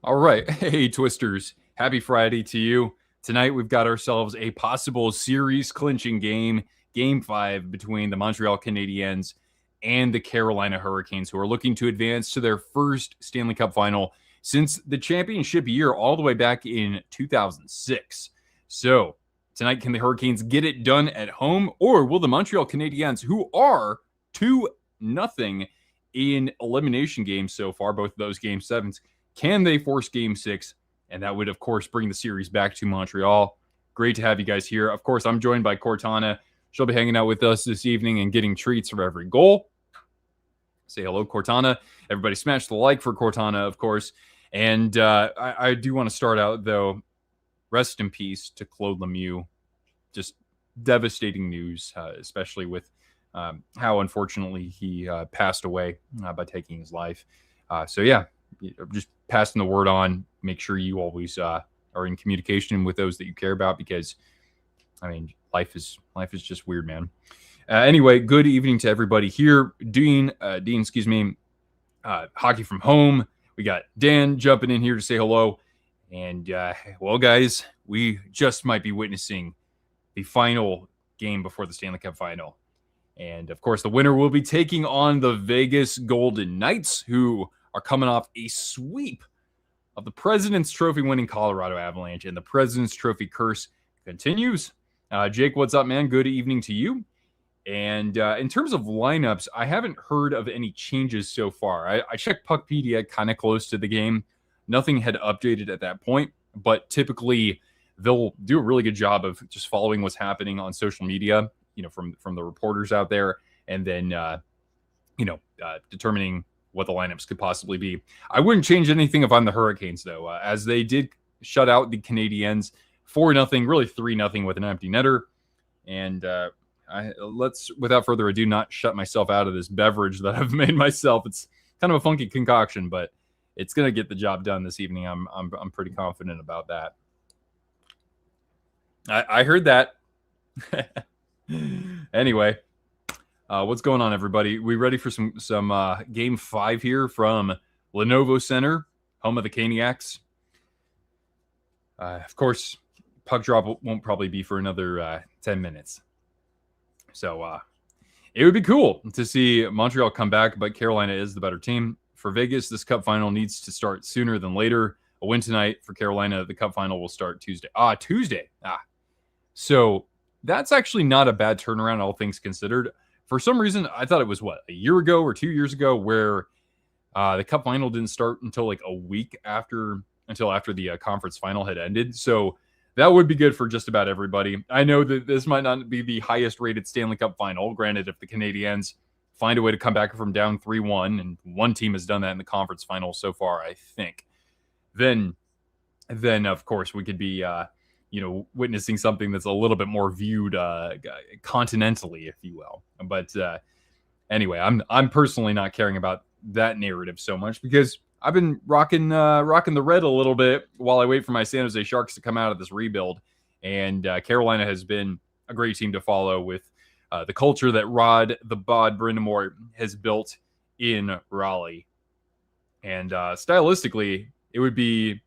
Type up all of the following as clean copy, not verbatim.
All right. Hey, Twisters. Happy Friday to you. Tonight, we've got ourselves a possible series clinching game, game 5, between the Montreal Canadiens and the Carolina Hurricanes, who are looking to advance to their first Stanley Cup final since the championship year, all the way back in 2006. So, tonight, can the Hurricanes get it done at home, or will the Montreal Canadiens, who are 2-0 in elimination games so far, both of those game sevens, can they force game 6? And that would, of course, bring the series back to Montreal. Great to have you guys here. Of course, I'm joined by Cortana. She'll be hanging out with us this evening and getting treats for every goal. Say hello, Cortana. Everybody smash the like for Cortana, of course. And I do want to start out, though. Rest in peace to Claude Lemieux. Just devastating news, especially with how unfortunately he passed away by taking his life. So, yeah. Just passing the word on. Make sure you always are in communication with those that you care about, because I mean, life is just weird, man. Anyway, good evening to everybody here. Dean, excuse me. Hockey from home. We got Dan jumping in here to say hello. And well, guys, we just might be witnessing the final game before the Stanley Cup Final. And of course, the winner will be taking on the Vegas Golden Knights, who are coming off a sweep of the President's Trophy winning Colorado Avalanche, and the President's Trophy curse continues. Jake, what's up, man? Good evening to you. And in terms of lineups, I haven't heard of any changes so far. I checked Puckpedia kind of close to the game. Nothing had updated at that point, but typically they'll do a really good job of just following what's happening on social media, from the reporters out there, and then, determining what the lineups could possibly be. I wouldn't change anything if I'm the Hurricanes, though, as they did shut out the Canadiens 4-0, really 3-0 with an empty netter. And let's, without further ado, not shut myself out of this beverage that I've made myself. It's kind of a funky concoction, but it's going to get the job done this evening. I'm pretty confident about that. I heard that. Anyway. What's going on, everybody? We ready for some Game 5 here from Lenovo Center, home of the Caniacs? Of course, puck drop won't probably be for another 10 minutes. So it would be cool to see Montreal come back, but Carolina is the better team. For Vegas, this Cup Final needs to start sooner than later. A win tonight for Carolina. The Cup Final will start Tuesday. Tuesday. So that's actually not a bad turnaround, all things considered. For some reason, I thought it was, a year ago or 2 years ago, where the Cup Final didn't start until like a week after the conference final had ended. So that would be good for just about everybody. I know that this might not be the highest rated Stanley Cup Final. Granted, if the Canadiens find a way to come back from down 3-1, and one team has done that in the conference final so far, I think, then of course we could be witnessing something that's a little bit more viewed continentally, if you will. But anyway, I'm personally not caring about that narrative so much, because I've been rocking the red a little bit while I wait for my San Jose Sharks to come out of this rebuild. And Carolina has been a great team to follow, with the culture that Rod the Bod Brindamore has built in Raleigh. And stylistically, it would be,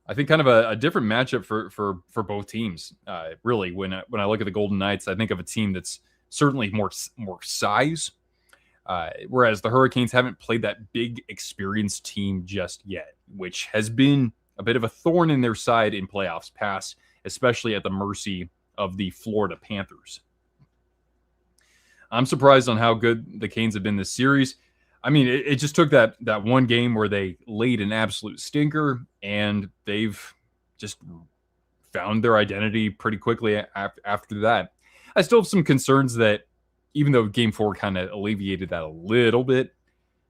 I think, kind of a different matchup for both teams. Really, when I look at the Golden Knights, I think of a team that's certainly more size, whereas the Hurricanes haven't played that big, experienced team just yet, which has been a bit of a thorn in their side in playoffs past, especially at the mercy of the Florida Panthers. I'm surprised on how good the Canes have been this series. I mean, it just took that one game where they laid an absolute stinker, and they've just found their identity pretty quickly after that. I still have some concerns that, even though Game 4 kind of alleviated that a little bit,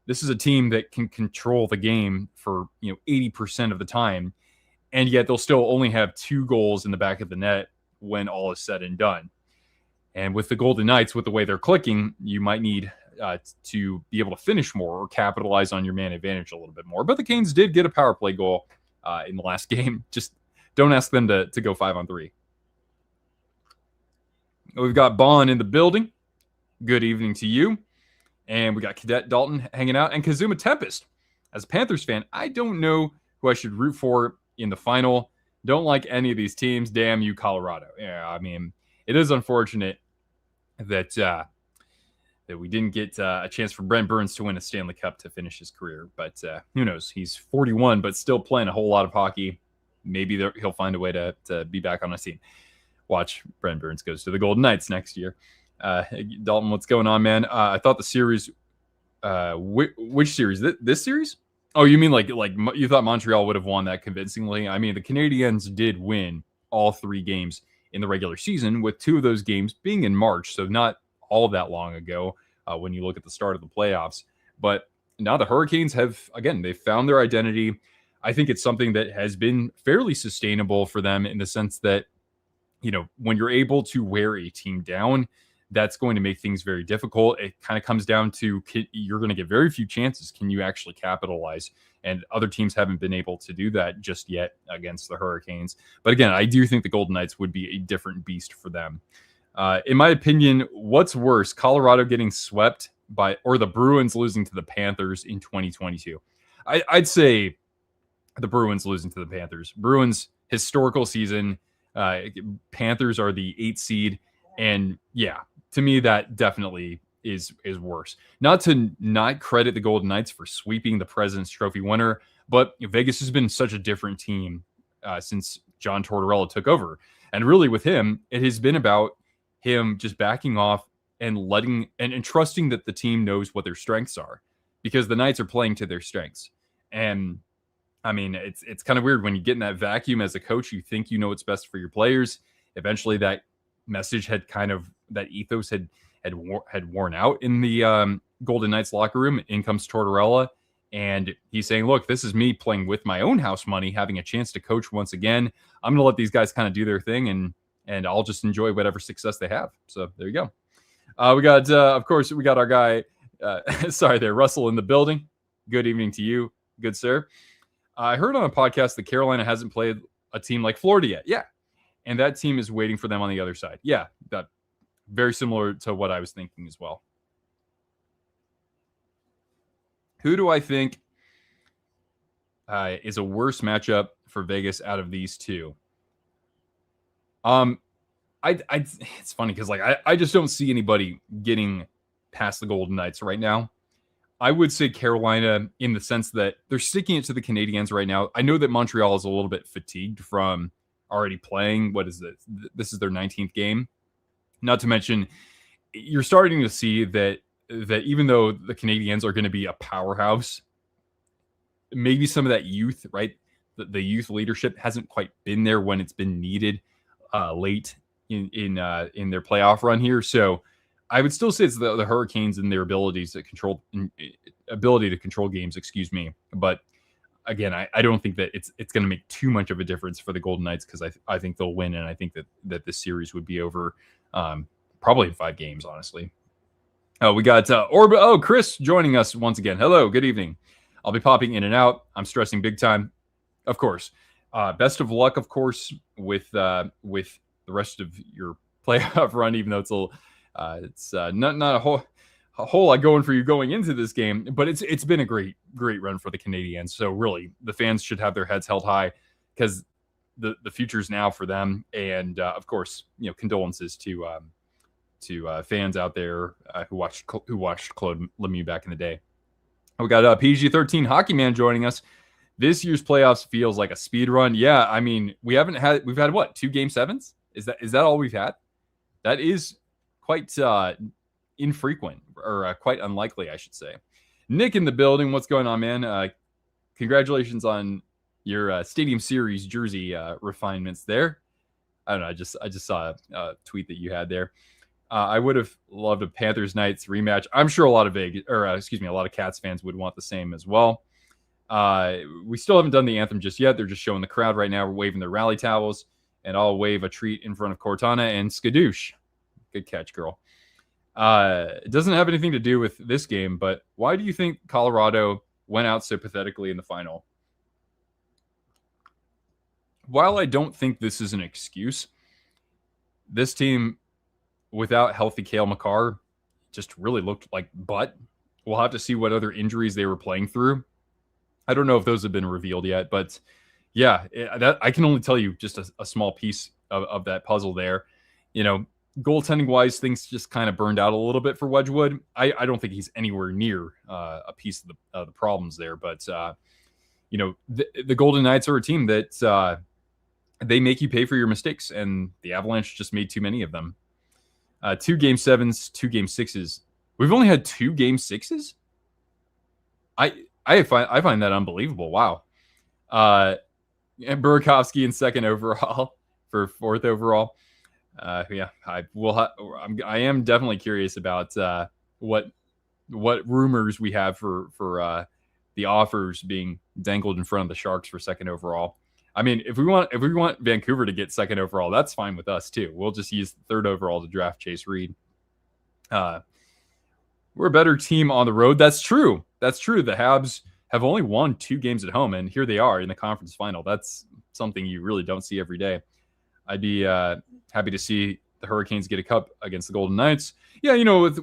this is a team that can control the game for 80% of the time, and yet they'll still only have 2 goals in the back of the net when all is said and done. And with the Golden Knights, with the way they're clicking, you might need to be able to finish more or capitalize on your man advantage a little bit more. But the Canes did get a power play goal in the last game. Just don't ask them to go 5-on-3. We've got Bon in the building. Good evening to you. And we got Cadet Dalton hanging out, and Kazuma Tempest. as a Panthers fan, I don't know who I should root for in the final. Don't like any of these teams. Damn you, Colorado. Yeah, I mean, it is unfortunate that that we didn't get a chance for Brent Burns to win a Stanley Cup to finish his career. But who knows? He's 41, but still playing a whole lot of hockey. Maybe he'll find a way to be back on a team. Watch, Brent Burns goes to the Golden Knights next year. Dalton, what's going on, man? I thought the series, which series? This series? Oh, you mean like you thought Montreal would have won that convincingly? I mean, the Canadiens did win all 3 games in the regular season, with 2 of those games being in March, so not all that long ago when you look at the start of the playoffs. But now the Hurricanes have, again, they've found their identity. I think it's something that has been fairly sustainable for them in the sense that, you know, when you're able to wear a team down, that's going to make things very difficult. It kind of comes down to you're going to get very few chances. Can you actually capitalize? And other teams haven't been able to do that just yet against the Hurricanes. But again, I do think the Golden Knights would be a different beast for them. In my opinion, what's worse, Colorado getting swept or the Bruins losing to the Panthers in 2022? I'd say the Bruins losing to the Panthers. Bruins historical season. Panthers are the 8th seed. And yeah, to me, that definitely is worse. Not to not credit the Golden Knights for sweeping the President's Trophy winner, but Vegas has been such a different team since John Tortorella took over. And really with him, it has been about him just backing off and letting and trusting that the team knows what their strengths are, because the Knights are playing to their strengths. And I mean, it's kind of weird when you get in that vacuum as a coach. You think you know what's best for your players. Eventually, that message had that ethos had worn out in the Golden Knights locker room. In comes Tortorella, and he's saying, "Look, this is me playing with my own house money, having a chance to coach once again. I'm going to let these guys kind of do their thing, and I'll just enjoy whatever success they have." So there you go. We got, of course, we got our guy. Sorry, there, Russell in the building. Good evening to you, good sir. I heard on a podcast that Carolina hasn't played a team like Florida yet. Yeah. And that team is waiting for them on the other side. Yeah. That very similar to what I was thinking as well. Who do I think is a worse matchup for Vegas out of these two? It's funny because I just don't see anybody getting past the Golden Knights right now. I would say Carolina in the sense that they're sticking it to the Canadiens right now. I know that Montreal is a little bit fatigued from already playing. What is it? This is their 19th game. Not to mention, you're starting to see that even though the Canadiens are going to be a powerhouse, maybe some of that youth, right? The youth leadership hasn't quite been there when it's been needed late in their playoff run here. So I would still say it's the Hurricanes and their ability to control games, excuse me. But again, I don't think that it's going to make too much of a difference for the Golden Knights, because I think they'll win, and I think that this series would be over probably in 5 games, honestly. We got Chris joining us once again. Hello, good evening. I'll be popping in and out. I'm stressing big time, of course. Best of luck, of course, with the rest of your playoff run, even though it's not a whole lot going for you going into this game, but it's been a great run for the Canadiens. So really, the fans should have their heads held high, because the future's now for them. And of course, condolences to fans out there who watched Claude Lemieux back in the day. We got PG-13 Hockey Man joining us. This year's playoffs feels like a speed run. Yeah, I mean, we've had what, 2 Game 7s? Is that all we've had? That is quite infrequent, or quite unlikely, I should say. Nick in the building. What's going on, man? Congratulations on your Stadium Series jersey refinements there. I don't know. I just saw a tweet that you had there. I would have loved a Panthers Knights rematch. I'm sure a lot of Cats fans would want the same as well. We still haven't done the anthem just yet. They're just showing the crowd right now. We're waving their rally towels, and I'll wave a treat in front of Cortana and Skadoosh. Good catch, girl. It doesn't have anything to do with this game, but why do you think Colorado went out so pathetically in the final? While I don't think this is an excuse, this team without healthy Cale Makar just really looked like butt. We'll have to see what other injuries they were playing through. I don't know if those have been revealed yet, but yeah, that I can only tell you just a small piece of that puzzle there. Goaltending wise, things just kind of burned out a little bit for Wedgwood. I don't think he's anywhere near a piece of the problems there, but the Golden Knights are a team that they make you pay for your mistakes, and the Avalanche just made too many of them. 2 Game 7s, 2 Game 6s. We've only had 2 Game 6s. I find that unbelievable. Wow. And Burakovsky in 2nd overall for 4th overall. Yeah, I am definitely curious about what rumors we have for the offers being dangled in front of the Sharks for 2nd overall. I mean, if we want Vancouver to get 2nd overall, that's fine with us too. We'll just use 3rd overall to draft Chase Reed. We're a better team on the road. That's true. The Habs have only won 2 games at home, and here they are in the conference final. That's something you really don't see every day. I'd be happy to see the Hurricanes get a cup against the Golden Knights. Yeah, with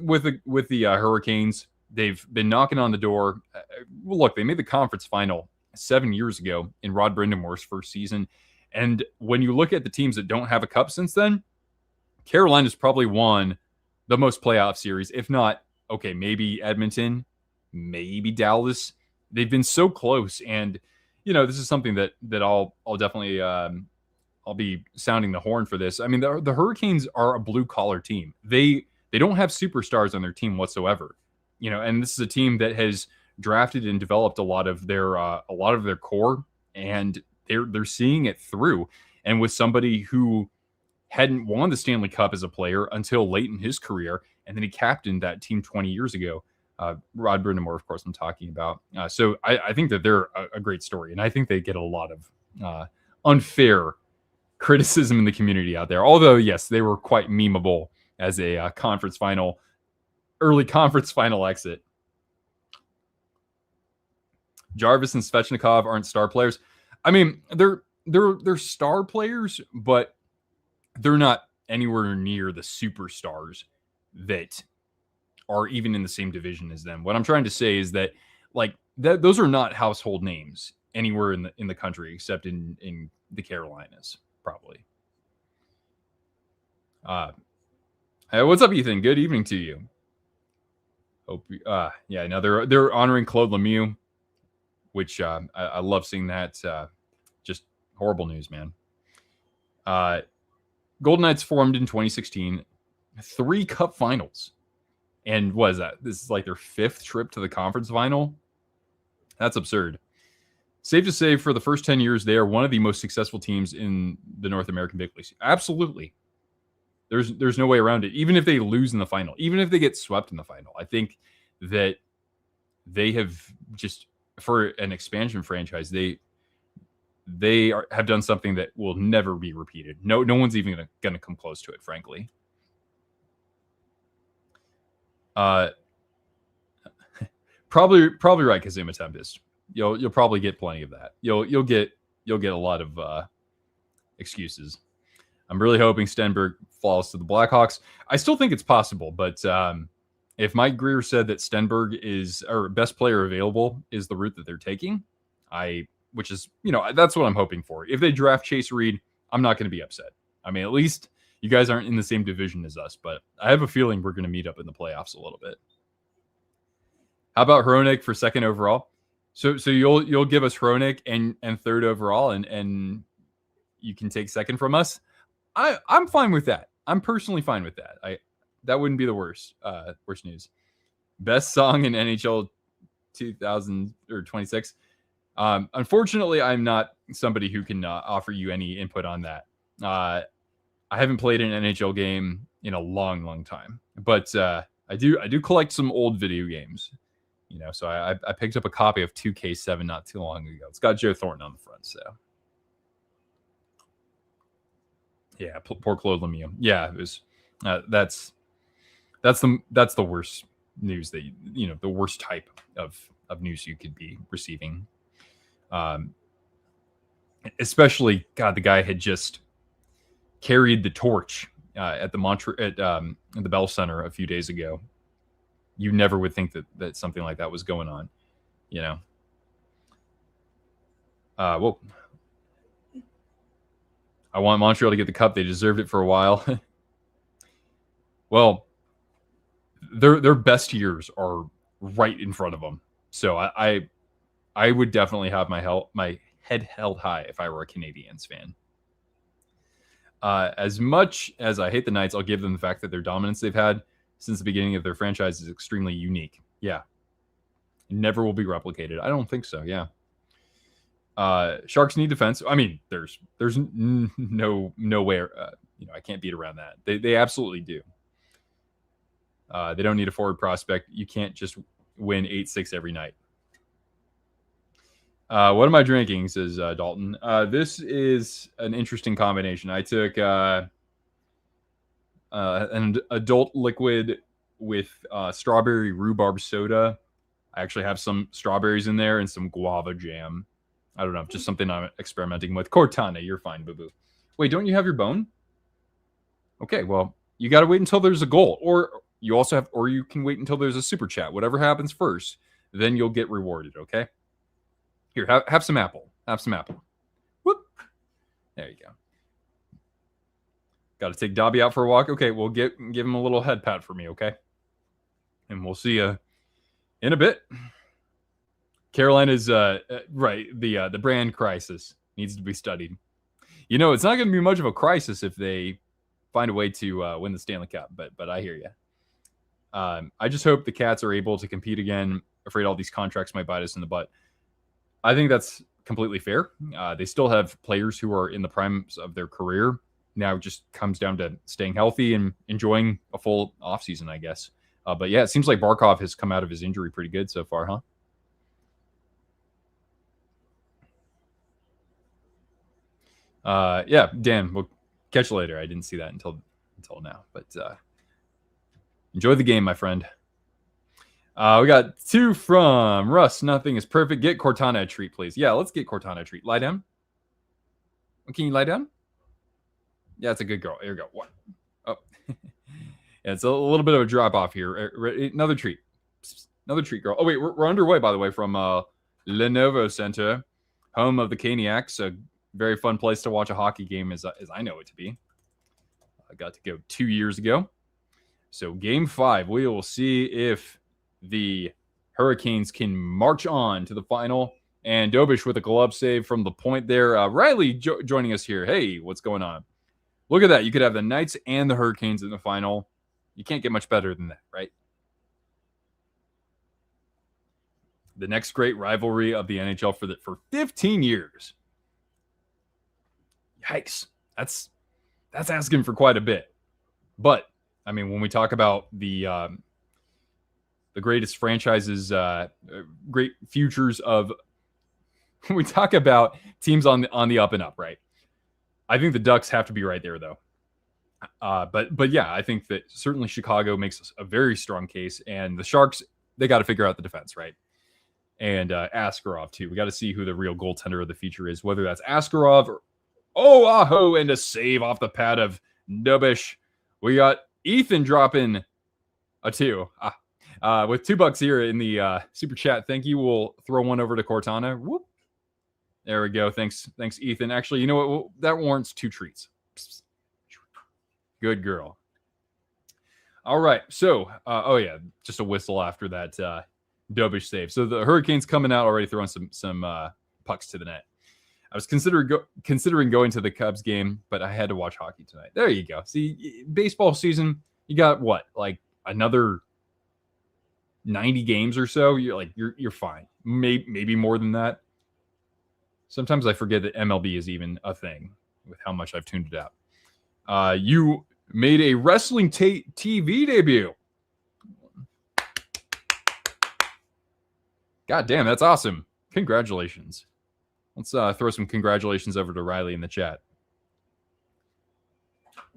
the Hurricanes, they've been knocking on the door. Look, they made the conference final 7 years ago in Rod Brindamore's first season, and when you look at the teams that don't have a cup since then, Carolina's probably won the most playoff series, if not, okay, maybe Edmonton, maybe Dallas. They've been so close, and this is something that I'll definitely I'll be sounding the horn for this. I mean, the Hurricanes are a blue collar team. They don't have superstars on their team whatsoever. And this is a team that has drafted and developed a lot of their core, and they're seeing it through. And with somebody who hadn't won the Stanley Cup as a player until late in his career, and then he captained that team 20 years ago. Rod Brindamore, of course, I'm talking about. So I think that they're a great story, and I think they get a lot of unfair criticism in the community out there. Although, yes, they were quite memeable as a early conference final exit. Jarvis and Svechnikov aren't star players. I mean, they're star players, but they're not anywhere near the superstars that are even in the same division as them. What I'm trying to say is that those are not household names anywhere in the country except in the Carolinas, probably. Hey, what's up, Ethan? Good evening to you. Hope they're honoring Claude Lemieux, which I love seeing that. Just horrible news, man. Golden Knights formed in 2016, 3 cup finals. And what is that? This is like their 5th trip to the conference final. That's absurd. Safe to say, for the first 10 years, they are one of the most successful teams in the North American Big Leagues. Absolutely. There's no way around it. Even if they lose in the final, even if they get swept in the final, I think that they have just, for an expansion franchise, they have done something that will never be repeated. No one's even going to come close to it, frankly. Probably right, Kazuma Tempest. You'll probably get plenty of that. You'll get a lot of excuses. I'm really hoping Stenberg falls to the Blackhawks. I still think it's possible, but if Mike Greer said that Stenberg is our best player available is the route that they're taking, which is that's what I'm hoping for. If they draft Chase Reed, I'm not going to be upset. I mean, at least you guys aren't in the same division as us, but I have a feeling we're going to meet up in the playoffs a little bit. How about Hronek for 2nd overall? So you'll give us Hronek and 3rd overall, and you can take 2nd from us. I'm fine with that. I'm personally fine with that. That wouldn't be the worst news. Best song in NHL 2026. Unfortunately, I'm not somebody who can offer you any input on that. I haven't played an NHL game in a long, long time, but I do collect some old video games. So I picked up a copy of 2K7 not too long ago. It's got Joe Thornton on the front, so yeah, poor Claude Lemieux. Yeah, it was. That's the worst news that the worst type of news you could be receiving. Especially, God, the guy had just carried the torch at the Bell Center a few days ago. You never would think that something like that was going on, Whoa. I want Montreal to get the cup. They deserved it for a while. Well, their best years are right in front of them. So I would definitely have my head held high if I were a Canadiens fan. As much as I hate the Knights, I'll give them the fact that their dominance they've had since the beginning of their franchise is extremely unique. Yeah. It never will be replicated. I don't think so. Yeah. Sharks need defense. I mean, there's nowhere, I can't beat around that. They absolutely do. They don't need a forward prospect. You can't just win 8-6 every night. What am I drinking, says Dalton. This is an interesting combination. I took an adult liquid with strawberry rhubarb soda. I actually have some strawberries in there and some guava jam. I don't know, just something I'm experimenting with. Cortana, you're fine, boo-boo. Wait, don't you have your bone? Okay, well, you got to wait until there's a goal. Or you can wait until there's a super chat. Whatever happens first, then you'll get rewarded, okay? Here, have some apple. Have some apple. Whoop. There you go. Got to take Dobby out for a walk. Okay, we'll give him a little head pat for me, okay? And we'll see you in a bit. Carolina's right. The brand crisis needs to be studied. It's not going to be much of a crisis if they find a way to win the Stanley Cup. But I hear you. I just hope the Cats are able to compete again. Afraid all these contracts might bite us in the butt. I think that's completely fair. They still have players who are in the primes of their career. Now it just comes down to staying healthy and enjoying a full offseason, I guess. But yeah, it seems like Barkov has come out of his injury pretty good so far, huh? Yeah, Dan, we'll catch you later. I didn't see that until now. But enjoy the game, my friend. We got 2 from Russ. Nothing is perfect. Get Cortana a treat, please. Yeah, let's get Cortana a treat. Lie down. Can you lie down? Yeah, it's a good girl. Here we go. One. Oh. Yeah, it's a little bit of a drop off here. Another treat. Another treat, girl. Oh, wait, we're underway, by the way, from Lenovo Center, home of the Caniacs. A very fun place to watch a hockey game, as I know it to be. I got to go 2 years ago. So game 5, we will see if the Hurricanes can march on to the final. And Dobish with a glove save from the point there. Riley joining us here. Hey, what's going on? Look at that. You could have the Knights and the Hurricanes in the final. You can't get much better than that, right? The next great rivalry of the NHL for 15 years. Yikes. That's asking for quite a bit. But, I mean, when we talk about the greatest franchises, great futures of, when we talk about teams on the up and up, right? I think the Ducks have to be right there, though. But yeah, I think that certainly Chicago makes a very strong case, and the Sharks, they got to figure out the defense, right? And Askarov too. We got to see who the real goaltender of the future is, whether that's Askarov or Aho, and a save off the pad of Dobish. We got Ethan dropping a 2. With $2 here in the super chat. Thank you. We'll throw one over to Cortana. Whoop. There we go. Thanks, Ethan. Actually, you know what? That warrants 2 treats. Good girl. All right. So, oh yeah, just a whistle after that Dobish save. So the Hurricanes coming out already throwing some pucks to the net. I was considering going to the Cubs game, but I had to watch hockey tonight. There you go. See, baseball season, you got what, like another 90 games or so? You're fine. Maybe more than that. Sometimes I forget that MLB is even a thing with how much I've tuned it out. You made a wrestling TV debut. God damn, that's awesome. Congratulations. Let's throw some congratulations over to Riley in the chat.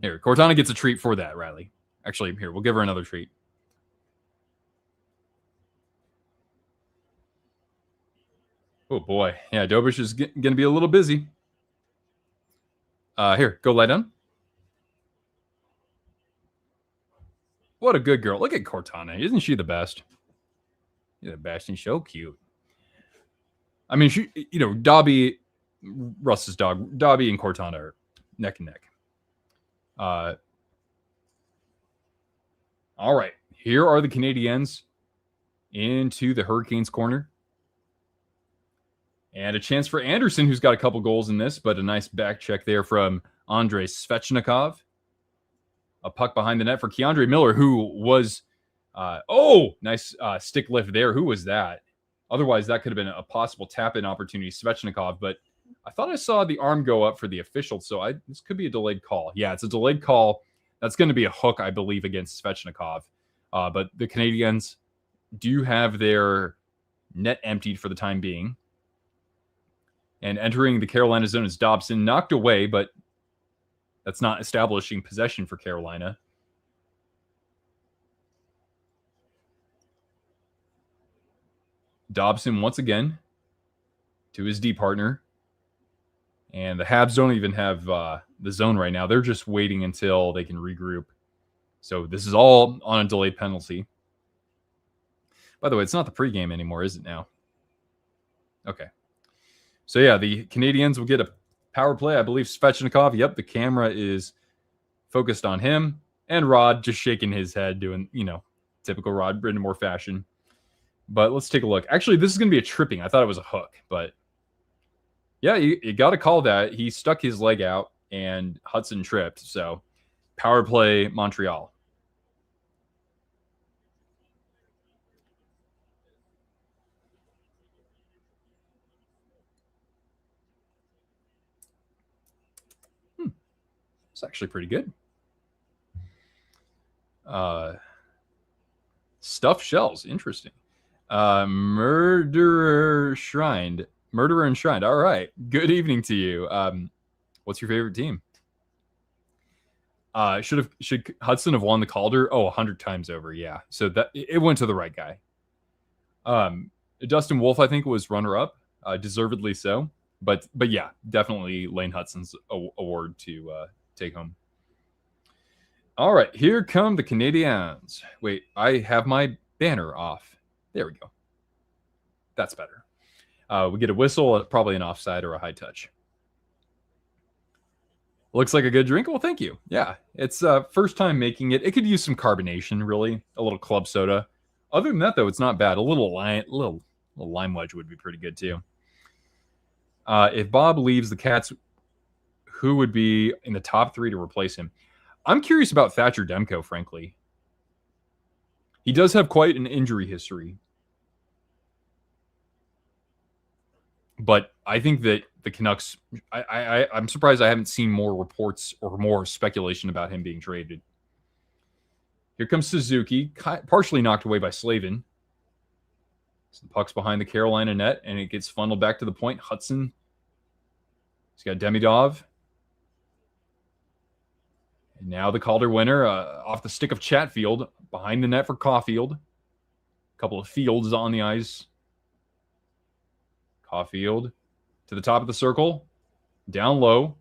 Here, Cortana gets a treat for that, Riley. Actually, here, we'll give her another treat. Oh, boy. Yeah, Dobish is going to be a little busy. Here, go lie down. What a good girl. Look at Cortana. Isn't she the best? Yeah, the best. She's so cute. I mean, Dobby Russ's dog, Dobby and Cortana are neck and neck. All right. Here are the Canadiens into the Hurricanes corner. And a chance for Anderson, who's got a couple goals in this, but a nice back check there from Andrei Svechnikov. A puck behind the net for Keandre Miller, who was... nice stick lift there. Who was that? Otherwise, that could have been a possible tap-in opportunity, Svechnikov, but I thought I saw the arm go up for the official, so this could be a delayed call. Yeah, it's a delayed call. That's going to be a hook, I believe, against Svechnikov. But the Canadiens do have their net emptied for the time being. And entering the Carolina zone is Dobson, knocked away, but that's not establishing possession for Carolina. Dobson once again to his D partner. And the Habs don't even have the zone right now. They're just waiting until they can regroup. So this is all on a delayed penalty. By the way, it's not the pregame anymore, is it now? Okay. So yeah, the Canadiens will get a power play. I believe Svechnikov, yep, the camera is focused on him. And Rod just shaking his head, doing, typical Rod Brindamore fashion. But let's take a look. Actually, this is going to be a tripping. I thought it was a hook, but yeah, you got to call that. He stuck his leg out and Hudson tripped. So power play Montreal. It's actually pretty good. Stuffed shells. Interesting. Murderer Enshrined. All right. Good evening to you. What's your favorite team? Should Hudson have won the Calder? 100 times over. Yeah. So that it went to the right guy. Dustin Wolf, I think, was runner-up, deservedly so. But yeah, definitely Lane Hudson's award to take home. All right, here come the Canadiens. Wait, I have my banner off. There we go. That's better. We get a whistle, probably an offside or a high touch. Looks like a good drink. Well, thank you. Yeah, it's first time making it. It could use some carbonation, really. A little club soda. Other than that, though, it's not bad. A little lime wedge would be pretty good, too. If Bob leaves the Cats, who would be in the top 3 to replace him? I'm curious about Thatcher Demko, frankly. He does have quite an injury history. But I think that the Canucks, I'm surprised I haven't seen more reports or more speculation about him being traded. Here comes Suzuki, partially knocked away by Slavin. So the puck's behind the Carolina net, and it gets funneled back to the point. Hudson. He's got Demidov. And now the Calder winner off the stick of Chatfield, behind the net for Caulfield. A couple of Fields on the ice. Caulfield to the top of the circle. Down low.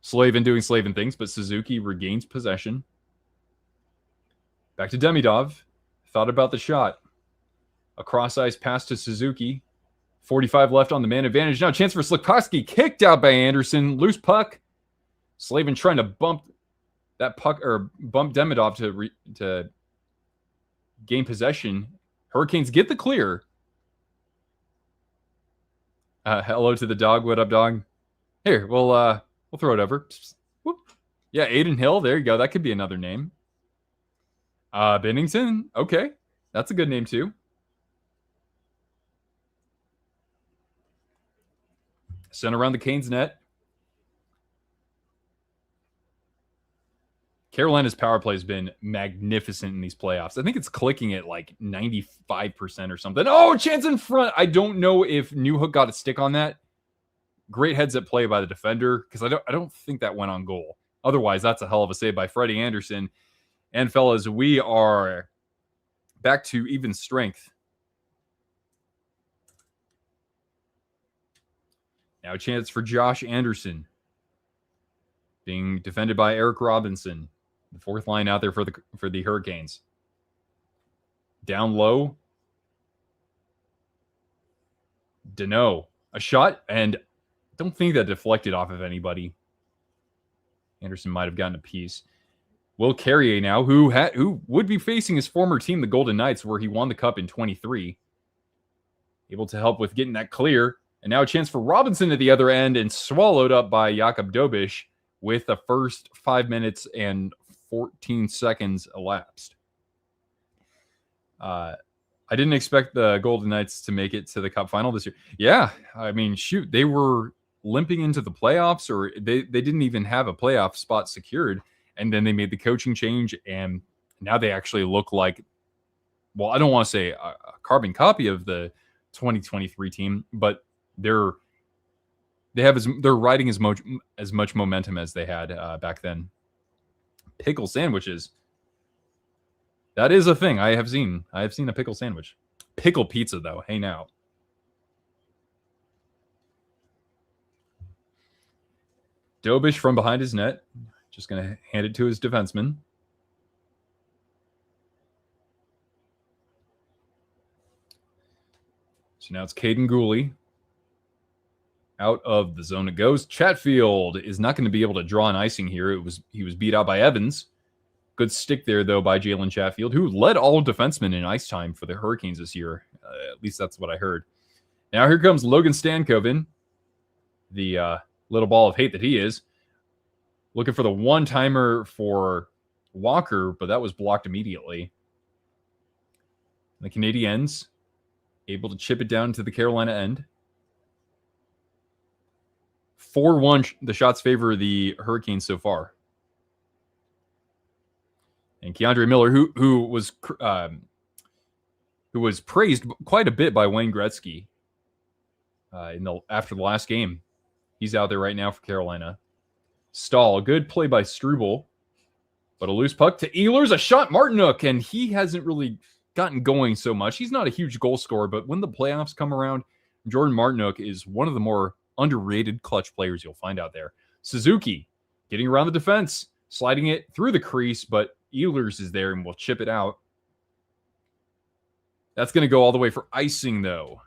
Slavin doing Slavin things, but Suzuki regains possession. Back to Demidov. Thought about the shot. A cross-ice pass to Suzuki. 45 left on the man advantage. Now chance for Slafkovsky. Kicked out by Anderson. Loose puck. Slavin trying to bump that puck, or bump Demidov to gain possession. Hurricanes get the clear. Hello to the dog. What up, dog? Here, we'll throw it over. Whoop. Yeah, Aiden Hill. There you go. That could be another name. Bennington. Okay. That's a good name, too. Sent around the Canes net. Carolina's power play has been magnificent in these playoffs. I think it's clicking at like 95% or something. Oh, chance in front. I don't know if Newhook got a stick on that. Great heads-up play by the defender, because I don't think that went on goal. Otherwise, that's a hell of a save by Freddie Anderson. And fellas, we are back to even strength. Now a chance for Josh Anderson, being defended by Eric Robinson. The fourth line out there for the Hurricanes. Down low. Deneau. A shot, and don't think that deflected off of anybody. Anderson might have gotten a piece. Will Carrier now, who would be facing his former team, the Golden Knights, where he won the Cup in 23. Able to help with getting that clear. And now a chance for Robinson at the other end and swallowed up by Jakub Dobiš with the first 5 minutes and 14 seconds elapsed. I didn't expect the Golden Knights to make it to the Cup final this year. Yeah, I mean, shoot, they were limping into the playoffs, or they didn't even have a playoff spot secured. And then they made the coaching change, and now they actually look like, well, I don't want to say a carbon copy of the 2023 team, but they're riding as much momentum as they had back then. Pickle sandwiches. That is a thing I have seen. I have seen a pickle sandwich. Pickle pizza, though. Hey, now. Dobiš from behind his net. Just going to hand it to his defenseman. So now it's Caden Gooley. Out of the zone it goes. Chatfield is not going to be able to draw an icing here. He was beat out by Evans. Good stick there, though, by Jalen Chatfield, who led all defensemen in ice time for the Hurricanes this year. At least that's what I heard. Now here comes Logan Stankoven, the little ball of hate that he is. Looking for the one-timer for Walker, but that was blocked immediately. The Canadiens able to chip it down to the Carolina end. 4-1, the shots favor the Hurricanes so far. And Keandre Miller, who was praised quite a bit by Wayne Gretzky after the last game. He's out there right now for Carolina. Stahl, good play by Struble, but a loose puck to Ehlers, a shot Martinook, and he hasn't really gotten going so much. He's not a huge goal scorer, but when the playoffs come around, Jordan Martinook is one of the more underrated clutch players you'll find out there. Suzuki getting around the defense, sliding it through the crease, but Ehlers is there and will chip it out. That's going to go all the way for icing, though.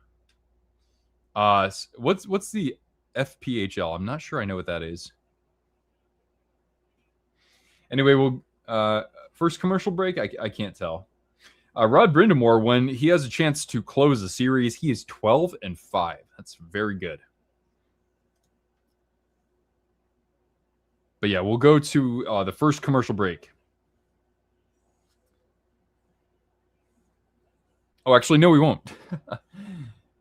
What's the FPHL? I'm not sure I know what that is. Anyway, we'll first commercial break. I can't tell. Rod Brindamore, when he has a chance to close the series, he is 12-5. That's very good. But yeah, we'll go to the first commercial break. Oh, actually, no, we won't.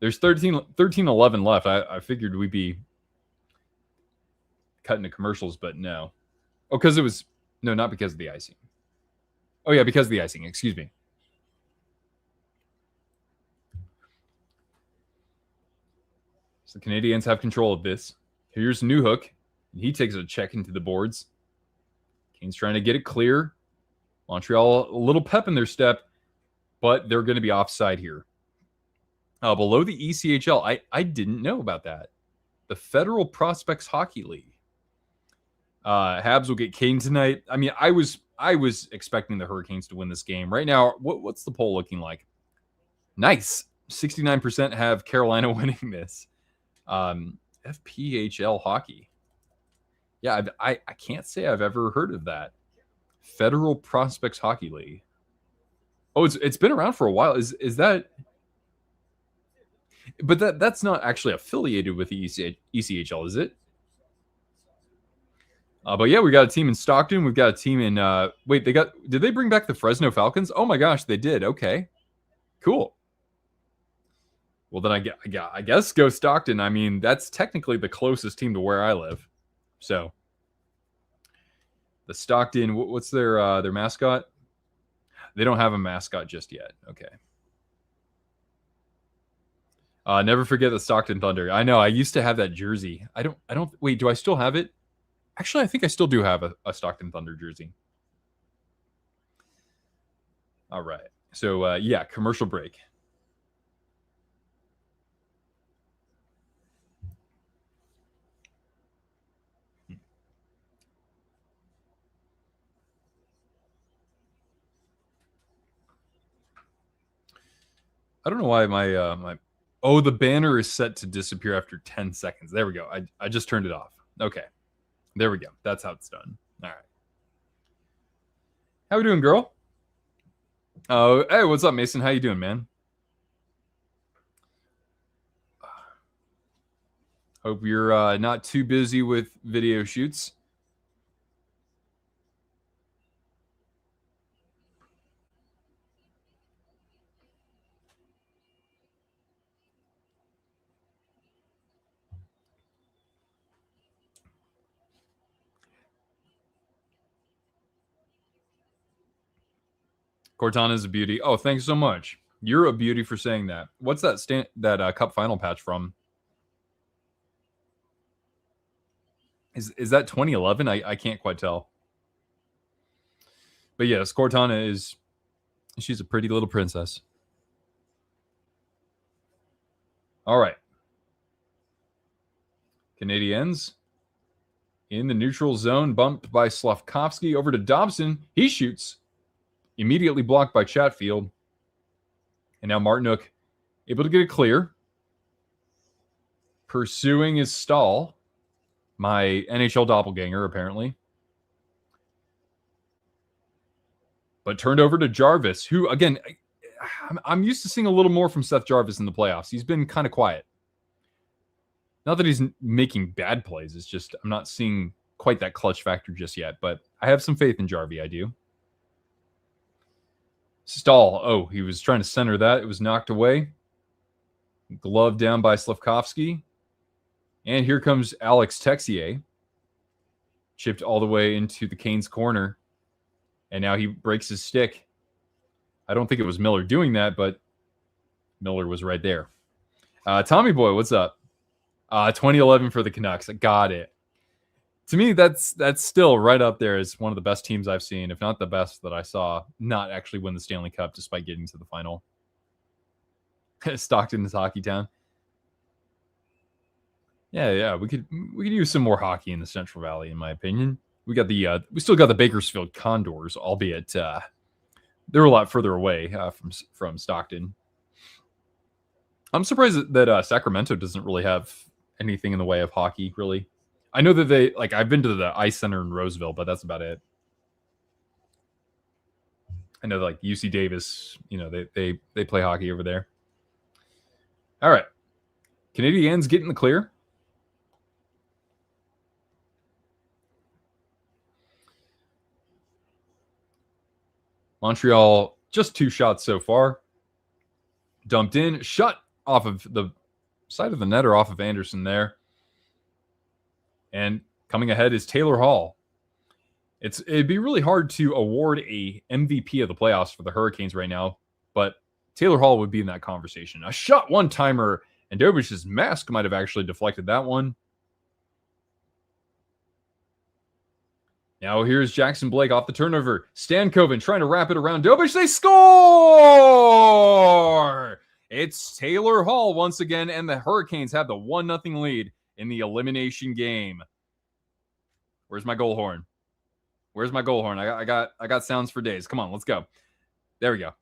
There's 13-11 left. I figured we'd be cutting to commercials, but no. Oh, because it was... No, not because of the icing. Oh, yeah, because of the icing. Excuse me. So the Canadiens have control of this. Here's Newhook. He takes a check into the boards. Kane's trying to get it clear. Montreal, a little pep in their step, but they're going to be offside here. Below the ECHL, I didn't know about that. The Federal Prospects Hockey League. Habs will get Kane tonight. I mean, I was expecting the Hurricanes to win this game. Right now, what's the poll looking like? Nice. 69% have Carolina winning this. FPHL hockey. Yeah, I can't say I've ever heard of that. Federal Prospects Hockey League. Oh, it's been around for a while. Is that? But that's not actually affiliated with the ECHL, is it? But yeah, we got a team in Stockton. We've got a team in. Did they bring back the Fresno Falcons? Oh my gosh, they did. Okay, cool. Well, then I guess go Stockton. I mean, that's technically the closest team to where I live. So the Stockton, what's their mascot? They don't have a mascot just yet. Okay. Never forget the Stockton Thunder. I know. I used to have that jersey. I don't. Wait, do I still have it? Actually, I think I still do have a Stockton Thunder jersey. All right. So, yeah, commercial break. I don't know why my Oh, the banner is set to disappear after 10 seconds. There we go. I just turned it off. Okay. There we go. That's how it's done. All right. How we doing, girl? Oh, hey, what's up, Mason? How you doing, man? Hope you're not too busy with video shoots. Cortana is a beauty. Oh, thanks so much. You're a beauty for saying that. What's that Cup Final patch from? Is that 2011? I can't quite tell. But yes, Cortana she's a pretty little princess. All right. Canadiens in the neutral zone, bumped by Slavkovsky over to Dobson. He shoots. Immediately blocked by Chatfield. And now Martinook able to get it clear. Pursuing his Stahl. My NHL doppelganger, apparently. But turned over to Jarvis, who, again, I'm used to seeing a little more from Seth Jarvis in the playoffs. He's been kind of quiet. Not that he's making bad plays. It's just I'm not seeing quite that clutch factor just yet. But I have some faith in Jarvie, I do. Stahl. Oh, he was trying to center that. It was knocked away. Glove down by Slavkovsky. And here comes Alex Texier. Chipped all the way into the Canes corner. And now he breaks his stick. I don't think it was Miller doing that, but Miller was right there. Tommy Boy, what's up? 2011 for the Canucks. I got it. To me, that's still right up there as one of the best teams I've seen, if not the best that I saw not actually win the Stanley Cup despite getting to the final. Stockton is hockey town. Yeah, we could use some more hockey in the Central Valley, in my opinion. We still got the Bakersfield Condors, albeit they're a lot further away from Stockton. I'm surprised that Sacramento doesn't really have anything in the way of hockey, really. I know that I've been to the Ice Center in Roseville, but that's about it. I know like UC Davis, they play hockey over there. All right. Canadiens getting the clear. Montreal, just 2 shots so far. Dumped in, shut off of the side of the net or off of Anderson there. And coming ahead is Taylor Hall. It'd be really hard to award a MVP of the playoffs for the Hurricanes right now, but Taylor Hall would be in that conversation. A shot one-timer, and Dobish's mask might have actually deflected that one. Now here's Jackson Blake off the turnover. Stankoven trying to wrap it around Dobish. They score! It's Taylor Hall once again, and the Hurricanes have the 1-0 lead in the elimination game. Where's my goal horn? Where's my goal horn? I got sounds for days. Come on, let's go. There we go.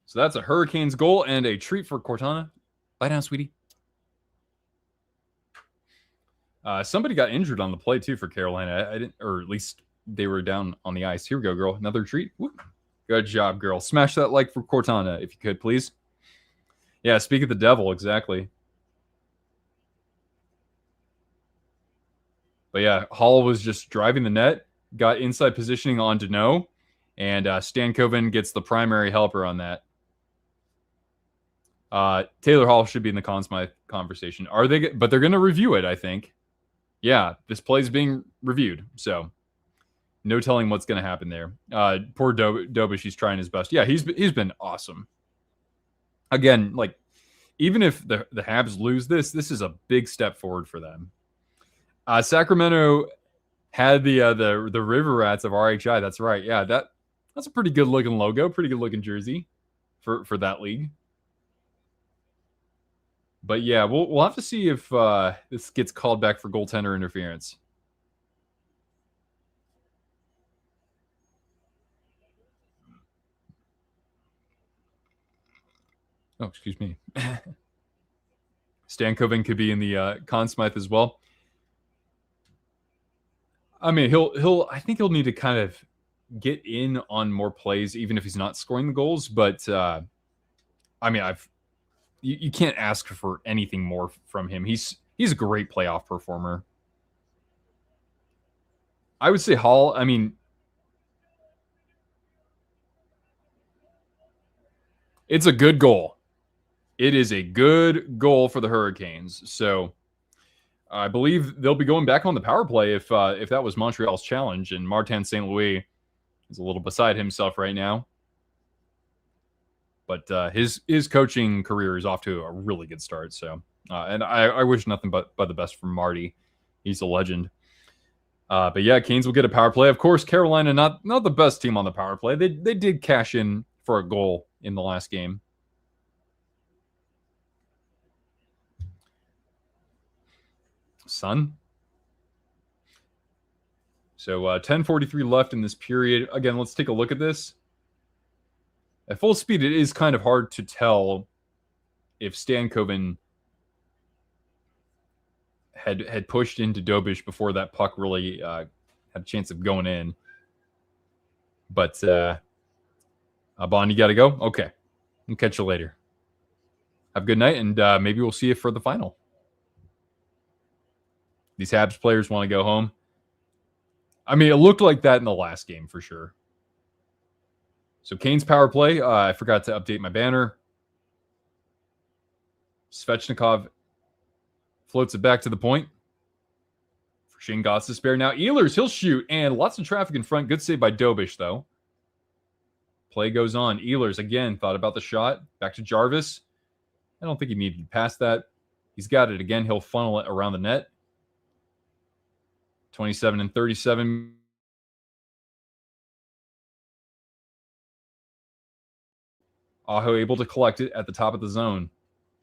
So that's a Hurricanes goal and a treat for Cortana. Lie down, sweetie. Somebody got injured on the play, too, for Carolina. I didn't, or at least they were down on the ice. Here we go, girl. Another treat. Woo. Good job, girl. Smash that like for Cortana, if you could, please. Yeah, speak of the devil, exactly. But yeah, Hall was just driving the net, got inside positioning on Deneau, and Stankoven gets the primary helper on that. Taylor Hall should be in the Conn Smythe conversation. Are they? But they're going to review it, I think. Yeah, this play is being reviewed, so no telling what's going to happen there. Poor Dobish, he's trying his best. Yeah, he's been awesome. Again, like even if the Habs lose this is a big step forward for them. Sacramento had the River Rats of RHI. That's right. Yeah, that's a pretty good looking logo, pretty good looking jersey for that league. But yeah, we'll have to see if this gets called back for goaltender interference. Oh, excuse me. Stankoven could be in the Conn Smythe as well. I mean, I think he'll need to kind of get in on more plays, even if he's not scoring the goals. But I mean, you can't ask for anything more from him. He's a great playoff performer. I would say Hall. I mean, it's a good goal. It is a good goal for the Hurricanes. So I believe they'll be going back on the power play if that was Montreal's challenge. And Martin St. Louis is a little beside himself right now. But his coaching career is off to a really good start. So, and I wish nothing but the best for Marty. He's a legend. But yeah, Canes will get a power play. Of course, Carolina not the best team on the power play. They did cash in for a goal in the last game. Son. So 10:43 left in this period. Again, let's take a look at this. At full speed, it is kind of hard to tell if Stankoven had pushed into Dobish before that puck really had a chance of going in. But Bond, you got to go? Okay. I'll catch you later. Have a good night, and maybe we'll see you for the final. These Habs players want to go home. I mean, it looked like that in the last game for sure. So Canes power play. I forgot to update my banner. Svechnikov floats it back to the point. For Shane Goss to spare. Now Ehlers, he'll shoot. And lots of traffic in front. Good save by Dobish, though. Play goes on. Ehlers, again, thought about the shot. Back to Jarvis. I don't think he needed to pass that. He's got it again. He'll funnel it around the net. 27 and 37. Aho able to collect it at the top of the zone.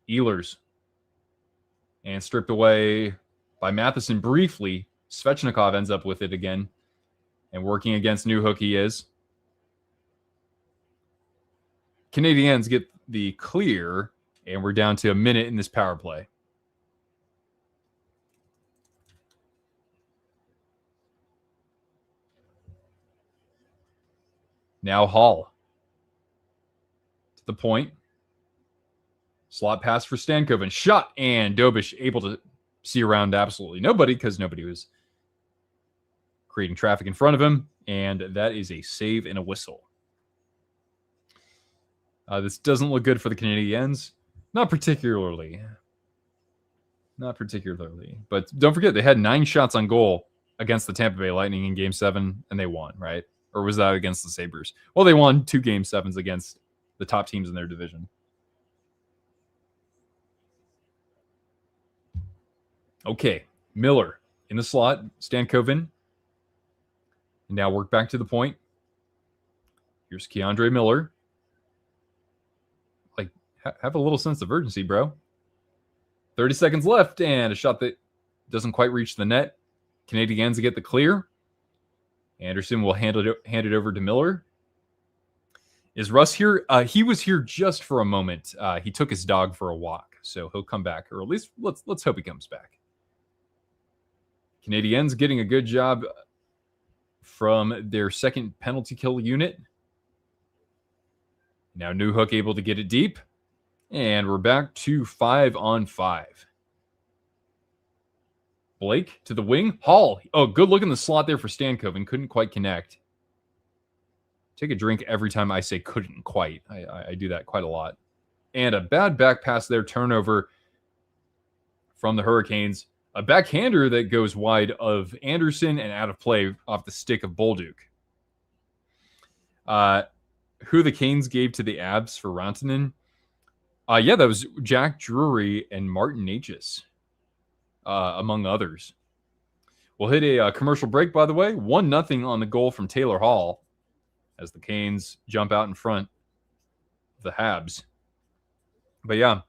Ehlers. And stripped away by Matheson briefly. Svechnikov ends up with it again. And working against Newhook he is. Canadiens get the clear. And we're down to a minute in this power play. Now Hall. To the point. Slot pass for Stankoven. Shot. And Dobish able to see around absolutely nobody because nobody was creating traffic in front of him. And that is a save and a whistle. This doesn't look good for the Canadiens. Not particularly. But don't forget, they had 9 shots on goal against the Tampa Bay Lightning in Game 7, and they won, right? Or was that against the Sabres? Well, they won 2 Game 7s against the top teams in their division. Okay, Miller in the slot. Stankoven. And now work back to the point. Here's Keandre Miller. Like, have a little sense of urgency, bro. 30 seconds left, and a shot that doesn't quite reach the net. Canadiens get the clear. Anderson will hand it over to Miller. Is Russ here? He was here just for a moment. He took his dog for a walk, so he'll come back, or at least let's hope he comes back. Canadiens getting a good job from their second penalty kill unit. Now Newhook able to get it deep, and we're back to 5-on-5. Blake to the wing. Hall. Oh, good look in the slot there for Stankoven. Couldn't quite connect. Take a drink every time I say couldn't quite. I do that quite a lot. And a bad back pass there. Turnover from the Hurricanes. A backhander that goes wide of Anderson and out of play off the stick of Bolduc. Who the Canes gave to the Abs for Rantanen? Yeah, that was Jack Drury and Martin Necas. Among others. We'll hit a commercial break, by the way. 1-0 on the goal from Taylor Hall as the Canes jump out in front of the Habs. But yeah,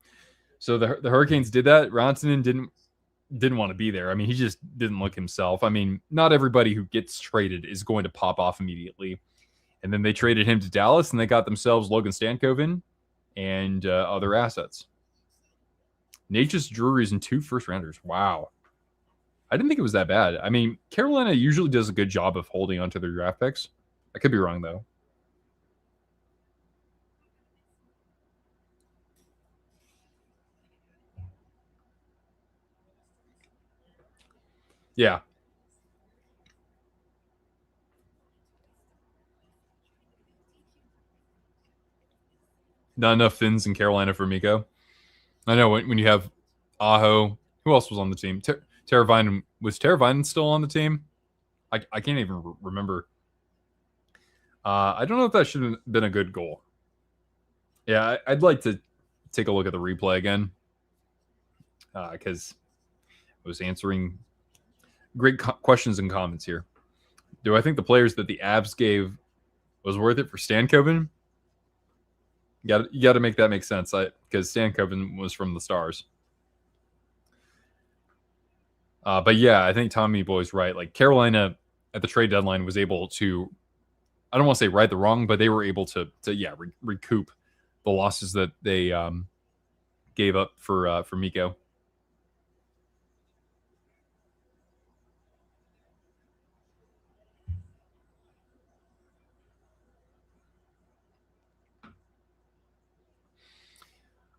so the Hurricanes did that. Rantanen didn't want to be there. I mean, he just didn't look himself. I mean, not everybody who gets traded is going to pop off immediately. And then they traded him to Dallas, and they got themselves Logan Stankoven. and other assets. Nature's Drury's and 2 first-rounders. Wow. I didn't think it was that bad. I mean, Carolina usually does a good job of holding onto their draft picks. I could be wrong, though. Yeah. Not enough Finns in Carolina for Mikko. I know when you have Aho. Who else was on the team? Teravainen. Was Teravainen still on the team? I can't even remember. I don't know if that should have been a good goal. Yeah, I'd like to take a look at the replay again because I was answering great questions and comments here. Do I think the players that the Avs gave was worth it for Stankoven? You got to make that make sense because Stankoven was from the Stars. But yeah, I think Tommy Boy's right. Like Carolina at the trade deadline was able to, I don't want to say right the wrong, but they were able to recoup the losses that they gave up for Mikko.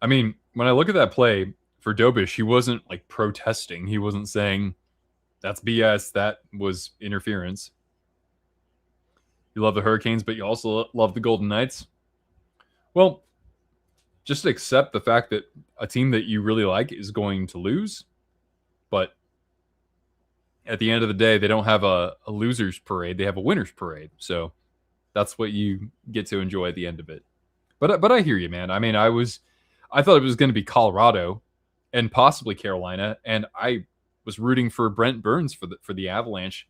I mean, when I look at that play for Dobish, he wasn't like protesting. He wasn't saying that's BS. That was interference. You love the Hurricanes, but you also love the Golden Knights. Well, just accept the fact that a team that you really like is going to lose. But at the end of the day, they don't have a loser's parade. They have a winner's parade. So that's what you get to enjoy at the end of it. But I hear you, man. I mean, I thought it was going to be Colorado and possibly Carolina, and I was rooting for Brent Burns for the Avalanche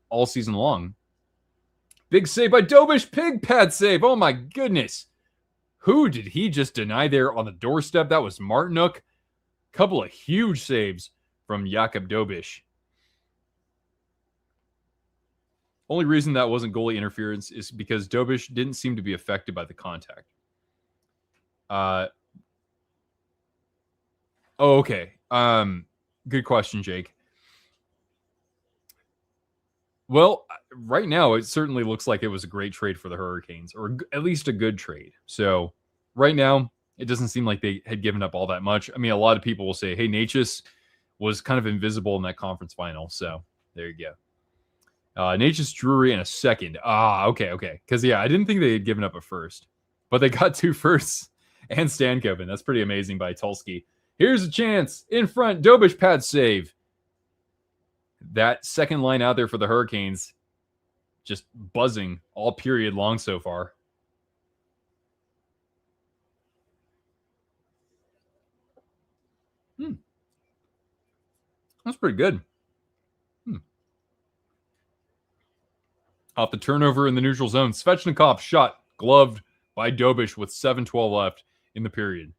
all season long. Big save by Dobish, pig pad save. Oh my goodness. Who did he just deny there on the doorstep? That was Martinook. Couple of huge saves from Jakub Dobish. Only reason that wasn't goalie interference is because Dobish didn't seem to be affected by the contact. Okay. Good question, Jake. Well, right now it certainly looks like it was a great trade for the Hurricanes, or at least a good trade. So right now, it doesn't seem like they had given up all that much. I mean, a lot of people will say, hey, Natchez was kind of invisible in that conference final. So there you go. Natchez Drury in a second. Okay. Because, yeah, I didn't think they had given up a first. But they got 2 firsts and Stankoven. That's pretty amazing by Tulsky. Here's a chance. In front, Dobish pad save. That second line out there for the Hurricanes just buzzing all period long so far. That's pretty good. Off the turnover in the neutral zone, Svechnikov shot gloved by Dobish with 7:12 left in the period.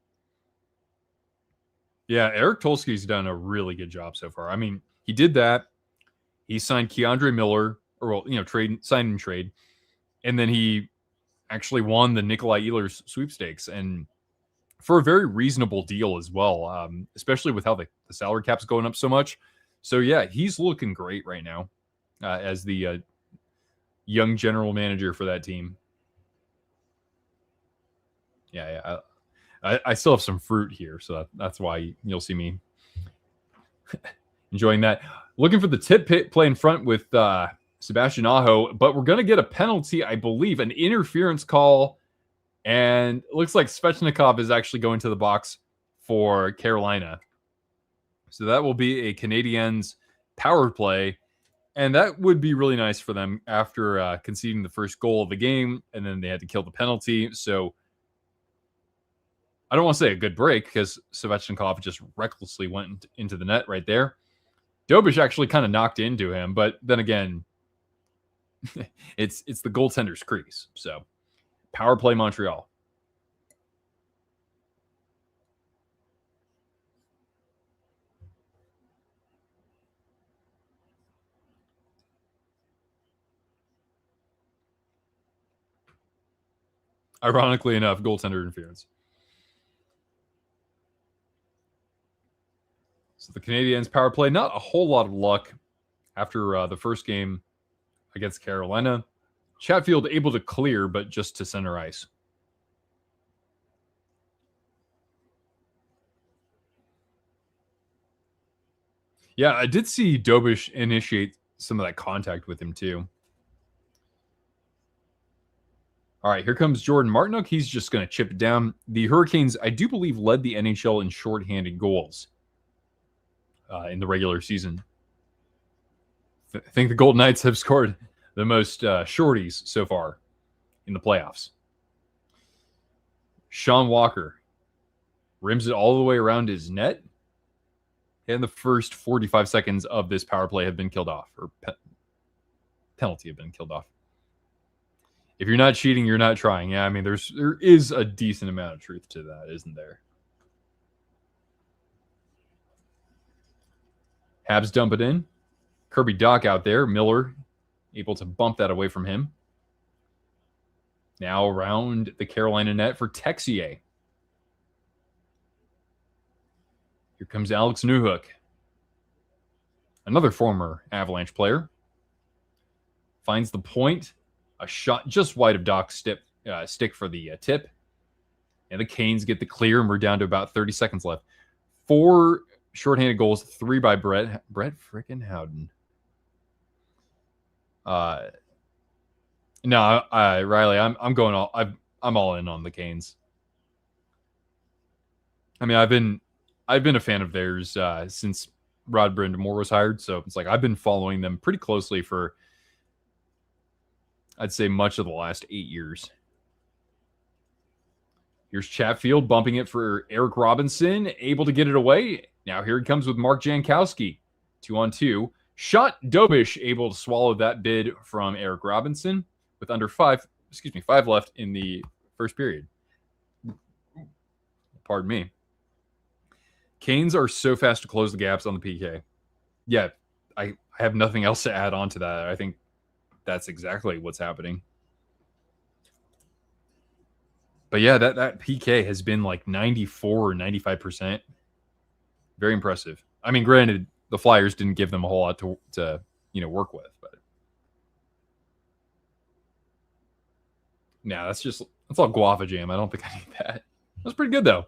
Yeah, Eric Tulsky's done a really good job so far. I mean, he did that. He signed Keandre Miller, sign and trade, and then he actually won the Nikolai Ehlers sweepstakes, and for a very reasonable deal as well, especially with how the salary cap's going up so much. So yeah, he's looking great right now as the young general manager for that team. Yeah. I still have some fruit here, so that's why you'll see me enjoying that. Looking for the tip pit play in front with Sebastian Aho, but we're going to get a penalty, I believe, an interference call, and it looks like Svechnikov is actually going to the box for Carolina. So that will be a Canadiens power play, and that would be really nice for them after conceding the first goal of the game, and then they had to kill the penalty. So I don't want to say a good break because Svechnikov just recklessly went into the net right there. Dobish actually kind of knocked into him, but then again, it's the goaltender's crease. So power play Montreal. Ironically enough, goaltender interference. So the Canadiens power play, not a whole lot of luck after the first game against Carolina. Chatfield able to clear, but just to center ice. Yeah, I did see Dobish initiate some of that contact with him too. All right, here comes Jordan Martinook. He's just going to chip it down. The Hurricanes, I do believe, led the NHL in shorthanded goals in the regular season. I think the Golden Knights have scored the most shorties so far in the playoffs. Sean Walker rims it all the way around his net. And the first 45 seconds of this power play have been killed off, or penalty have been killed off. If you're not cheating, you're not trying. Yeah, I mean, there is a decent amount of truth to that, isn't there? Habs dump it in. Kirby Dach out there. Miller able to bump that away from him. Now around the Carolina net for Texier. Here comes Alex Newhook. Another former Avalanche player. Finds the point. A shot just wide of Doc's stick for the tip. And the Canes get the clear, and we're down to about 30 seconds left. 4 shorthanded goals, 3 by Brett frickin' Howden. No, Riley, I'm going all. I'm all in on the Canes. I mean, I've been a fan of theirs since Rod Brind'Amour was hired, so it's like I've been following them pretty closely for, I'd say, much of the last 8 years. Here's Chatfield bumping it for Eric Robinson, able to get it away. Now here he comes with Mark Jankowski, 2-on-2. Shot Dobish able to swallow that bid from Eric Robinson with under 5 left in the first period. Pardon me. Canes are so fast to close the gaps on the PK. Yeah, I have nothing else to add on to that. I think that's exactly what's happening. But yeah, that PK has been like 94 or 95%. Very impressive. I mean, granted, the Flyers didn't give them a whole lot to work with, but nah, that's all guava jam. I don't think I need that. That's pretty good though.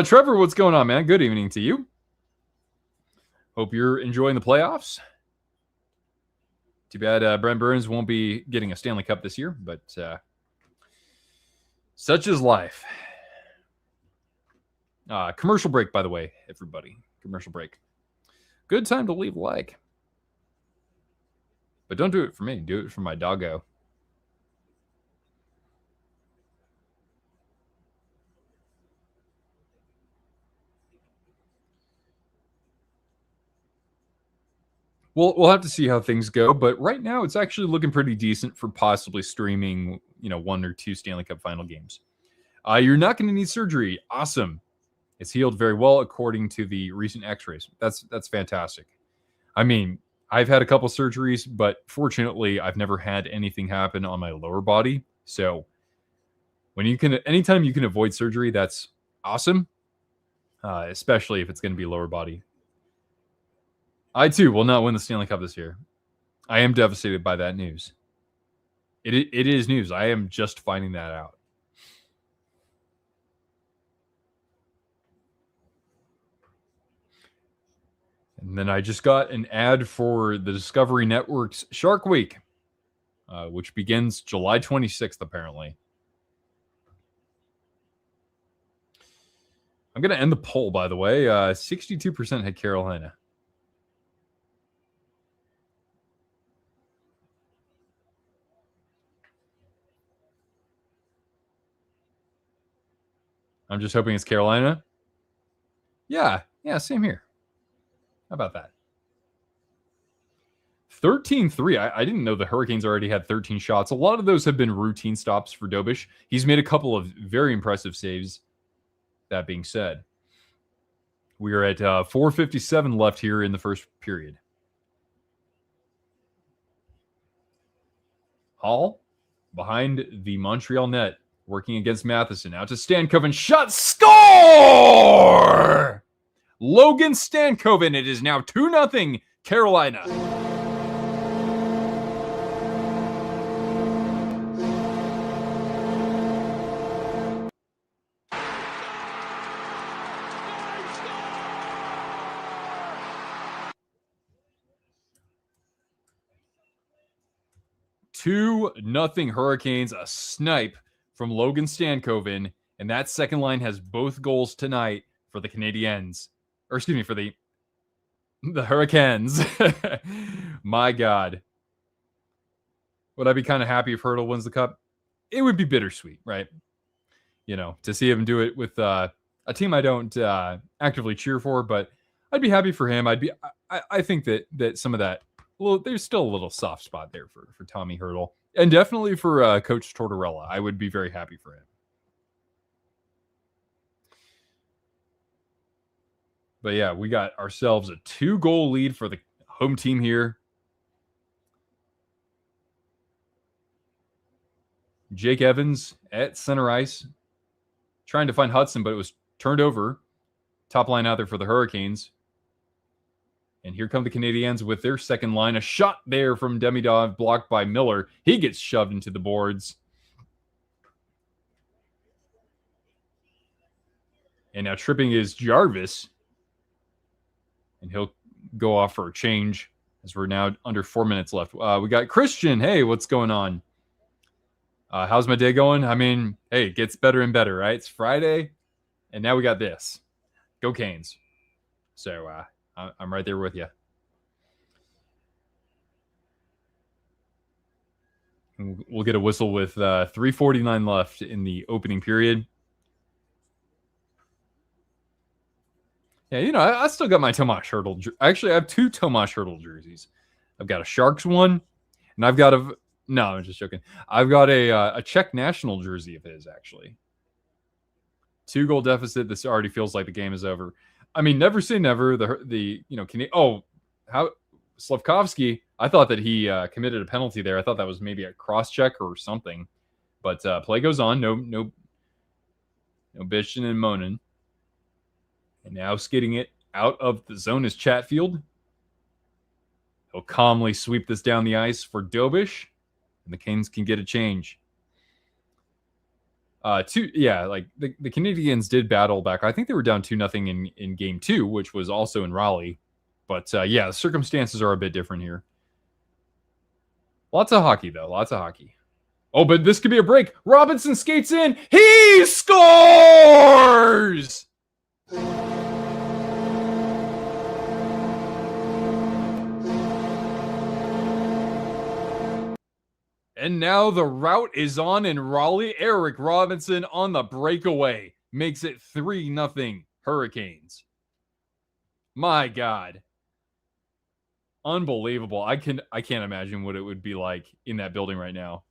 Trevor, what's going on, man? Good evening to you. Hope you're enjoying the playoffs. Too bad Brent Burns won't be getting a Stanley Cup this year, but such is life. Commercial break, by the way, everybody. Commercial break. Good time to leave a like. But don't do it for me. Do it for my doggo. We'll have to see how things go, but right now it's actually looking pretty decent for possibly streaming, 1 or 2 Stanley Cup Final games. You're not going to need surgery. Awesome. It's healed very well according to the recent X-rays. That's fantastic. I mean, I've had a couple surgeries, but fortunately, I've never had anything happen on my lower body. So, anytime you can avoid surgery, that's awesome. Especially if it's going to be lower body. I, too, will not win the Stanley Cup this year. I am devastated by that news. It is news. I am just finding that out. And then I just got an ad for the Discovery Network's Shark Week, which begins July 26th, apparently. I'm going to end the poll, by the way. 62% had Carolina. I'm just hoping it's Carolina. Yeah, same here. How about that? 13-3. I didn't know the Hurricanes already had 13 shots. A lot of those have been routine stops for Dobish. He's made a couple of very impressive saves. That being said, we are at 4:57 left here in the first period. Hall behind the Montreal net, working against Matheson. Out to Stankoven. Shot. Score! Logan Stankoven. It is now 2-0 Carolina. Two nothing Hurricanes, a snipe from Logan Stankoven, and that second line has both goals tonight for the Canadiens. Or excuse me, for the Hurricanes. My God. Would I be kind of happy if Hertl wins the Cup? It would be bittersweet, right? You know, to see him do it with a team I don't actively cheer for, but I'd be happy for him. I think that some of that, well, there's still a little soft spot there for Tommy Hertl, and definitely for Coach Tortorella. I would be very happy for him. But yeah, we got ourselves a 2-goal lead for the home team here. Jake Evans at center ice, trying to find Hudson, but it was turned over. Top line out there for the Hurricanes. And here come the Canadiens with their second line. A shot there from Demidov, blocked by Miller. He gets shoved into the boards. And now tripping is Jarvis. And he'll go off for a change as we're now under 4 minutes left. We got Christian. Hey, what's going on? How's my day going? I mean, hey, it gets better and better, right? It's Friday, and now we got this. Go Canes. So I'm right there with you. We'll get a whistle with 3:49 left in the opening period. Yeah, you know, I still got my Tomas Hertl. Actually, I have 2 Tomas Hertl jerseys. I've got a Sharks one, and I've got a... No, I'm just joking. I've got a Czech national jersey of his, actually. 2-goal deficit. This already feels like the game is over. I mean, never say never. How Slavkovsky, I thought that he committed a penalty there. I thought that was maybe a cross-check or something. But play goes on. No bitching and moaning. And now skating it out of the zone is Chatfield. He'll calmly sweep this down the ice for Dobish. And the Canes can get a change. The Canadiens did battle back. I think they were down 2-0 in game 2, which was also in Raleigh. But the circumstances are a bit different here. Lots of hockey, though. Lots of hockey. Oh, but this could be a break. Robinson skates in. He scores! And now the rout is on in Raleigh. Eric Robinson on the breakaway makes it 3-0 Hurricanes. My God. Unbelievable. I can't imagine what it would be like in that building right now.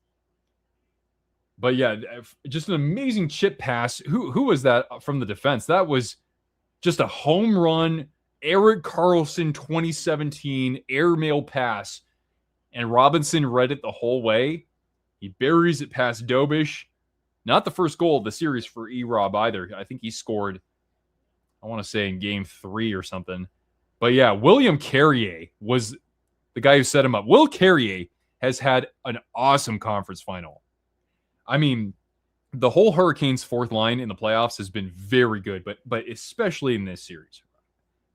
But yeah, just an amazing chip pass. Who was that from the defense? That was just a home run. Erik Karlsson 2017 airmail pass. And Robinson read it the whole way. He buries it past Dobish. Not the first goal of the series for E-Rob either. I think he scored, I want to say, in game 3 or something. But yeah, William Carrier was the guy who set him up. Will Carrier has had an awesome conference final. I mean, the whole Hurricanes' fourth line in the playoffs has been very good, but especially in this series.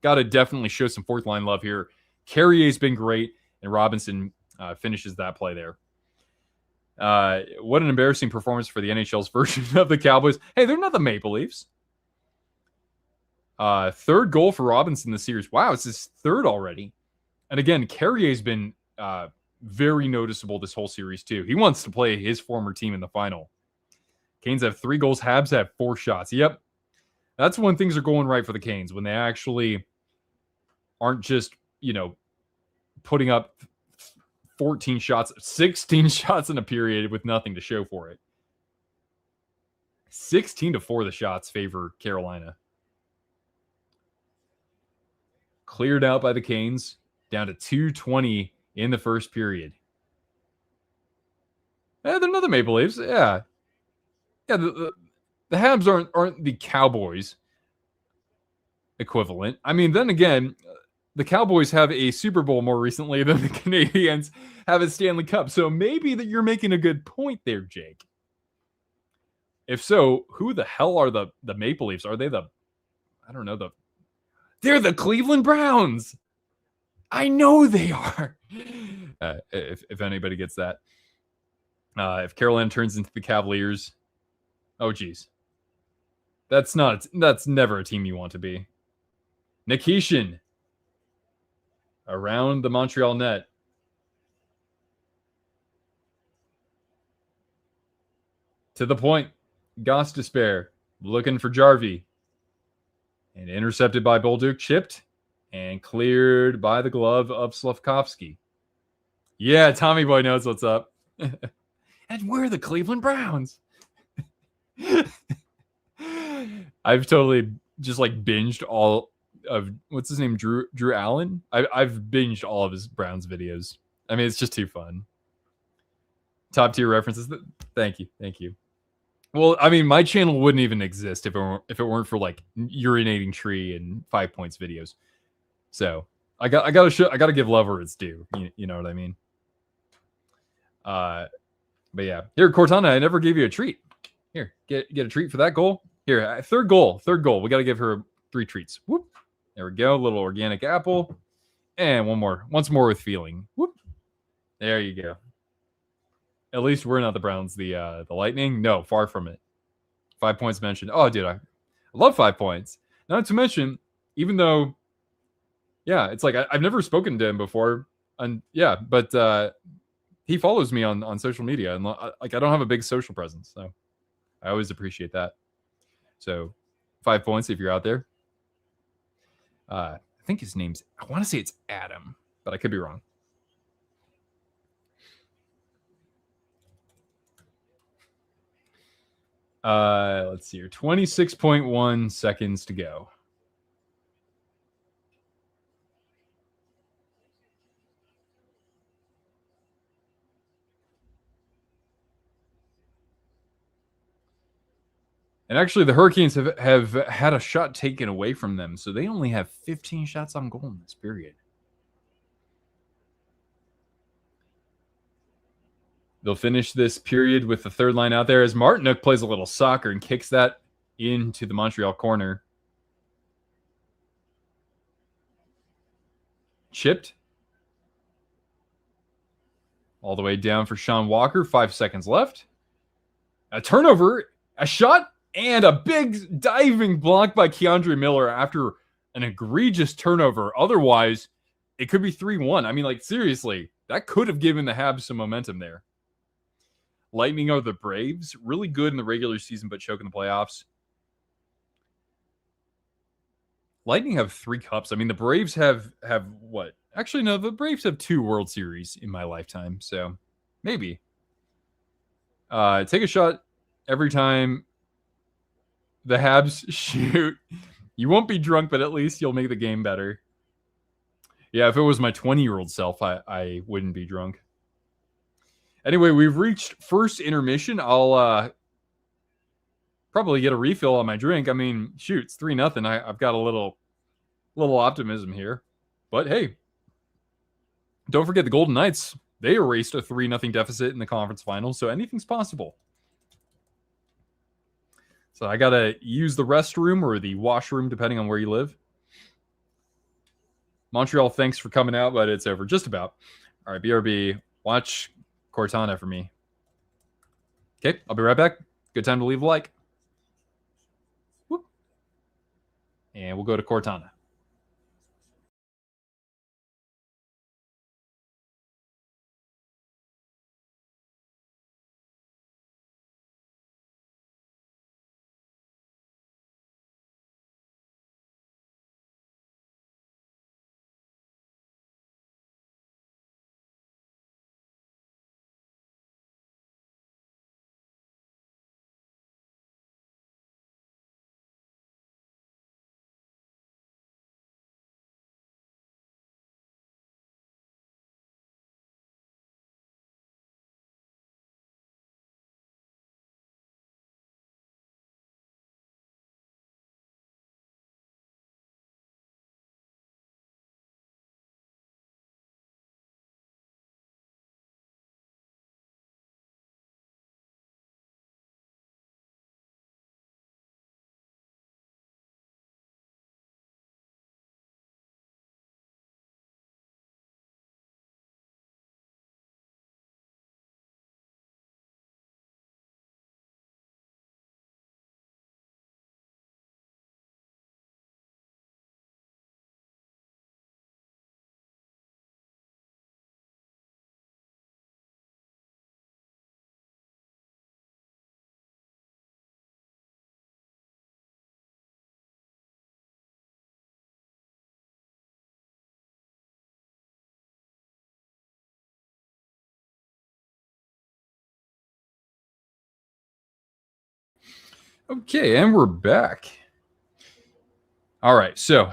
Got to definitely show some fourth line love here. Carrier's been great, and Robinson finishes that play there. What an embarrassing performance for the NHL's version of the Cowboys. Hey, they're not the Maple Leafs. Third goal for Robinson this series. Wow, it's his third already. And again, Carrier's been very noticeable this whole series too. He wants to play his former team in the final. Canes have 3 goals. Habs have 4 shots. Yep. That's when things are going right for the Canes, when they actually aren't just, putting up 14 shots, 16 shots in a period with nothing to show for it. 16-4 the shots favor Carolina. Cleared out by the Canes, down to 2:20 in the first period. They're not the Maple Leafs. Yeah. The Habs aren't the Cowboys. equivalent. I mean, then again, the Cowboys have a Super Bowl more recently than the Canadiens have a Stanley Cup. So maybe that you're making a good point there, Jake. If so, who the hell are the Maple Leafs? Are they I don't know, they're the Cleveland Browns. I know they are. If anybody gets that. If Carolina turns into the Cavaliers, oh geez. That's never a team you want to be. Nikishin around the Montreal net. To the point. Goss Despair looking for Jarvie. And intercepted by Bolduc, chipped and cleared by the glove of Slavkovsky. Yeah, Tommy Boy knows what's up. And we're the Cleveland Browns. I've totally just like binged all of what's his name, Drew Allen. I've binged all of his Browns videos. I mean, it's just too fun. Top tier references. Thank you. Well, I mean, my channel wouldn't even exist if it weren't for like urinating tree and 5 points videos. So I gotta give love where it's due. You know what I mean? But yeah, here Cortana, I never gave you a treat. Here, get a treat for that goal. Here, third goal. We got to give her 3 treats. Whoop. There we go. Little organic apple, and once more with feeling. Whoop. There you go. At least we're not the Browns. The Lightning, no, far from it. 5 points mentioned. Oh, dude, I love 5 points. Not to mention, even though, yeah, it's like I've never spoken to him before, and yeah, but he follows me on social media, and like I don't have a big social presence, so I always appreciate that. So 5 points if you're out there. I think his name's, I want to say it's Adam, but I could be wrong. Let's see here. 26.1 seconds to go. And actually, the Hurricanes have had a shot taken away from them, so they only have 15 shots on goal in this period. They'll finish this period with the third line out there as Martinook plays a little soccer and kicks that into the Montreal corner. Chipped. All the way down for Sean Walker. 5 seconds left. A turnover, a shot, and a big diving block by Keandre Miller after an egregious turnover. Otherwise, it could be 3-1. I mean, like, seriously, that could have given the Habs some momentum there. Lightning are the Braves. Really good in the regular season, but choke in the playoffs. Lightning have 3 cups. I mean, the Braves have what? Actually, no, the Braves have 2 World Series in my lifetime, so maybe. Take a shot every time the Habs shoot. You won't be drunk, but at least you'll make the game better. Yeah, if it was my 20-year-old self, I wouldn't be drunk. Anyway, we've reached first intermission. I'll probably get a refill on my drink. I mean, shoot, it's 3-0. I've got a little optimism here. But hey, don't forget the Golden Knights. They erased a 3-0 deficit in the conference finals, so anything's possible. So I got to use the restroom or the washroom, depending on where you live. Montreal, thanks for coming out, but it's over just about. All right, BRB, watch Cortana for me. Okay, I'll be right back. Good time to leave a like. Whoop. And we'll go to Cortana. Okay, and we're back. All right, so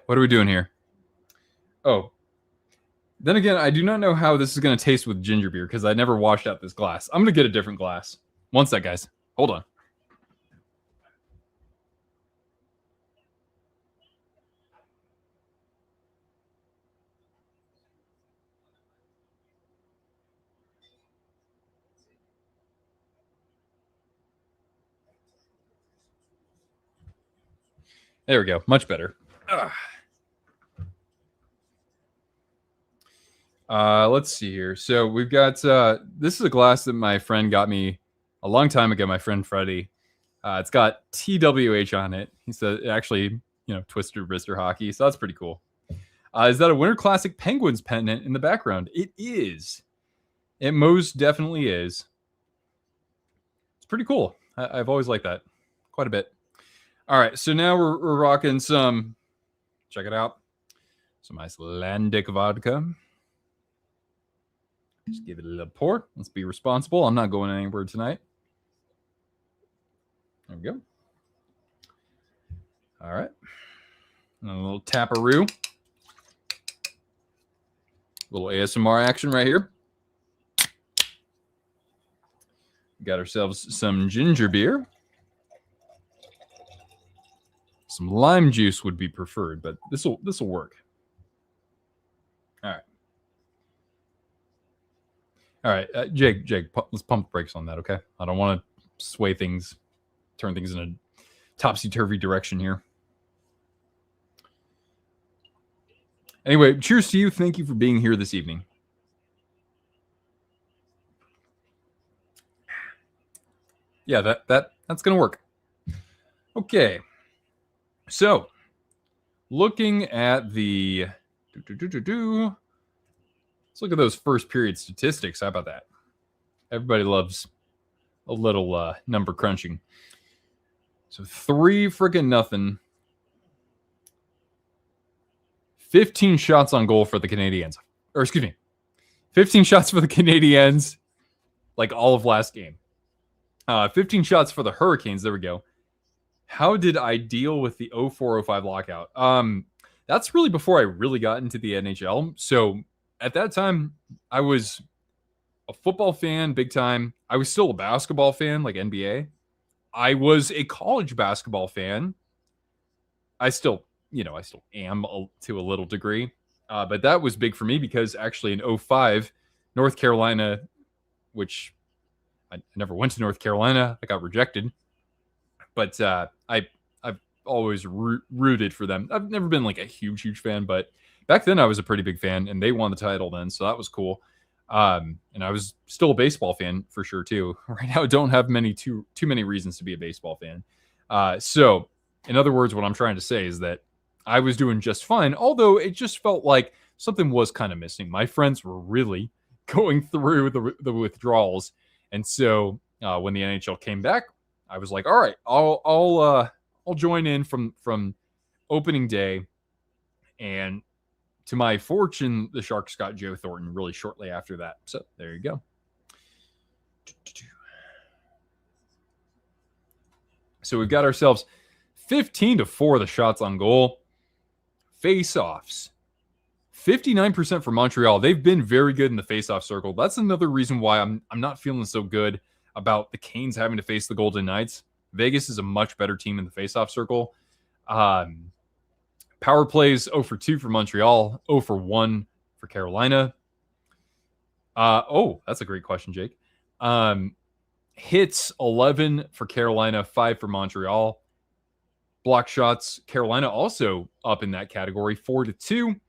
what are we doing here? Oh, then again, I do not know how this is going to taste with ginger beer because I never washed out this glass. I'm going to get a different glass. One sec, guys. Hold on. There we go. Much better. Let's see here. So we've got this is a glass that my friend got me a long time ago. My friend Freddie. It's got TWH on it. He said actually, Twisted Wrister Hockey. So that's pretty cool. Is that a Winter Classic Penguins pennant in the background? It is. It most definitely is. It's pretty cool. I've always liked that quite a bit. All right, so now we're rocking some. Check it out. Some Icelandic vodka. Just give it a little pour. Let's be responsible. I'm not going anywhere tonight. There we go. All right. And a little taparoo. Little ASMR action right here. Got ourselves some ginger beer. Some lime juice would be preferred, but this will work. All right, Jake, let's pump the brakes on that, okay? I don't want to sway things, turn things in a topsy-turvy direction here. Anyway, cheers to you. Thank you for being here this evening. Yeah, that's going to work. Okay. So, looking at the let's look at those first period statistics. How about that? Everybody loves a little number crunching. So 3-0. 15 shots on goal for the Canadiens. Or excuse me, 15 shots for the Canadiens, like all of last game. 15 shots for the Hurricanes. There we go. How did I deal with the 04-05 lockout? That's really before I really got into the NHL. So at that time, I was a football fan, big time. I was still a basketball fan, like NBA. I was a college basketball fan. I still am to a little degree. But that was big for me because actually in 05, North Carolina, which I never went to North Carolina. I got rejected. But I've always rooted for them. I've never been like a huge fan, but back then I was a pretty big fan, and they won the title then, so that was cool. And I was still a baseball fan for sure too. Right now, I don't have too many reasons to be a baseball fan. So, in other words, what I'm trying to say is that I was doing just fine, although it just felt like something was kind of missing. My friends were really going through the withdrawals, and so when the NHL came back, I was like, all right, I'll join in from opening day. And to my fortune, the Sharks got Joe Thornton really shortly after that. So there you go. So we've got ourselves 15-4 the shots on goal. Face-offs. 59% for Montreal. They've been very good in the face-off circle. That's another reason why I'm not feeling so good about the Canes having to face the Golden Knights. Vegas is a much better team in the face-off circle. Power plays 0-2 for Montreal, 0-1 for Carolina. That's a great question, Jake. Hits 11 for Carolina, 5 for Montreal. Block shots, Carolina also up in that category, 4-2.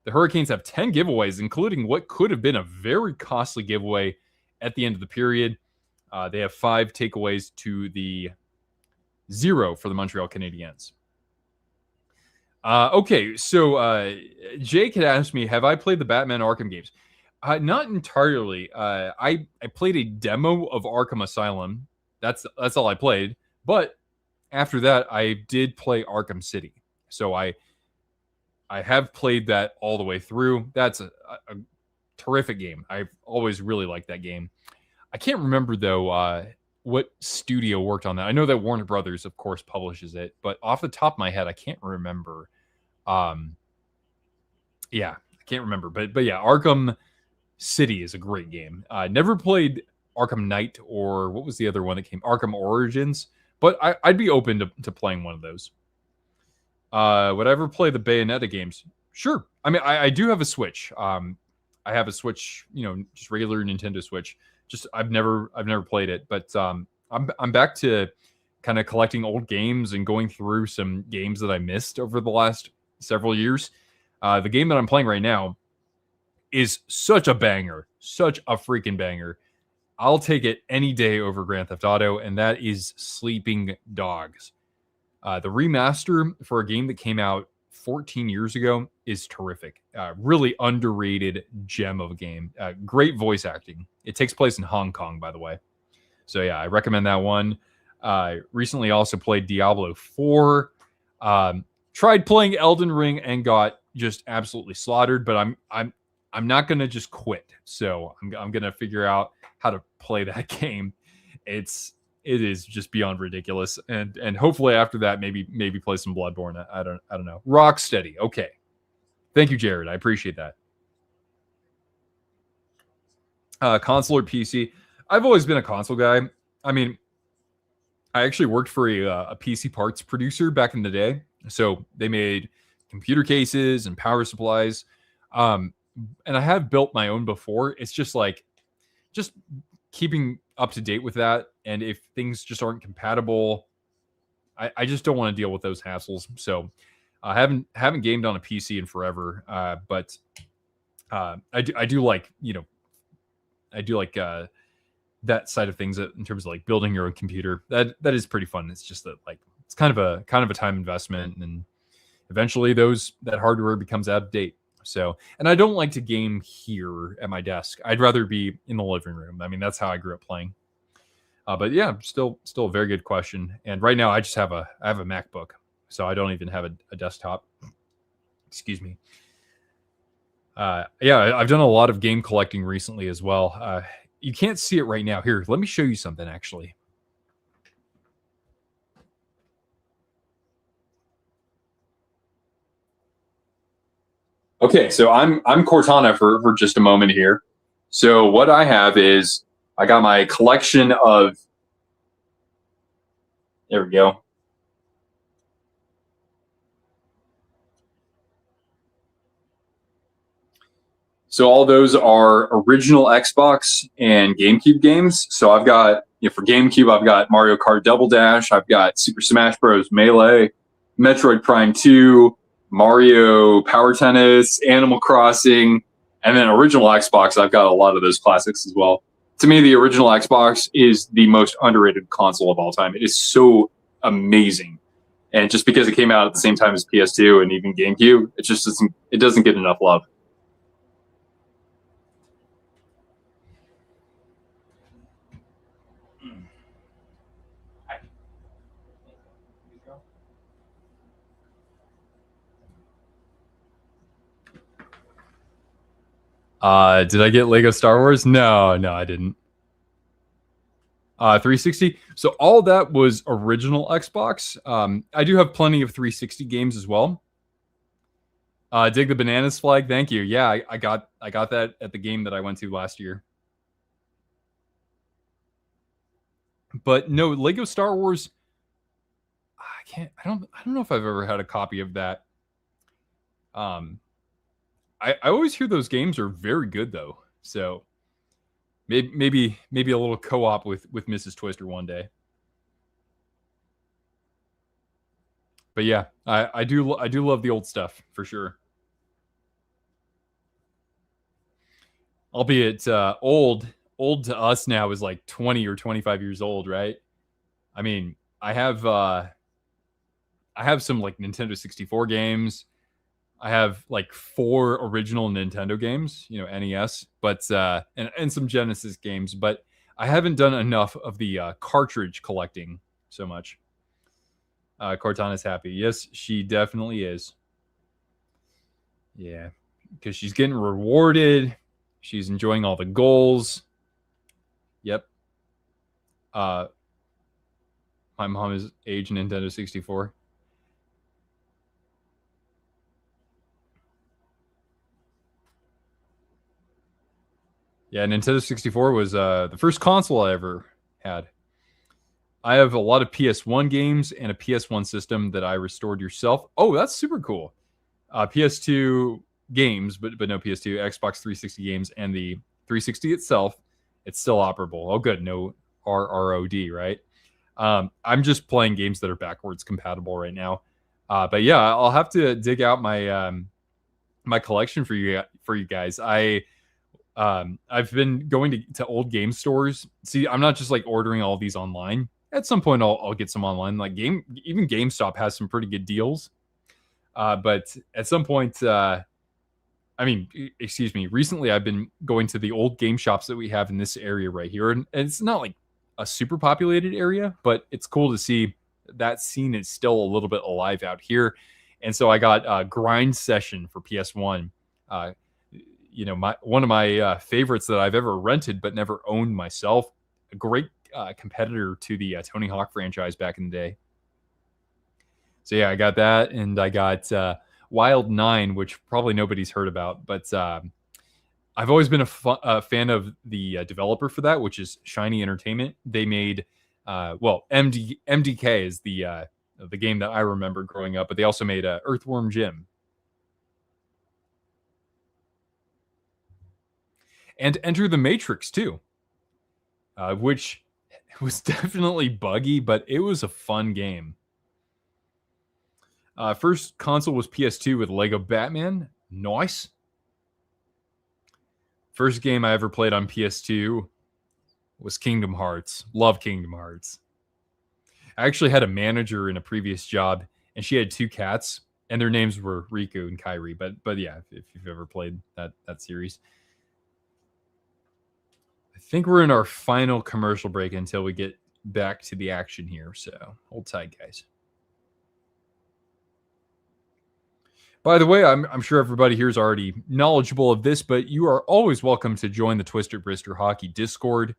The Hurricanes have 10 giveaways, including what could have been a very costly giveaway at the end of the period. They have 5 takeaways to the 0 for the Montreal Canadiens. Okay, so Jake had asked me, have I played the Batman Arkham games? Not entirely. I played a demo of Arkham Asylum. That's all I played. But after that, I did play Arkham City. So I have played that all the way through. That's a terrific game. I've always really liked that game. I can't remember, though, what studio worked on that. I know that Warner Brothers, of course, publishes it, but off the top of my head, I can't remember. Yeah, I can't remember. But yeah, Arkham City is a great game. Never played Arkham Knight, or what was the other one that came? Arkham Origins. But I'd be open to playing one of those. Would I ever play the Bayonetta games? Sure. I mean, I do have a Switch. I have a Switch, just regular Nintendo Switch. Just I've never played it, but I'm back to kind of collecting old games and going through some games that I missed over the last several years. The game that I'm playing right now is such a banger, such a freaking banger. I'll take it any day over Grand Theft Auto, and that is Sleeping Dogs. The remaster for a game that came out 14 years ago is terrific. Really underrated gem of a game. Great voice acting. It takes place in Hong Kong, by the way. So yeah, I recommend that one. Recently also played Diablo 4. Tried playing Elden Ring and got just absolutely slaughtered, but I'm not gonna just quit. So I'm gonna figure out how to play that game. It is just beyond ridiculous, and hopefully after that maybe play some Bloodborne. I don't know. Rocksteady. Okay, thank you, Jared. I appreciate that. Console or PC? I've always been a console guy. I mean, I actually worked for a PC parts producer back in the day, so they made computer cases and power supplies. And I have built my own before. It's just keeping up to date with that. And if things just aren't compatible, I just don't want to deal with those hassles. So I haven't gamed on a PC in forever. But I do like, that side of things in terms of like building your own computer. That is pretty fun. It's just that it's kind of a time investment, and eventually that hardware becomes out of date. So, and I don't like to game here at my desk. I'd rather be in the living room. I mean, that's how I grew up playing. But yeah, still a very good question. And right now I just have a MacBook, so I don't even have a desktop. Excuse me. Yeah, I've done a lot of game collecting recently as well. You can't see it right now. Here, let me show you something actually. Okay, so I'm Cortana for just a moment here. So what I have is I got my collection of. There we go. So all those are original Xbox and GameCube games. So I've got, for GameCube, I've got Mario Kart Double Dash, I've got Super Smash Bros. Melee, Metroid Prime 2, Mario Power Tennis, Animal Crossing, and then original Xbox, I've got a lot of those classics as well. To me, the original Xbox is the most underrated console of all time. It is so amazing. And just because it came out at the same time as PS2 and even GameCube, it doesn't get enough love. Did I get Lego Star Wars? No, I didn't. 360. So all that was original Xbox. I do have plenty of 360 games as well. Dig the bananas flag. Thank you. Yeah, I got that at the game that I went to last year. But no, Lego Star Wars. I don't know if I've ever had a copy of that. I always hear those games are very good though. So maybe a little co-op with Mrs. Twister one day. But yeah, I do love the old stuff for sure. Albeit old to us now is like 20 or 25 years old, right? I mean, I have some like Nintendo 64 games. I have like 4 original Nintendo games, NES, but and some Genesis games, but I haven't done enough of the cartridge collecting so much. Cortana's happy. Yes, she definitely is. Yeah, because she's getting rewarded. She's enjoying all the goals. Yep. Uh, my mom is age Nintendo 64. Yeah, Nintendo 64 was the first console I ever had. I have a lot of PS1 games and a PS1 system that I restored yourself. Oh, that's super cool. PS2 games, but no PS2, Xbox 360 games, and the 360 itself, it's still operable. Oh, good. No RROD, right? I'm just playing games that are backwards compatible right now. But yeah, I'll have to dig out my collection for you guys. I've been going to old game stores. See, I'm not just like ordering all these online. At some point, I'll get some online. Like even GameStop has some pretty good deals. But at some point, excuse me. Recently, I've been going to the old game shops that we have in this area right here, and it's not like a super populated area, but it's cool to see that scene is still a little bit alive out here. And so I got Grind Session for PS1. One of my favorites that I've ever rented but never owned myself. A great competitor to the Tony Hawk franchise back in the day. So yeah, I got that, and I got Wild 9, which probably nobody's heard about, but I've always been a fan of the developer for that, which is Shiny Entertainment. They made MDK is the game that I remember growing up, but they also made Earthworm Jim. And Enter the Matrix too, which was definitely buggy, but it was a fun game. First console was PS2 with Lego Batman. Nice. First game I ever played on PS2 was Kingdom Hearts. Love Kingdom Hearts. I actually had a manager in a previous job, and she had 2 cats, and their names were Riku and Kairi. But yeah, if you've ever played that series. I think we're in our final commercial break until we get back to the action here. So hold tight, guys. By the way, I'm sure everybody here is already knowledgeable of this, but you are always welcome to join the Twisted Wrister Hockey Discord.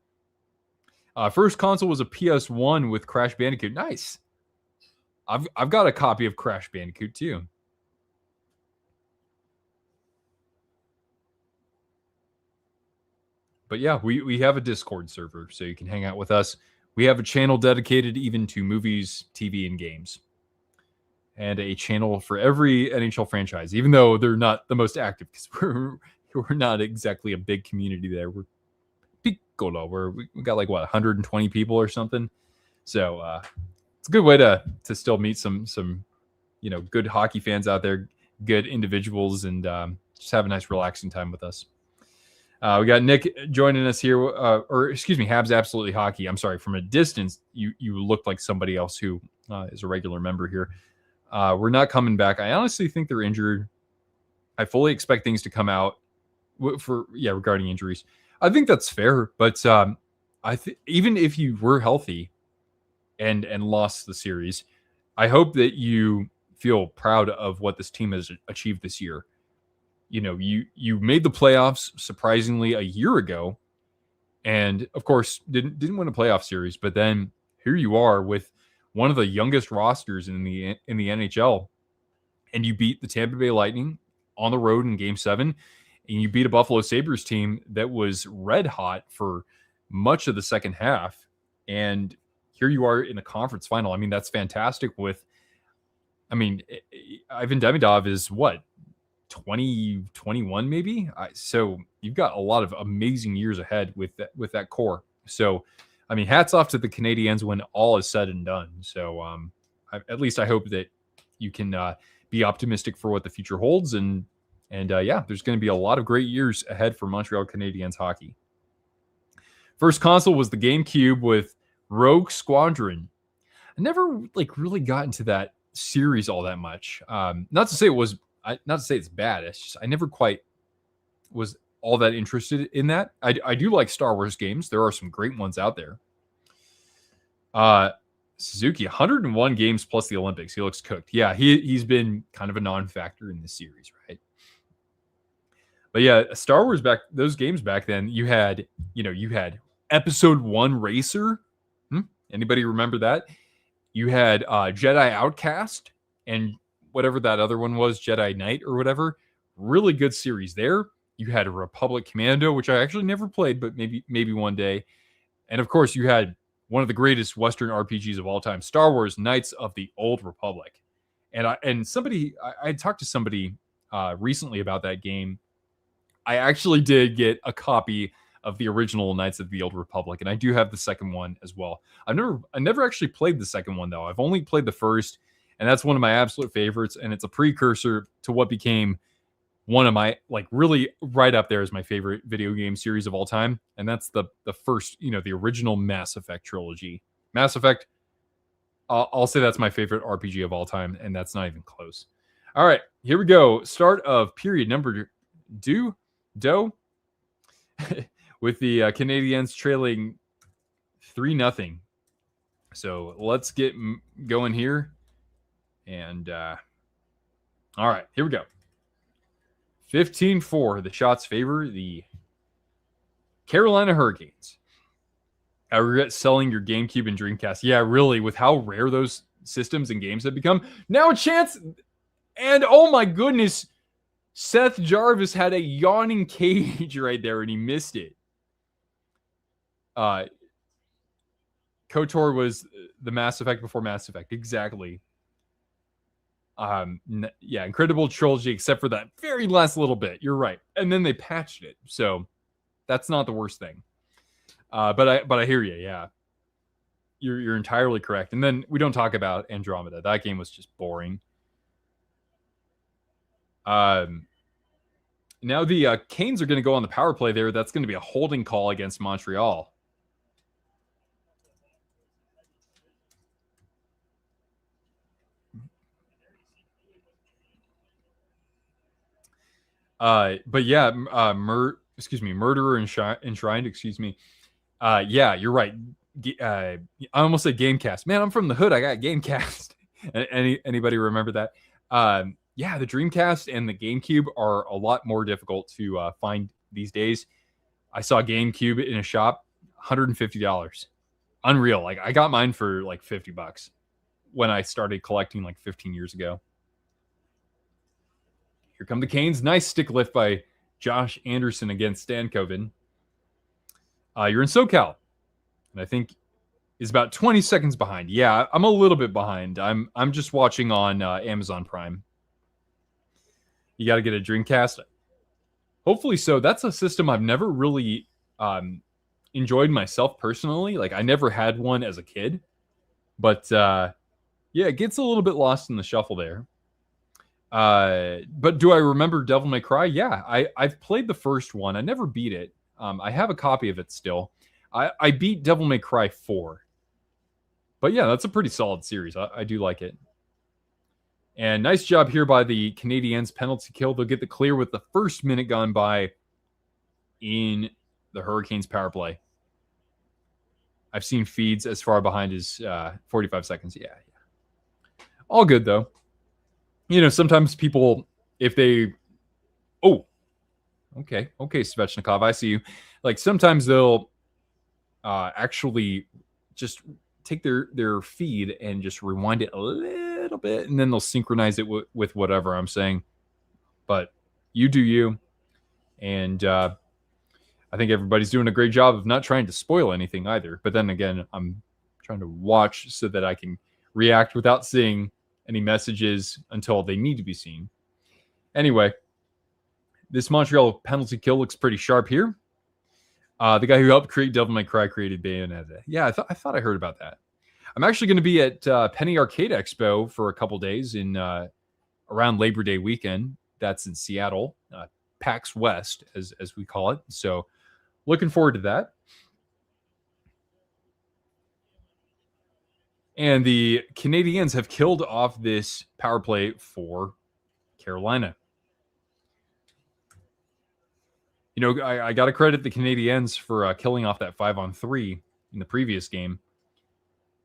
First console was a PS1 with Crash Bandicoot. Nice. I've got a copy of Crash Bandicoot too. But yeah, we have a Discord server, so you can hang out with us. We have a channel dedicated even to movies, TV, and games. And a channel for every NHL franchise, even though they're not the most active, because we're not exactly a big community there. We're piccolo, where we got like 120 people or something. So it's a good way to still meet some good hockey fans out there, good individuals, and just have a nice relaxing time with us. We got Nick joining us here, Habs Absolutely Hockey. I'm sorry, from a distance, you looked like somebody else who is a regular member here. We're not coming back. I honestly think they're injured. I fully expect things to come out regarding injuries. I think that's fair, but even if you were healthy and lost the series, I hope that you feel proud of what this team has achieved this year. You know, you made the playoffs surprisingly a year ago, and of course didn't win a playoff series, but then here you are with one of the youngest rosters in the NHL, and you beat the Tampa Bay Lightning on the road in Game 7, and you beat a Buffalo Sabres team that was red hot for much of the second half, and here you are in a conference final. I mean, that's fantastic. Ivan Demidov is what, 2021 maybe? So you've got a lot of amazing years ahead with that core. So I mean, hats off to the Canadiens when all is said and done. So at least I hope that you can be optimistic for what the future holds. And there's going to be a lot of great years ahead for Montreal Canadiens hockey. First console was the GameCube with Rogue Squadron. I never really got into that series all that much. Not to say it's bad. It's just I never quite was all that interested in that. I do like Star Wars games. There are some great ones out there. Suzuki, 101 games plus the Olympics. He looks cooked. Yeah, he's been kind of a non-factor in this series, right? But yeah, Star Wars those games back then, you had Episode 1 Racer. Anybody remember that? You had Jedi Outcast and whatever that other one was, Jedi Knight or whatever. Really good series there. You had Republic Commando, which I actually never played, but maybe one day. And of course, you had one of the greatest Western RPGs of all time, Star Wars: Knights of the Old Republic. And I talked to somebody recently about that game. I actually did get a copy of the original Knights of the Old Republic, and I do have the second one as well. I never actually played the second one though. I've only played the first, and that's one of my absolute favorites. And it's a precursor to what became one of my, like, really right up there as my favorite video game series of all time. And that's the first, the original Mass Effect trilogy. Mass Effect, I'll say that's my favorite RPG of all time, and that's not even close. All right, here we go. Start of period number two, with the Canadiens trailing 3-0. So let's get going here. And all right, here we go. 15-4. The shots favor the Carolina Hurricanes. I regret selling your GameCube and Dreamcast. Yeah, really, with how rare those systems and games have become. Now a chance. And oh my goodness, Seth Jarvis had a yawning cage right there and he missed it. KOTOR was the Mass Effect before Mass Effect. Exactly. Yeah, incredible trilogy, except for that very last little bit. You're right. And then they patched it. So that's not the worst thing. But I hear you. Yeah. You're entirely correct. And then we don't talk about Andromeda. That game was just boring. Now the Canes are going to go on the power play there. That's going to be a holding call against Montreal. But yeah, Murderer Enshrined, excuse me. Yeah, you're right. I almost said Gamecast. Man, I'm from the hood. I got Gamecast. Anybody remember that? Yeah, the Dreamcast and the GameCube are a lot more difficult to find these days. I saw GameCube in a shop, $150. Unreal. Like, I got mine for like $50 when I started collecting like 15 years ago. Here come the Canes. Nice stick lift by Josh Anderson against Stankoven. You're in SoCal, and I think is about 20 seconds behind. Yeah, I'm a little bit behind. I'm just watching on Amazon Prime. You got to get a Dreamcast. Hopefully so. That's a system I've never really enjoyed myself personally. Like, I never had one as a kid. But, yeah, it gets a little bit lost in the shuffle there. But do I remember Devil May Cry? Yeah, I've played the first one. I never beat it. I have a copy of it still. I beat Devil May Cry 4. But yeah, that's a pretty solid series. I do like it. And nice job here by the Canadiens. Penalty kill. They'll get the clear with the first minute gone by in the Hurricanes power play. I've seen feeds as far behind as 45 seconds. Yeah. All good, though. Sometimes people, if they... Oh, okay, Svechnikov, I see you. Like, sometimes they'll actually just take their feed and just rewind it a little bit, and then they'll synchronize it with whatever I'm saying. But you do you. And I think everybody's doing a great job of not trying to spoil anything either. But then again, I'm trying to watch so that I can react without seeing any messages until they need to be seen. Anyway, this Montreal penalty kill looks pretty sharp here. The guy who helped create Devil May Cry created Bayonetta. Yeah, I thought I heard about that. I'm actually going to be at Penny Arcade Expo for a couple days in around Labor Day weekend. That's in Seattle, PAX West, as we call it. So looking forward to that. And the Canadiens have killed off this power play for Carolina. I got to credit the Canadiens for killing off that 5-on-3 in the previous game.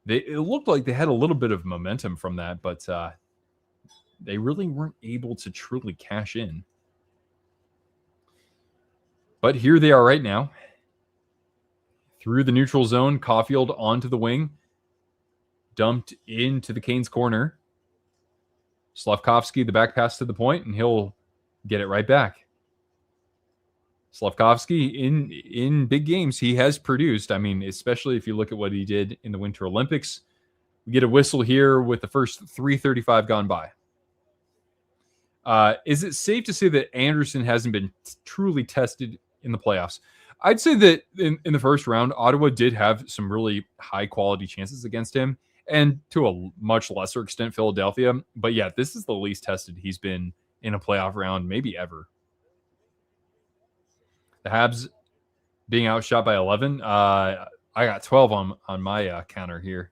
It looked like they had a little bit of momentum from that, but they really weren't able to truly cash in. But here they are right now. Through the neutral zone, Caulfield onto the wing. dumped into the Canes corner. Slavkovsky, the back pass to the point, and he'll get it right back. Slavkovsky, in big games, he has produced. I mean, especially if you look at what he did in the Winter Olympics. We get a whistle here with the first 3:35 gone by. Is it safe to say that Anderson hasn't been truly tested in the playoffs? I'd say that in the first round, Ottawa did have some really high-quality chances against him, and to a much lesser extent, Philadelphia. But yeah, this is the least tested he's been in a playoff round, maybe ever. The Habs being outshot by 11. I got 12 on my counter here.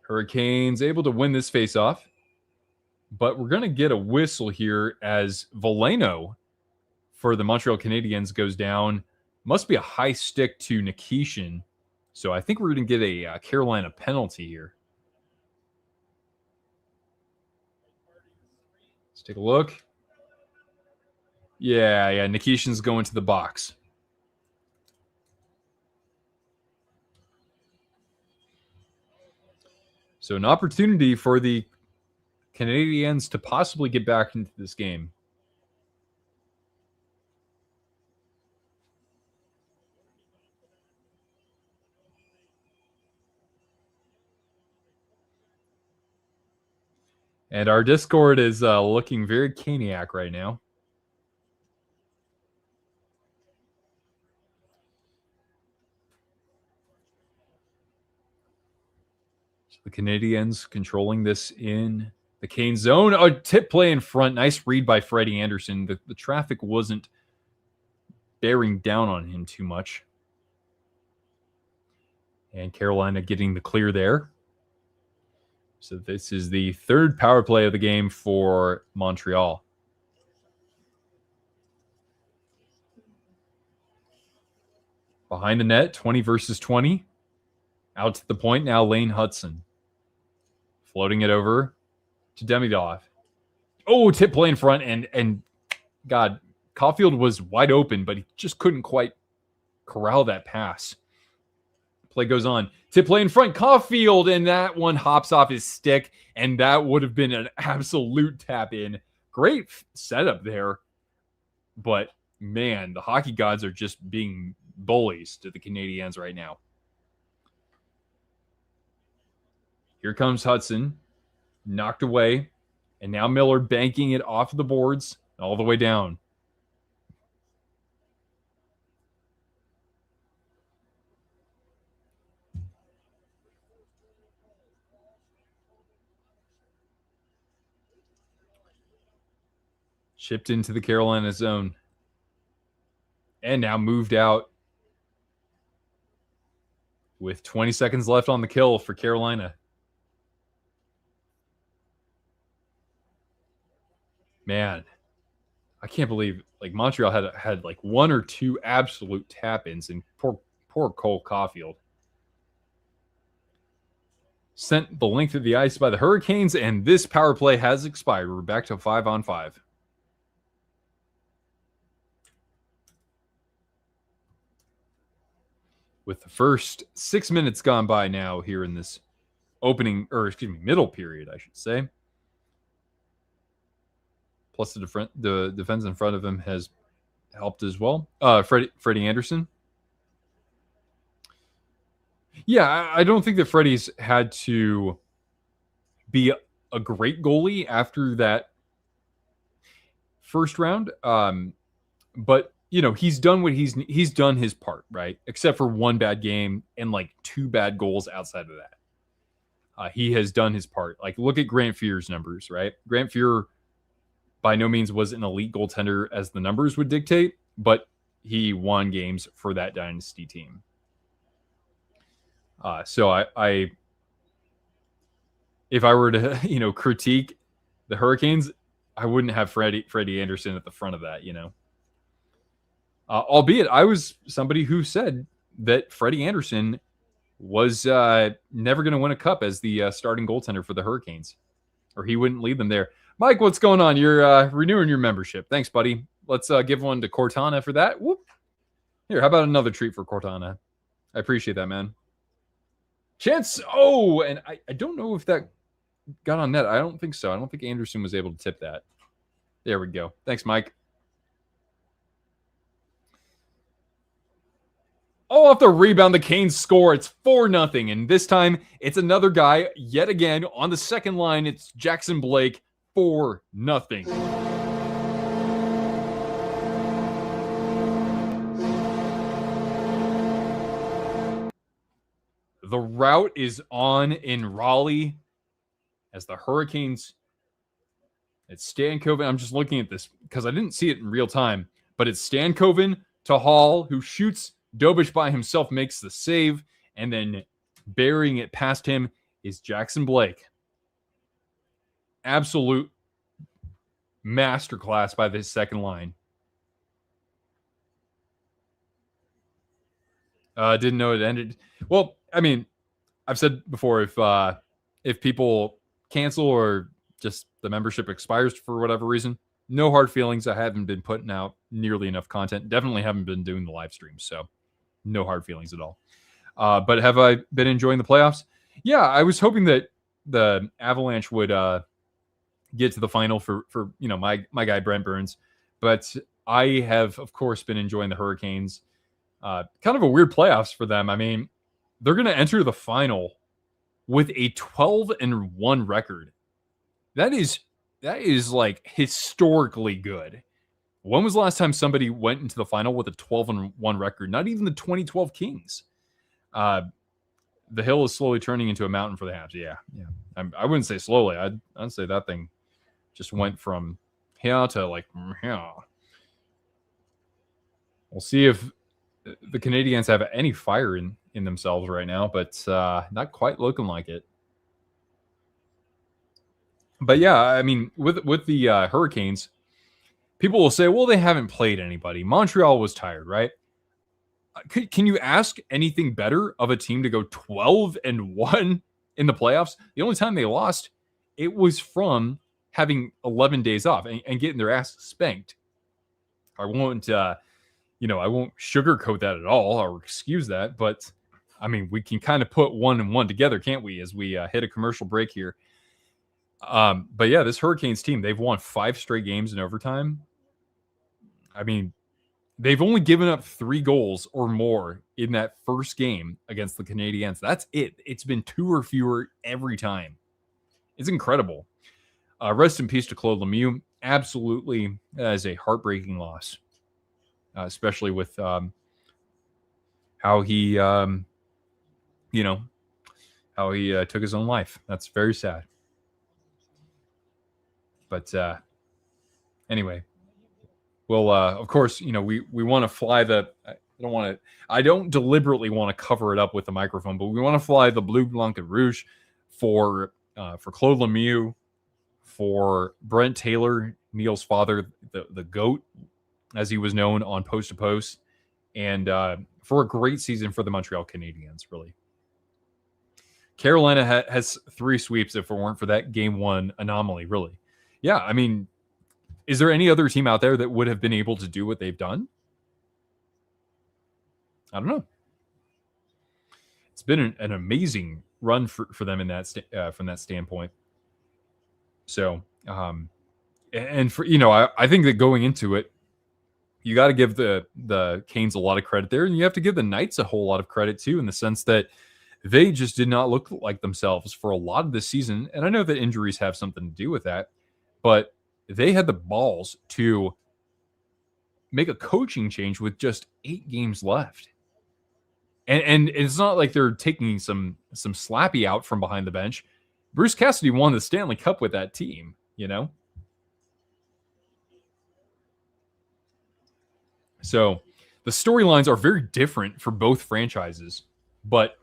Hurricanes able to win this faceoff, but we're going to get a whistle here as Veleno for the Montreal Canadiens goes down. Must be a high stick to Nikishin. So I think we're going to get a Carolina penalty here. Let's take a look. Yeah, Nikishin's going to the box. So an opportunity for the Canadiens to possibly get back into this game. And our Discord is looking very Caniac right now. So the Canadiens controlling this in the Kane zone. A tip play in front. Nice read by Freddie Anderson. The traffic wasn't bearing down on him too much. And Carolina getting the clear there. So this is the third power play of the game for Montreal. Behind the net, 20 versus 20. Out to the point now, Lane Hudson. Floating it over to Demidov. Oh, tip play in front, and God, Caulfield was wide open, but he just couldn't quite corral that pass. Play goes on. Tip play in front, Caulfield, and that one hops off his stick, and that would have been an absolute tap in. Great setup there, but man, the hockey gods are just being bullies to the Canadiens right now. Here comes Hudson, knocked away, and now Miller banking it off the boards all the way down. Shipped into the Carolina zone. And now moved out with 20 seconds left on the kill for Carolina. Man, I can't believe like Montreal had like one or two absolute tap-ins, and poor Cole Caulfield. Sent the length of the ice by the Hurricanes, and this power play has expired. We're back to 5-on-5. With the first 6 minutes gone by now here in this middle period, I should say. Plus the defense in front of him has helped as well. Freddie Anderson. Yeah, I don't think that Freddie's had to be a great goalie after that first round. But you know, he's done what he's done his part, right? Except for one bad game and like two bad goals outside of that. He has done his part. Like, look at Grant Fuhr's numbers, right? Grant Fuhr by no means was an elite goaltender as the numbers would dictate, but he won games for that dynasty team. So I if I were to, critique the Hurricanes, I wouldn't have Freddie Anderson at the front of that, albeit I was somebody who said that Freddie Anderson was never going to win a cup as the starting goaltender for the Hurricanes, or he wouldn't lead them there. Mike, what's going on? You're renewing your membership. Thanks, buddy. Let's give one to Cortana for that. Whoop. Here, how about another treat for Cortana? I appreciate that, man. Chance. Oh, and I don't know if that got on net. I don't think so. I don't think Anderson was able to tip that. There we go. Thanks, Mike. Oh, off the rebound, the Canes score. It's 4-0. And this time, it's another guy yet again on the second line. It's Jackson Blake, 4-0. The route is on in Raleigh as the Hurricanes. It's Stankoven. I'm just looking at this because I didn't see it in real time, but it's Stankoven to Hall, who shoots. Dobish by himself makes the save, and then burying it past him is Jackson Blake. Absolute masterclass by this second line. Didn't know it ended. Well, I mean, I've said before, if people cancel or just the membership expires for whatever reason, no hard feelings. I haven't been putting out nearly enough content. Definitely haven't been doing the live streams, so no hard feelings at all. But have I been enjoying the playoffs? Yeah, I was hoping that the Avalanche would get to the final for my guy Brent Burns, but I have of course been enjoying the Hurricanes. Kind of a weird playoffs for them. I mean, they're going to enter the final with a 12-1 record. That is like historically good. When was the last time somebody went into the final with a 12-1 record? Not even the 2012 Kings. The hill is slowly turning into a mountain for the Habs. Yeah. I wouldn't say slowly. I'd say that thing just went from here to like here. We'll see if the Canadiens have any fire in themselves right now, but not quite looking like it. But yeah, I mean, with the Hurricanes, people will say, well, they haven't played anybody. Montreal was tired, right? Can you ask anything better of a team to go 12-1 in the playoffs? The only time they lost, it was from having 11 days off and getting their ass spanked. I won't, I won't sugarcoat that at all or excuse that. But I mean, we can kind of put 1 and 1 together, can't we? As we hit a commercial break here. But yeah, this Hurricanes team, they've won 5 straight games in overtime. I mean, they've only given up 3 goals or more in that first game against the Canadiens. That's it. It's been 2 or fewer every time. It's incredible. Rest in peace to Claude Lemieux. Absolutely, as a heartbreaking loss, especially with how he, how he took his own life. That's very sad. But anyway, well, of course, we want to fly the. I don't deliberately want to cover it up with the microphone, but we want to fly the Bleu, Blanc, and Rouge for Claude Lemieux, for Brent Taylor, Neil's father, the GOAT, as he was known on Post to Post, and for a great season for the Montreal Canadiens, really. Carolina has 3 sweeps if it weren't for that Game 1 anomaly, really. Yeah, I mean, is there any other team out there that would have been able to do what they've done? I don't know. It's been an amazing run for them in that from that standpoint. So, and for I think that going into it, you got to give the Canes a lot of credit there, and you have to give the Knights a whole lot of credit too, in the sense that they just did not look like themselves for a lot of this season. And I know that injuries have something to do with that, but they had the balls to make a coaching change with just 8 games left. And it's not like they're taking some slappy out from behind the bench. Bruce Cassidy won the Stanley Cup with that team, So the storylines are very different for both franchises, but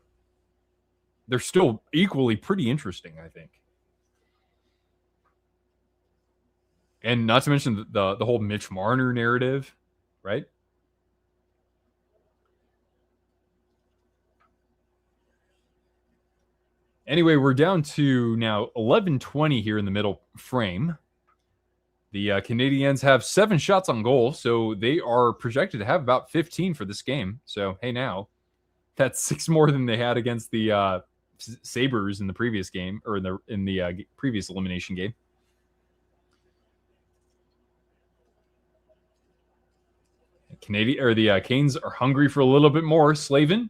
they're still equally pretty interesting, I think. And not to mention the whole Mitch Marner narrative, right? Anyway, we're down to now 11:20 here in the middle frame. The Canadiens have 7 shots on goal, so they are projected to have about 15 for this game. So, hey, now, that's 6 more than they had against the Sabres in the previous game, or in the previous elimination game. The Canes are hungry for a little bit more. Slavin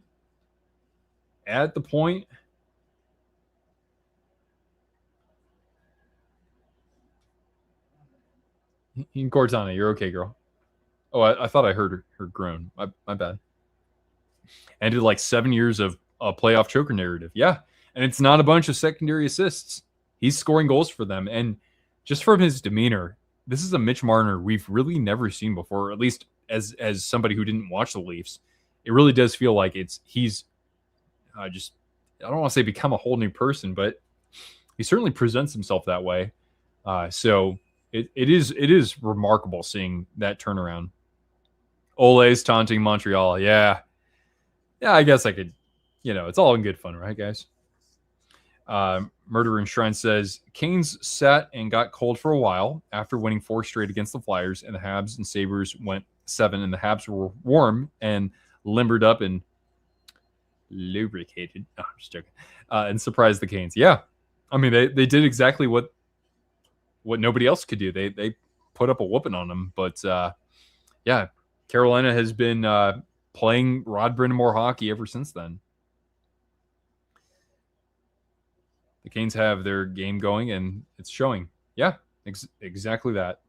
at the point. Cortana, you're okay, girl. Oh, I thought I heard her groan. My bad. Ended like 7 years of a playoff choker narrative. Yeah, and it's not a bunch of secondary assists. He's scoring goals for them, and just from his demeanor, this is a Mitch Marner we've really never seen before. At least as somebody who didn't watch the Leafs, it really does feel like he's just, I don't want to say become a whole new person, but he certainly presents himself that way. So it is remarkable seeing that turnaround. Ole's taunting Montreal. Yeah, I guess I could, it's all in good fun, right, guys? Murder in Shrine says, Canes sat and got cold for a while after winning 4 straight against the Flyers, and the Habs and Sabres went 7, and the Habs were warm and limbered up and lubricated. No, I'm just joking. And surprised the Canes. Yeah, I mean, they did exactly what nobody else could do. They put up a whooping on them. But yeah, Carolina has been playing Rod Brind'Amour hockey ever since then. The Canes have their game going, and it's showing. Yeah, exactly that.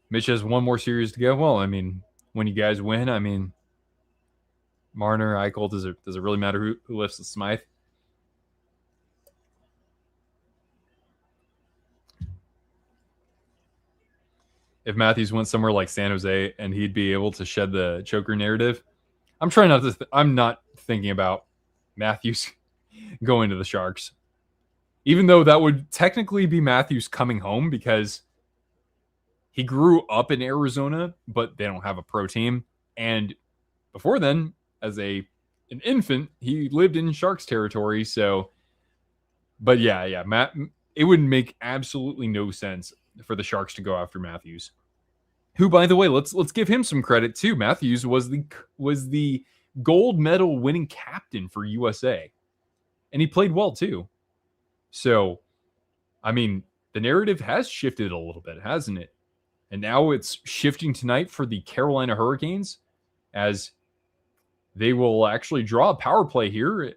Mitch has 1 more series to go. Well, I mean, when you guys win, I mean, Marner, Eichel, does it really matter who lifts the Smythe? If Matthews went somewhere like San Jose and he'd be able to shed the choker narrative, I'm trying not to. I'm not thinking about Matthews going to the Sharks, even though that would technically be Matthews coming home because he grew up in Arizona, but they don't have a pro team. And before then, as an infant, he lived in Sharks territory. So, but yeah, Matt, it would make absolutely no sense for the Sharks to go after Matthews, who, by the way, let's give him some credit too. Matthews was the gold medal winning captain for USA, and he played well too. So, I mean, the narrative has shifted a little bit, hasn't it? And now it's shifting tonight for the Carolina Hurricanes, as they will actually draw a power play here.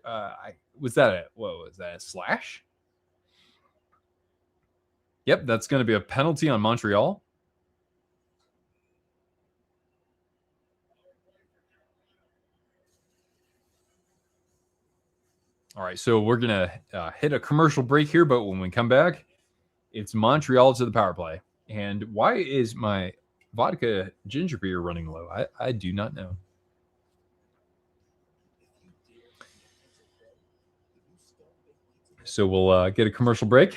Was that a slash? Yep, that's going to be a penalty on Montreal. All right, so we're going to hit a commercial break here, but when we come back, it's Montreal to the power play. And why is my vodka ginger beer running low? I do not know. So we'll get a commercial break.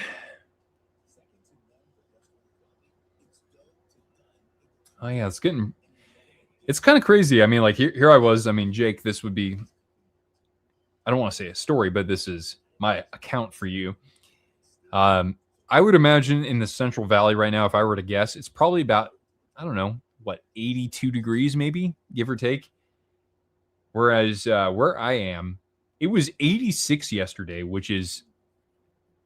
Oh, yeah, it's kind of crazy. I mean, like here I was. I mean, Jake, this would be, I don't want to say a story, but this is my account for you. I would imagine in the Central Valley right now, if I were to guess, it's probably about, I don't know, 82 degrees maybe, give or take. Whereas where I am, it was 86 yesterday, which is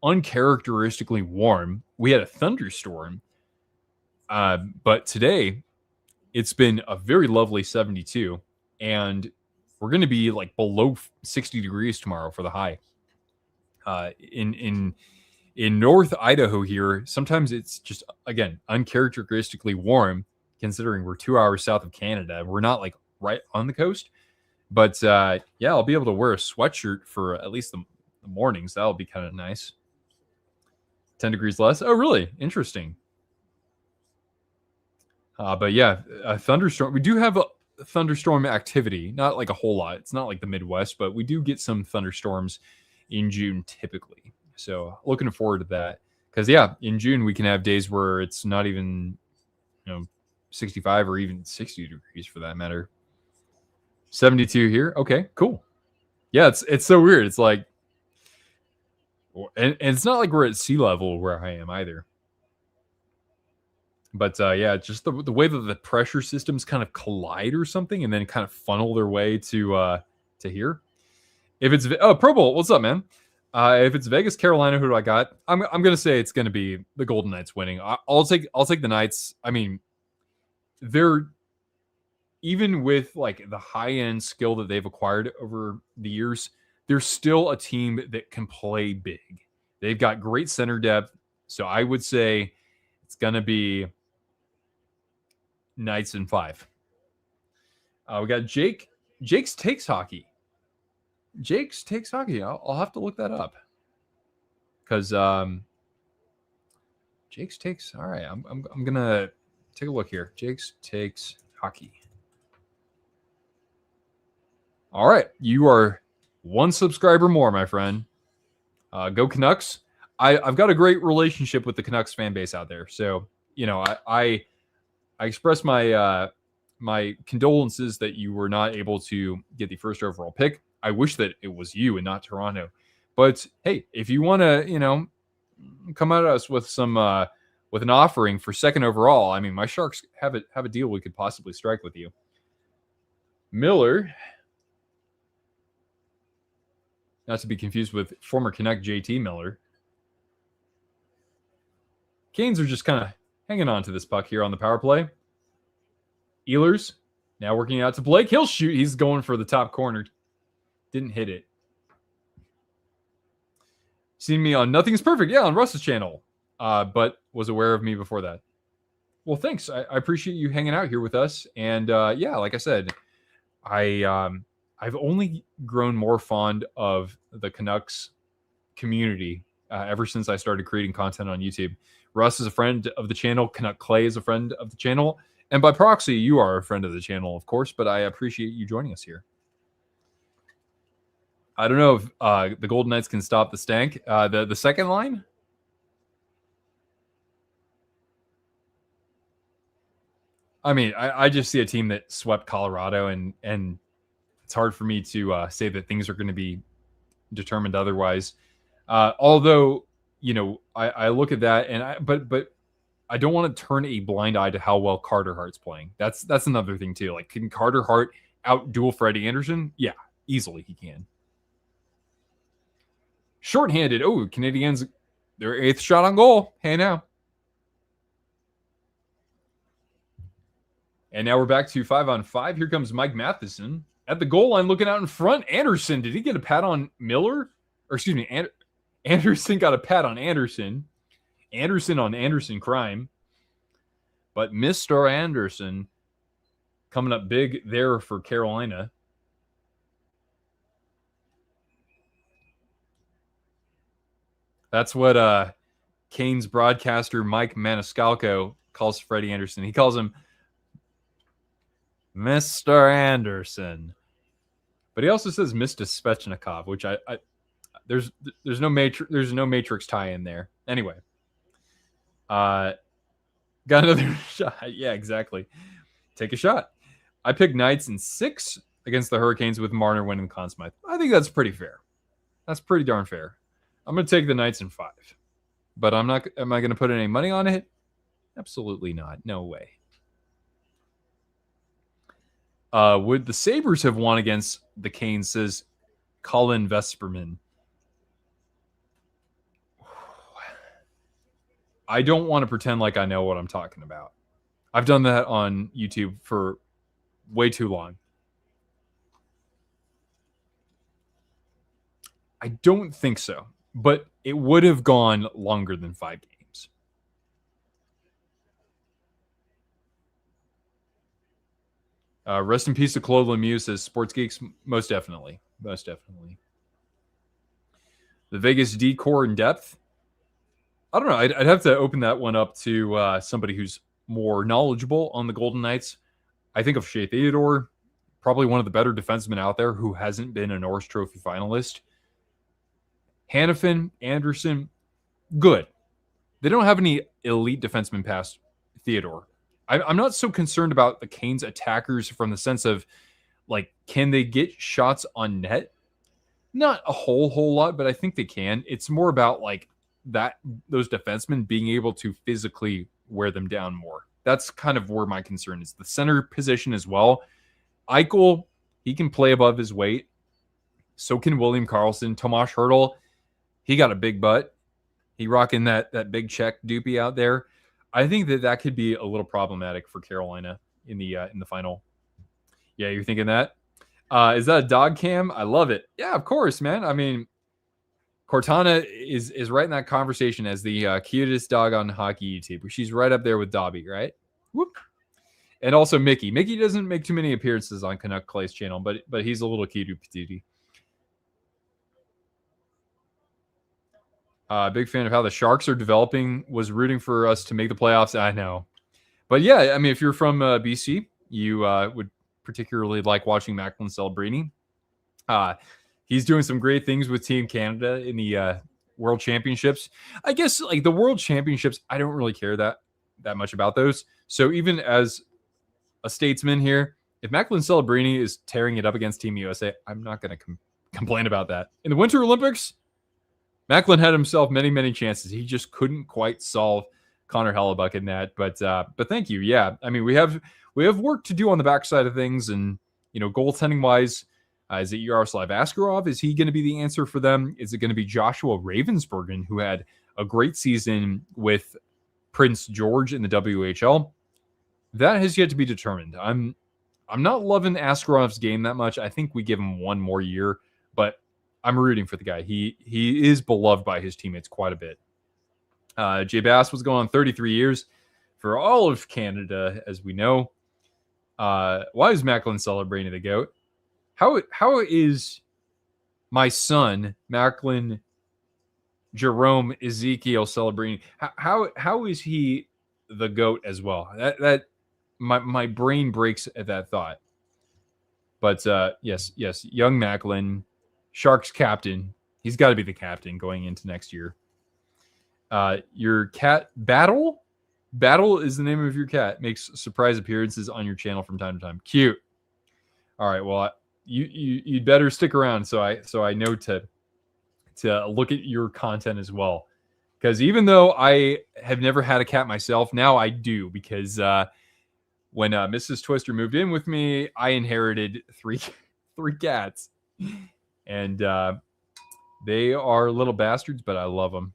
uncharacteristically warm. We had a thunderstorm. But today, it's been a very lovely 72. And we're going to be like below 60 degrees tomorrow for the high. In North Idaho here, sometimes it's just, again, uncharacteristically warm, considering we're 2 hours south of Canada. We're not like right on the coast. But yeah, I'll be able to wear a sweatshirt for at least the mornings. That'll be kind of nice. 10 degrees less. Oh, really? Interesting. But yeah, a thunderstorm. We do have a thunderstorm activity, not like a whole lot. It's not like the Midwest, but we do get some thunderstorms in June typically. So looking forward to that. Because yeah, in June we can have days where it's not even 65 or even 60 degrees for that matter. 72 here. Okay, cool. Yeah, it's so weird. It's like, and it's not like we're at sea level where I am either. But yeah, just the way that the pressure systems kind of collide or something, and then kind of funnel their way to here. If it's Pro Bowl, what's up, man? If it's Vegas, Carolina, who do I got? I'm gonna say it's gonna be the Golden Knights winning. I'll take the Knights. I mean, they're even with like the high end skill that they've acquired over the years, they're still a team that can play big. They've got great center depth, so I would say it's gonna be Knights in 5. We got Jake. Jake's takes hockey. Jake's takes hockey. I'll have to look that up because Jake's takes. All right, I'm gonna take a look here. Jake's takes hockey. All right, you are one subscriber more, my friend. Go Canucks. I've got a great relationship with the Canucks fan base out there, so you know I express my my condolences that you were not able to get the first overall pick. I wish that it was you and not Toronto. But hey, if you want to, you know, come at us with some with an offering for second overall, I mean, my Sharks have a deal we could possibly strike with you. Miller, not to be confused with former Canuck JT Miller. Canes are just kind of hanging on to this puck here on the power play. Ehlers now working out to Blake. He'll shoot. He's going for the top corner. Didn't hit it. Seen me on Nothing's Perfect. Yeah, on Russ's channel. But was aware of me before that. Well, thanks. I appreciate you hanging out here with us. And yeah, like I said, I've only grown more fond of the Canucks community ever since I started creating content on YouTube. Russ is a friend of the channel. Canuck Clay is a friend of the channel. And by proxy, you are a friend of the channel, of course, but I appreciate you joining us here. I don't know if the Golden Knights can stop the stank. The second line? I mean, I just see a team that swept Colorado, and it's hard for me to say that things are going to be determined otherwise. Although, you know, I look at that, and but I don't want to turn a blind eye to how well Carter Hart's playing. That's another thing too. Like, can Carter Hart out-duel Freddie Anderson? Yeah, easily he can. Shorthanded. Oh, Canadiens, their 8th shot on goal. Hey now. And now we're back to 5-on-5. Here comes Mike Matheson at the goal line looking out in front. Anderson, did he get a pat on Miller? Or excuse me, Anderson got a pat on Anderson. Anderson on Anderson crime. But Mr. Anderson coming up big there for Carolina. That's what Canes broadcaster Mike Maniscalco calls Freddie Anderson. He calls him Mr. Anderson. But he also says Mr. Svechnikov, which I there's no Matrix tie in there. Anyway. Got another shot. Yeah, exactly. Take a shot. I picked Knights in 6 against the Hurricanes with Marner winning the Conn Smythe. I think that's pretty fair. That's pretty darn fair. I'm going to take the Knights in 5. But I'm not. Am I going to put any money on it? Absolutely not. No way. Would the Sabres have won against the Canes, says Colin Vesperman. I don't want to pretend like I know what I'm talking about. I've done that on YouTube for way too long. I don't think so, but it would have gone longer than 5 games. Rest in peace to Claude Lemieux, says Sports Geeks. Most definitely. Most definitely. The Vegas decor in depth. I don't know. I'd have to open that one up to somebody who's more knowledgeable on the Golden Knights. I think of Shea Theodore, probably one of the better defensemen out there who hasn't been a Norris Trophy finalist. Hannafin, Anderson, good. They don't have any elite defensemen past Theodore. I'm not so concerned about the Canes attackers from the sense of, like, can they get shots on net? Not a whole lot, but I think they can. It's more about, like, that those defensemen being able to physically wear them down more. That's kind of where my concern is. The center position as well. Eichel, he can play above his weight. So can William Karlsson. Tomas Hertl, he got a big butt. He rocking that big check doopy out there. I think that could be a little problematic for Carolina in the final. Yeah, you're thinking that? Is that a dog cam? I love it. Yeah, of course, man. I mean, Cortana is right in that conversation as the cutest dog on hockey YouTube. She's right up there with Dobby, right? Whoop. And also Mickey. Mickey doesn't make too many appearances on Canuck Clay's channel, but he's a little cutie patootie. Big fan of how the Sharks are developing. Was rooting for us to make the playoffs. I know. But yeah, I mean, if you're from BC, you would particularly like watching Macklin Celebrini. He's doing some great things with Team Canada in the World Championships. I guess like the World Championships, I don't really care that much about those. So even as a statesman here, if Macklin Celebrini is tearing it up against Team USA, I'm not going to complain about that. In the Winter Olympics, Macklin had himself many, many chances. He just couldn't quite solve Connor Hellebuck in that. But thank you. Yeah, I mean, we have work to do on the backside of things, and goaltending wise, is it Yaroslav Askarov? Is he going to be the answer for them? Is it going to be Joshua Ravensbergen, who had a great season with Prince George in the WHL? That has yet to be determined. I'm not loving Askarov's game that much. I think we give him one more year, but I'm rooting for the guy. He is beloved by his teammates quite a bit. Jay Bass was going on 33 years for all of Canada, as we know. Why is Macklin celebrating the GOAT? How is my son, Macklin Jerome Ezekiel, celebrating? How is he the GOAT as well? That my brain breaks at that thought. But yes, young Macklin, Sharks captain. He's got to be the captain going into next year. Your cat Battle is the name of your cat. Makes surprise appearances on your channel from time to time. Cute. All right. Well, you'd better stick around so I know to look at your content as well. Because even though I have never had a cat myself, now I do, because when Mrs. Twister moved in with me, I inherited three cats. And they are little bastards, but I love them.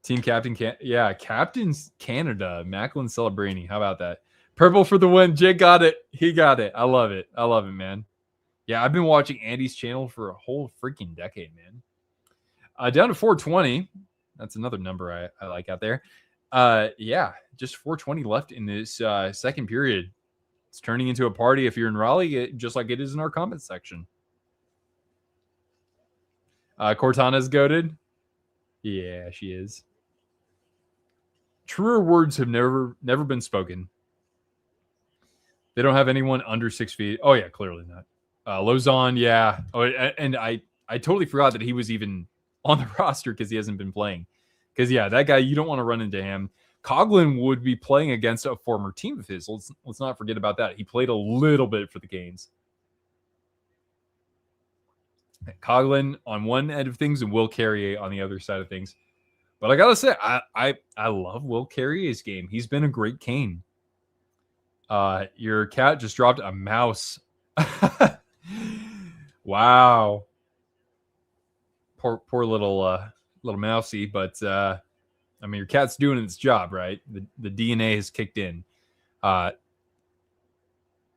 Team captain, Captain's Canada, Macklin Celebrini. How about that? Purple for the win. Jake got it. He got it. I love it, man. Yeah, I've been watching Andy's channel for a whole freaking decade, man. Down to 420. That's another number I like out there. Yeah, just 420 left in this second period. It's turning into a party if you're in Raleigh, just like it is in our comment section. Cortana's goated. Yeah, she is. Truer words have never been spoken. They don't have anyone under 6 feet. Oh yeah, clearly not. Lozon, yeah. Oh, and I totally forgot that he was even on the roster because he hasn't been playing. Because yeah, that guy, you don't want to run into him. Coughlin would be playing against a former team of his. Let's not forget about that. He played a little bit for the Canes. Coughlin on one end of things and Will Carrier on the other side of things. But I gotta say, I love Will Carrier's game. He's been a great Cane. Your cat just dropped a mouse. Wow. Poor little mousey, but I mean, your cat's doing its job, right? The DNA has kicked in.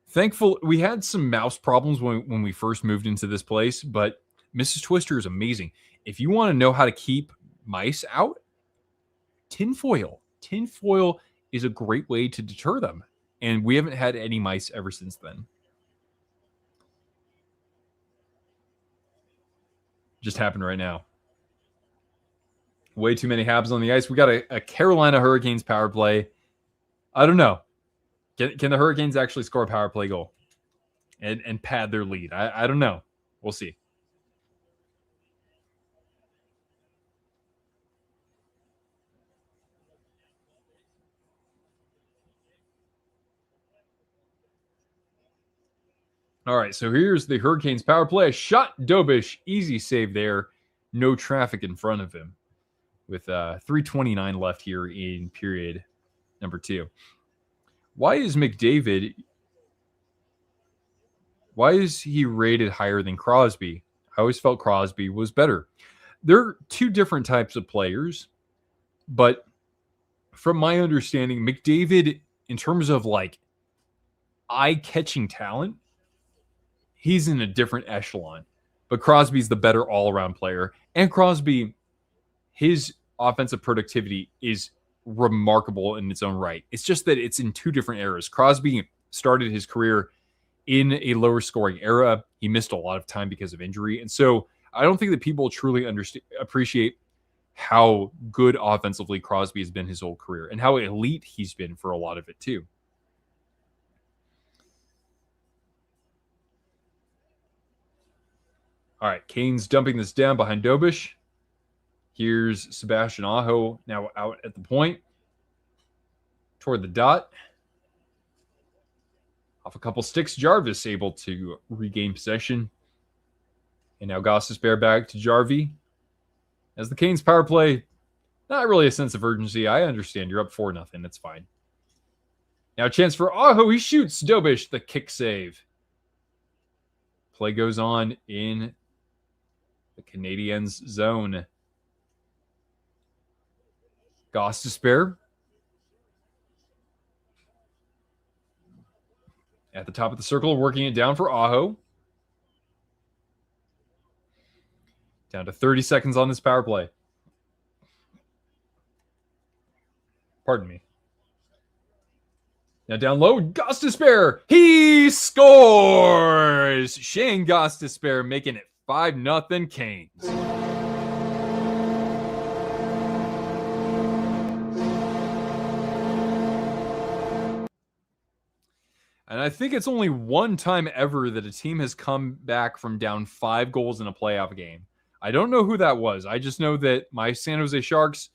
Thankful we had some mouse problems when we first moved into this place, but Mrs. Twister is amazing. If you want to know how to keep mice out, tinfoil. Tinfoil is a great way to deter them. And we haven't had any mice ever since then. Just happened right now. Way too many Habs on the ice. We got a Carolina Hurricanes power play. I don't know. Can the Hurricanes actually score a power play goal and pad their lead? I don't know. We'll see. All right, so here's the Hurricanes power play. Shot Dobish. Easy save there. No traffic in front of him. with 3:29 left here in period number 2. Why is he rated higher than Crosby? I always felt Crosby was better. They're two different types of players, but from my understanding, McDavid, in terms of like eye-catching talent, he's in a different echelon. But Crosby's the better all-around player. And Crosby, his offensive productivity is remarkable in its own right. It's just that it's in two different eras. Crosby started his career in a lower scoring era. He missed a lot of time because of injury. And so I don't think that people truly appreciate how good offensively Crosby has been his whole career and how elite he's been for a lot of it too. All right, Kane's dumping this down behind Dobish. Here's Sebastian Aho now out at the point. Toward the dot. Off a couple sticks, Jarvis able to regain possession. And now Gostisbehere back to Jarvie. As the Canes power play, not really a sense of urgency. I understand you're up 4-0. It's fine. Now a chance for Aho. He shoots Dobish, the kick save. Play goes on in the Canadiens zone. Gostisbehere at the top of the circle, working it down for Aho. Down to 30 seconds on this power play. Pardon me. Now down low, Gostisbehere. He scores! Shane Gostisbehere making it 5-0 Canes. And I think it's only one time ever that a team has come back from down 5 goals in a playoff game. I don't know who that was. I just know that my San Jose Sharks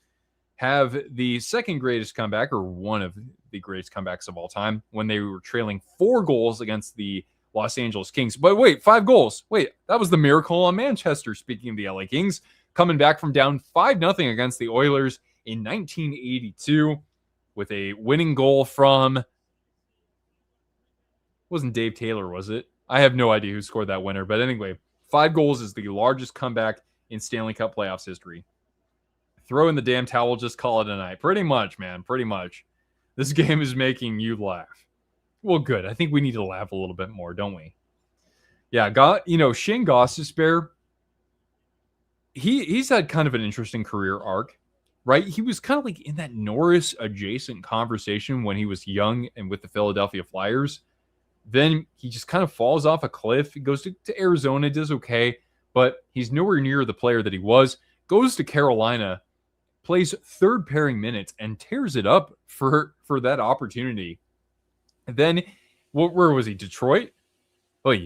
have the second greatest comeback, or one of the greatest comebacks of all time, when they were trailing 4 goals against the Los Angeles Kings. But wait, 5 goals. Wait, that was the miracle on Manchester, speaking of the LA Kings, coming back from down 5-0 against the Oilers in 1982 with a winning goal from... wasn't Dave Taylor, was it? I have no idea who scored that winner. But anyway, 5 goals is the largest comeback in Stanley Cup playoffs history. Throw in the damn towel, just call it a night. Pretty much, man. Pretty much. This game is making you laugh. Well, good. I think we need to laugh a little bit more, don't we? Yeah, Shane Gostisbehere, he's had kind of an interesting career arc, right? He was kind of like in that Norris-adjacent conversation when he was young and with the Philadelphia Flyers. Then he just kind of falls off a cliff. He goes to Arizona, does okay, but he's nowhere near the player that he was. Goes to Carolina, plays third pairing minutes, and tears it up for that opportunity. And then, where was he? Detroit? Well,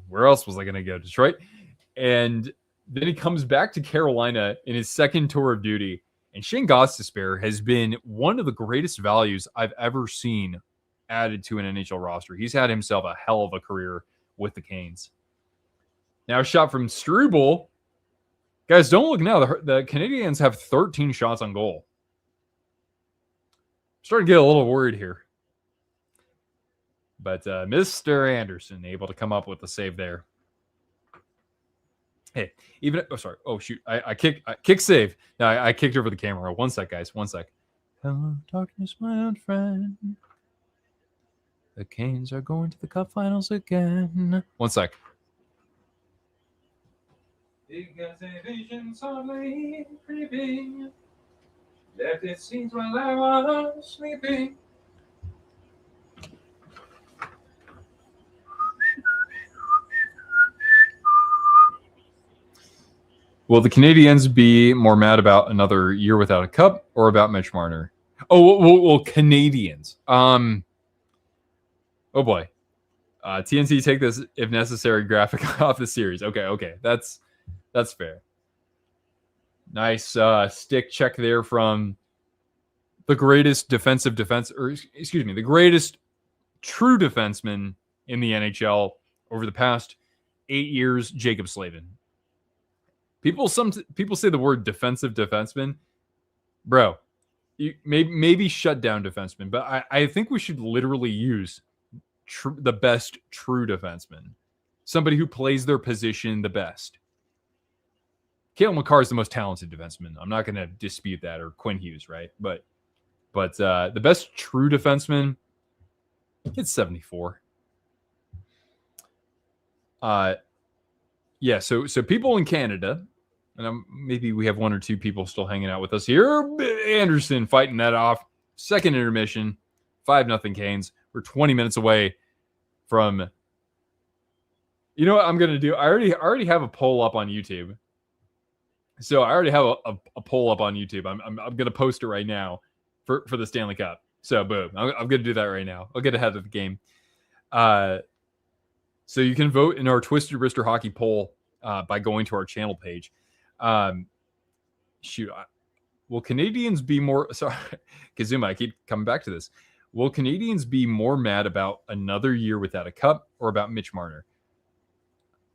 where else was I going to go? Detroit? And then he comes back to Carolina in his second tour of duty. And Shane Gostisbehere has been one of the greatest values I've ever seen added to an NHL roster. He's had himself a hell of a career with the Canes. Now a shot from Struble. Guys, don't look now. The Canadiens have 13 shots on goal. I'm starting to get a little worried here. But Mr. Anderson able to come up with the save there. Hey, I kick save. No, I kicked over the camera. One sec, guys. One sec. Hello, darkness, my old friend. The Canes are going to the Cup Finals again. One sec. Because a vision softly creeping left its scenes while I was sleeping. Will the Canadiens be more mad about another year without a cup or about Mitch Marner? Oh, Canadiens. Oh boy. TNT take this if necessary graphic off the series. Okay. That's fair. Nice stick check there from the greatest the greatest true defenseman in the NHL over the past 8 years, Jacob Slavin. People say the word defensive defenseman. Bro, you maybe shut down defenseman, but I think we should literally use the best true defenseman. Somebody who plays their position the best. Cale Makar is the most talented defenseman. I'm not going to dispute that, or Quinn Hughes, right? But the best true defenseman, it's 74. Yeah. So people in Canada, and maybe we have one or two people still hanging out with us here. Anderson fighting that off. Second intermission, 5-0 Canes. We're 20 minutes away from. You know what I'm gonna do? I already have a poll up on YouTube. So I already have a poll up on YouTube. I'm gonna post it right now for the Stanley Cup. So boom, I'm gonna do that right now. I'll get ahead of the game. So you can vote in our Twisted Wrister Hockey poll by going to our channel page. Will Canadians be more? Sorry, Kazuma, I keep coming back to this. Will Canadians be more mad about another year without a cup or about Mitch Marner?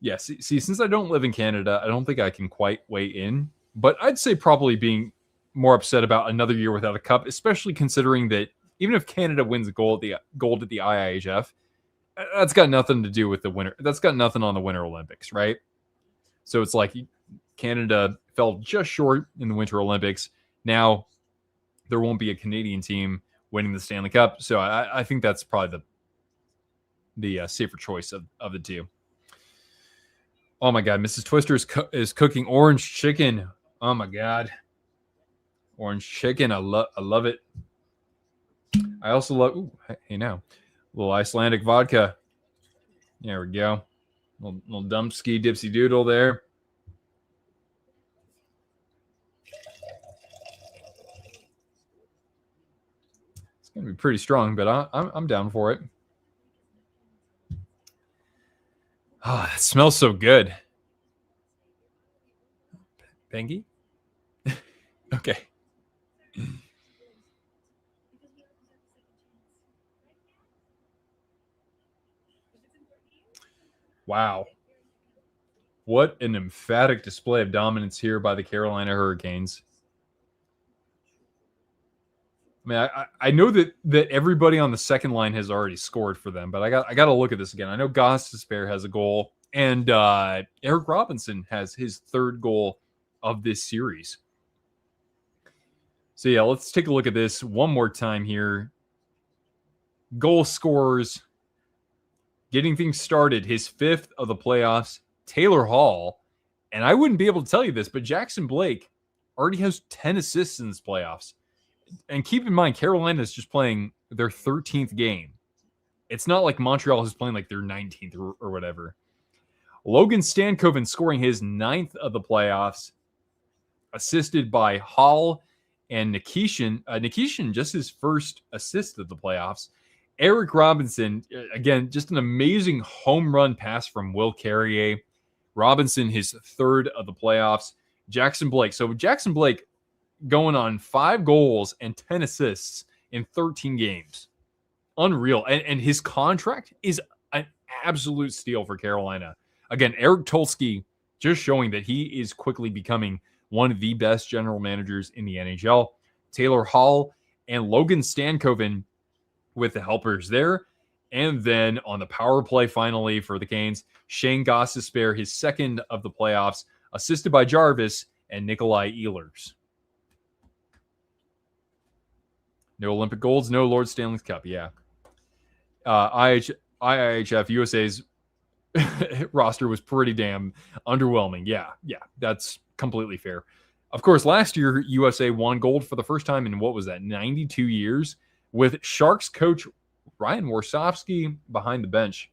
Yeah, see, since I don't live in Canada, I don't think I can quite weigh in. But I'd say probably being more upset about another year without a cup, especially considering that even if Canada wins gold at the IIHF, that's got nothing to do with the winter. That's got nothing on the Winter Olympics, right? So it's like Canada fell just short in the Winter Olympics. Now there won't be a Canadian team winning the Stanley Cup. So I think that's probably the safer choice of the two. Oh my God, Mrs. Twister is cooking orange chicken. Oh my God, orange chicken. I love it. I also love. Ooh, hey now, a little Icelandic vodka. There we go. Little dumpski dipsy doodle there. It's gonna be pretty strong, but I'm down for it. Oh, it smells so good. Bengi? Okay. Wow. What an emphatic display of dominance here by the Carolina Hurricanes. I mean, I know that everybody on the second line has already scored for them, but I got to look at this again. I know Gostisbehere has a goal, and Eric Robinson has his third goal of this series. So yeah, let's take a look at this one more time here. Goal scorers, getting things started. His fifth of the playoffs, Taylor Hall, and I wouldn't be able to tell you this, but Jackson Blake already has 10 assists in this playoffs. And keep in mind, Carolina is just playing their 13th game. It's not like Montreal is playing like their 19th or whatever. Logan Stankoven scoring his 9th of the playoffs, assisted by Hall and Nikishin. Nikishin, just his first assist of the playoffs. Eric Robinson, again, just an amazing home run pass from Will Carrier. Robinson, his third of the playoffs. Jackson Blake. So Jackson Blake going on 5 goals and 10 assists in 13 games. Unreal. And his contract is an absolute steal for Carolina. Again, Eric Tulsky just showing that he is quickly becoming one of the best general managers in the NHL. Taylor Hall and Logan Stankoven with the helpers there. And then on the power play finally for the Canes, Shane Gostisbehere, his second of the playoffs, assisted by Jarvis and Nikolai Ehlers. No Olympic golds, no Lord Stanley's Cup. Yeah. IIHF USA's roster was pretty damn underwhelming. Yeah, that's completely fair. Of course, last year, USA won gold for the first time in, what was that, 92 years, with Sharks coach Ryan Warsofsky behind the bench.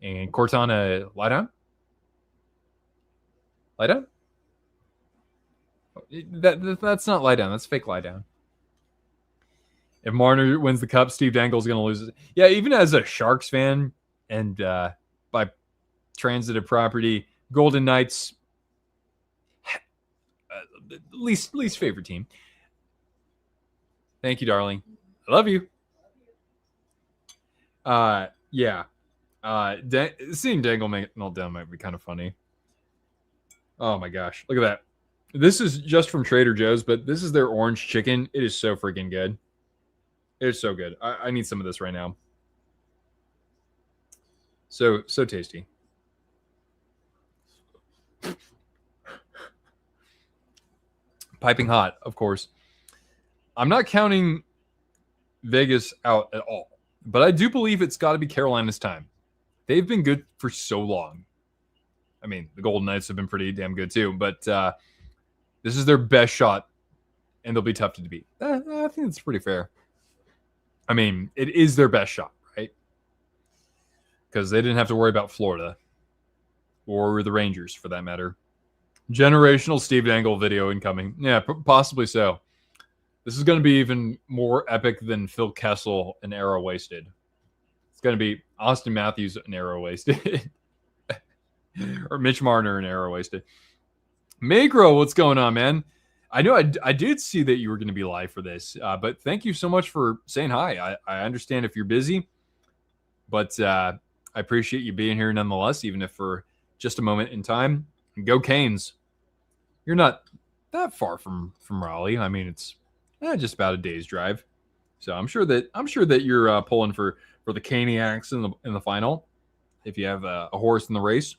And Cortana, lie down? Lie down? That's not lie down. That's fake lie down. If Marner wins the Cup, Steve Dangle's going to lose it. Yeah, even as a Sharks fan and by transitive property, Golden Knights, least favorite team. Thank you, darling. I love you. Yeah. Seeing Dangle make it all down might be kind of funny. Oh my gosh. Look at that. This is just from Trader Joe's, but this is their orange chicken. It is so freaking good. It is so good. I need some of this right now. So tasty. Piping hot, of course. I'm not counting Vegas out at all, but I do believe it's got to be Carolina's time. They've been good for so long. I mean, the Golden Knights have been pretty damn good too, but this is their best shot, and they'll be tough to beat. I think it's pretty fair. I mean, it is their best shot, right? Because they didn't have to worry about Florida or the Rangers, for that matter. Generational Steve Dangle video incoming. Yeah, possibly so. This is going to be even more epic than Phil Kessel, an arrow wasted. It's going to be Austin Matthews, an arrow wasted. Or Mitch Marner, an arrow wasted. Magro, what's going on, man? I know I did see that you were going to be live for this, but thank you so much for saying hi. I understand if you're busy, but I appreciate you being here nonetheless, even if for just a moment in time. Go Canes. You're not that far from Raleigh. I mean, it's just about a day's drive. So I'm sure that you're pulling for the Caniacs in the final if you have a horse in the race.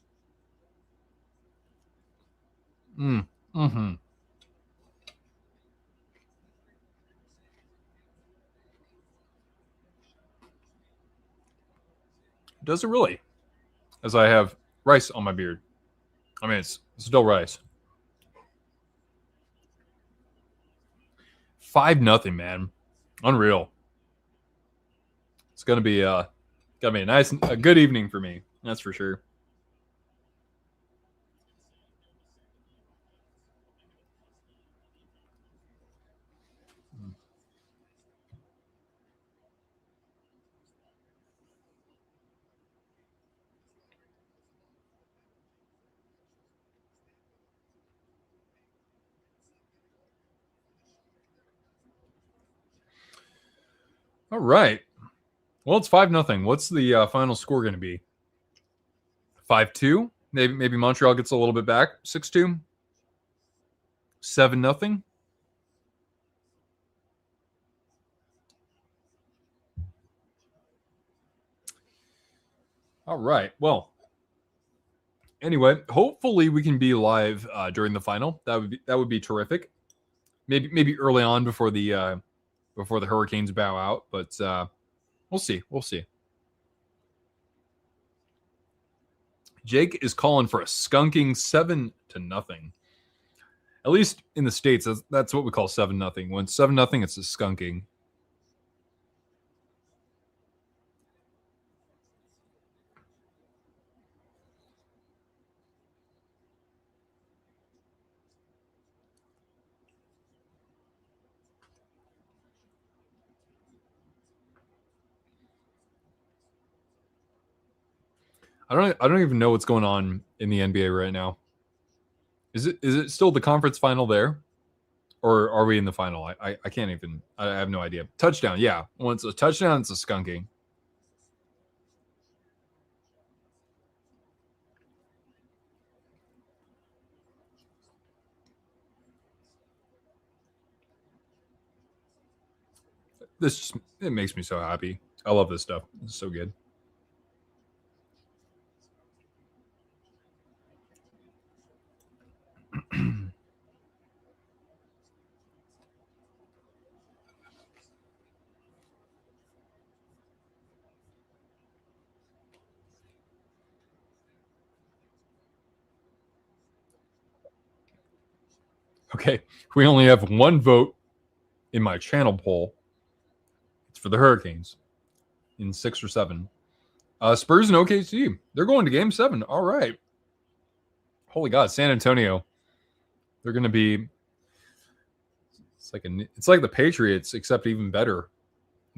Mm-hmm. Does it really? As I have rice on my beard. I mean, it's still rice. 5-0, man. Unreal. It's gonna be a a good evening for me. That's for sure. All right. Well, it's 5-0. What's the final score going to be? 5-2. Maybe Montreal gets a little bit back. 6-2. 7-0. All right. Well, anyway, hopefully we can be live during the final. That would be terrific. Maybe early on before the Hurricanes bow out, but we'll see. We'll see. Jake is calling for a skunking 7-0. At least in the States, that's what we call 7-0. When 7-0, it's a skunking. I don't even know what's going on in the NBA right now. Is it still the conference final there? Or are we in the final? I can't even. I have no idea. Touchdown, yeah. Once a touchdown, it's a skunking. It makes me so happy. I love this stuff. It's so good. Okay, we only have one vote in my channel poll. It's for the Hurricanes in 6 or 7. Spurs and OKC. They're going to Game 7. All right. Holy God, San Antonio. They're going to be. It's like the Patriots, except even better,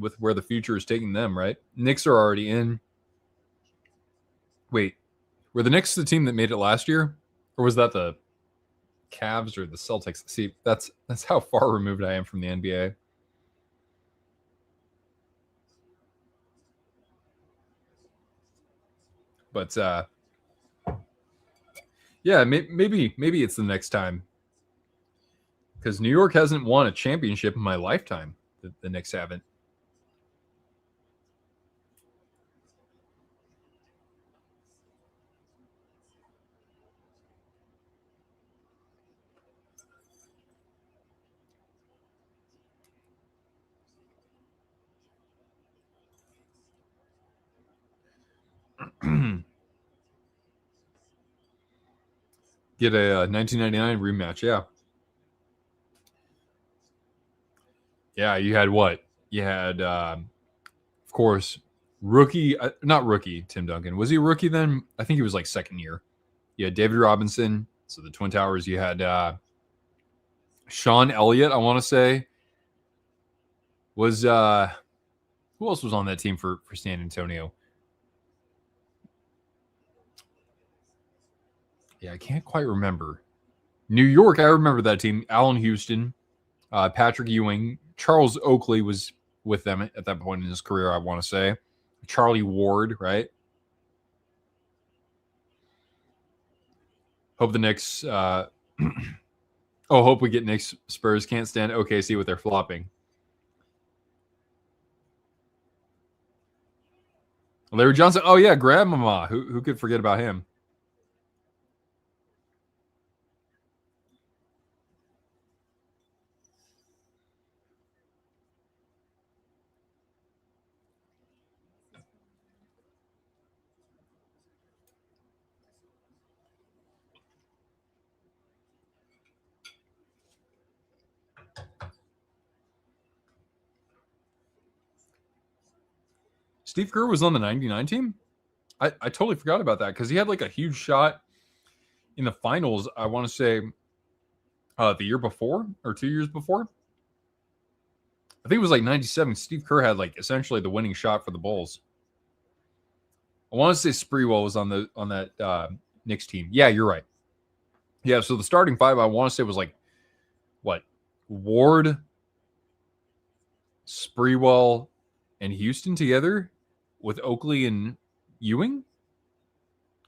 with where the future is taking them. Right? Knicks are already in. Wait, were the Knicks the team that made it last year, or was that the Cavs or the Celtics? See, that's how far removed I am from the NBA. But Yeah, maybe it's the next time. Because New York hasn't won a championship in my lifetime. The Knicks haven't. Get a 1999 rematch, yeah. Yeah, you had what? You had, of course, not rookie, Tim Duncan. Was he a rookie then? I think he was like second year. You had David Robinson, so the Twin Towers. You had Sean Elliott, I want to say. Was who else was on that team for San Antonio? Yeah, I can't quite remember. New York, I remember that team. Allen Houston, Patrick Ewing, Charles Oakley was with them at that point in his career, I want to say. Charlie Ward, right? Hope the Knicks. Hope we get Knicks. Spurs can't stand OKC with their flopping. Larry Johnson. Oh yeah, Grandmama. Who could forget about him? Steve Kerr was on the '99 team. I totally forgot about that because he had like a huge shot in the finals. I want to say the year before or 2 years before. I think it was like '97. Steve Kerr had like essentially the winning shot for the Bulls. I want to say Spreewell was on that Knicks team. Yeah, you're right. Yeah, so the starting five I want to say was like what Ward, Spreewell, and Houston together with Oakley and Ewing,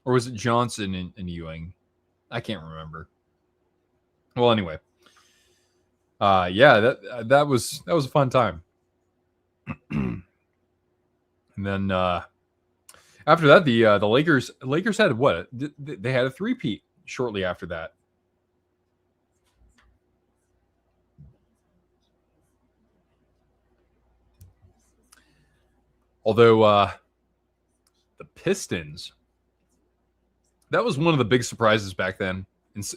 or was it Johnson and Ewing? I can't remember. Well, anyway, yeah, that was a fun time. And then after that, the Lakers had what? They had a three-peat shortly after that. Although the Pistons, that was one of the big surprises back then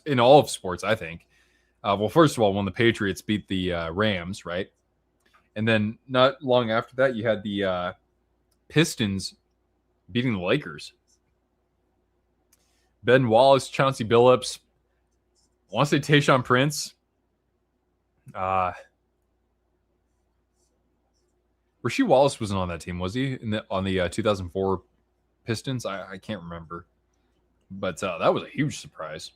in all of sports, I think. Well, first of all, when the Patriots beat the Rams, right? And then not long after that, you had the Pistons beating the Lakers. Ben Wallace, Chauncey Billups, I want to say Tayshaun Prince. Rasheed Wallace wasn't on that team, was he? On the 2004 Pistons? I can't remember. But that was a huge surprise.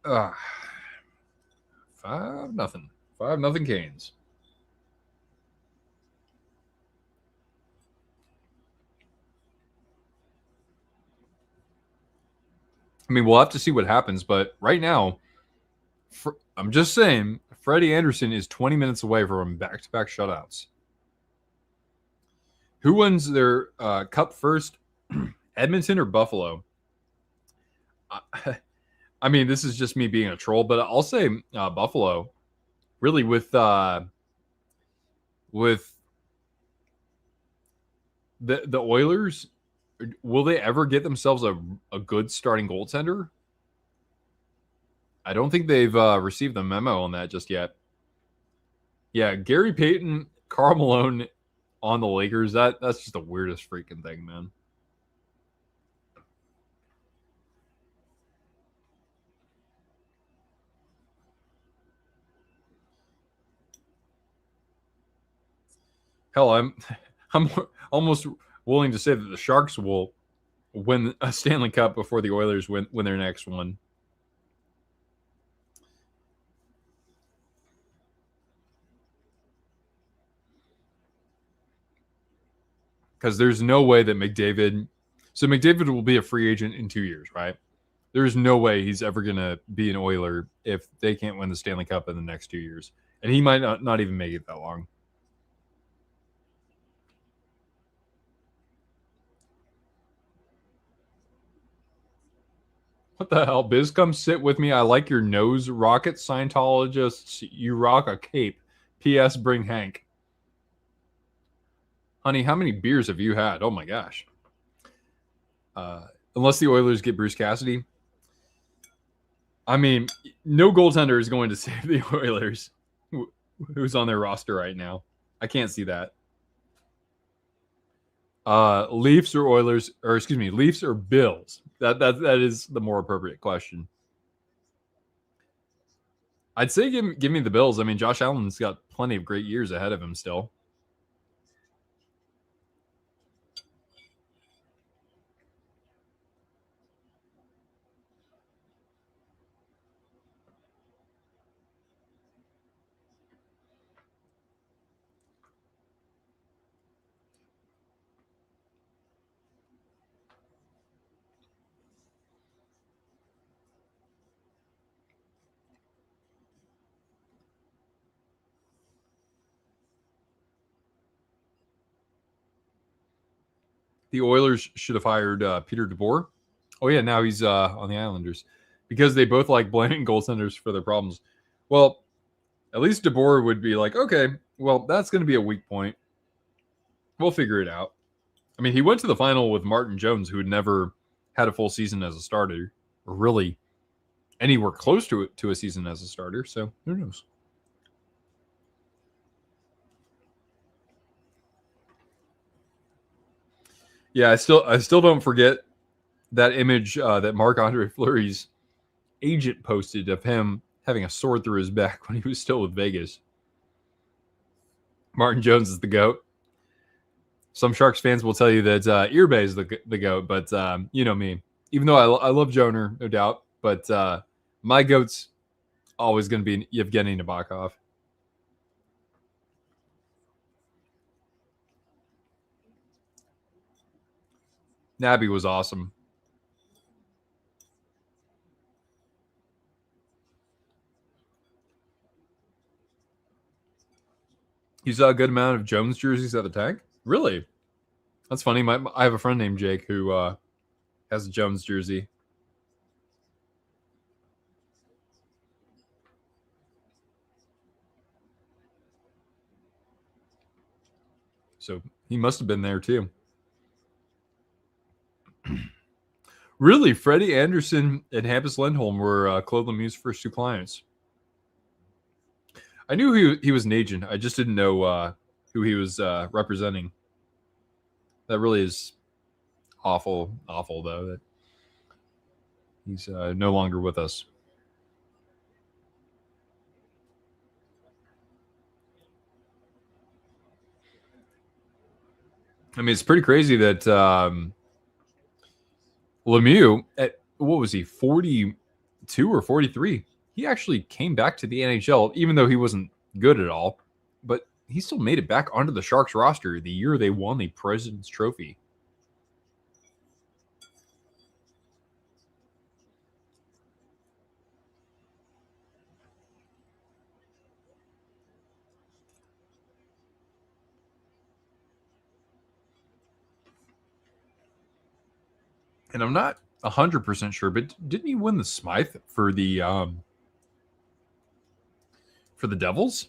Uh, 5-0. 5-0 Canes. I mean, we'll have to see what happens, but right now, I'm just saying, Freddie Anderson is 20 minutes away from back-to-back shutouts. Who wins their cup first, Edmonton or Buffalo? I mean, this is just me being a troll, but I'll say Buffalo. Really, with the Oilers, will they ever get themselves a good starting goaltender? I don't think they've received the memo on that just yet. Yeah, Gary Payton, Karl Malone on the Lakers. That's just the weirdest freaking thing, man. Hell, I'm almost willing to say that the Sharks will win a Stanley Cup before the Oilers win their next one. because there's no way that McDavid. So McDavid will be a free agent in 2 years, right? There's no way he's ever going to be an Oiler if they can't win the Stanley Cup in the next 2 years. And he might not even make it that long. What the hell? Biz, come sit with me. I like your nose. Rocket Scientologists, you rock a cape. P.S. Bring Hank. Honey, how many beers have you had? Oh my gosh. Unless the Oilers get Bruce Cassidy. I mean, no goaltender is going to save the Oilers who's on their roster right now. I can't see that. Leafs or Oilers, or excuse me, Leafs or Bills? That is the more appropriate question. I'd say give me the Bills. I mean, Josh Allen's got plenty of great years ahead of him still. The Oilers should have hired Peter DeBoer. Oh yeah, now he's on the Islanders because they both like blaming goaltenders for their problems. Well, at least DeBoer would be like, okay, well, that's going to be a weak point. We'll figure it out. I mean, he went to the final with Martin Jones, who had never had a full season as a starter, or really anywhere close to a season as a starter. So who knows? Yeah, I still don't forget that image that Marc-Andre Fleury's agent posted of him having a sword through his back when he was still with Vegas. Martin Jones is the GOAT. Some Sharks fans will tell you that Irbe is the GOAT, but you know me. Even though I love Joner, no doubt, but my GOAT's always going to be Yevgeny Nabokov. Nabby was awesome. You saw a good amount of Jones jerseys at the tank? Really? That's funny. I have a friend named Jake who has a Jones jersey. So he must have been there too. Really, Freddie Anderson and Hampus Lindholm were Claude Lemieux's first two clients. I knew he was an agent. I just didn't know who he was representing. That really is awful, though, that he's no longer with us. I mean, it's pretty crazy that Lemieux, at what was he, 42 or 43? He actually came back to the NHL, even though he wasn't good at all. But he still made it back onto the Sharks roster the year they won the President's Trophy. And I'm not 100% sure, but didn't he win the Smythe for the Devils?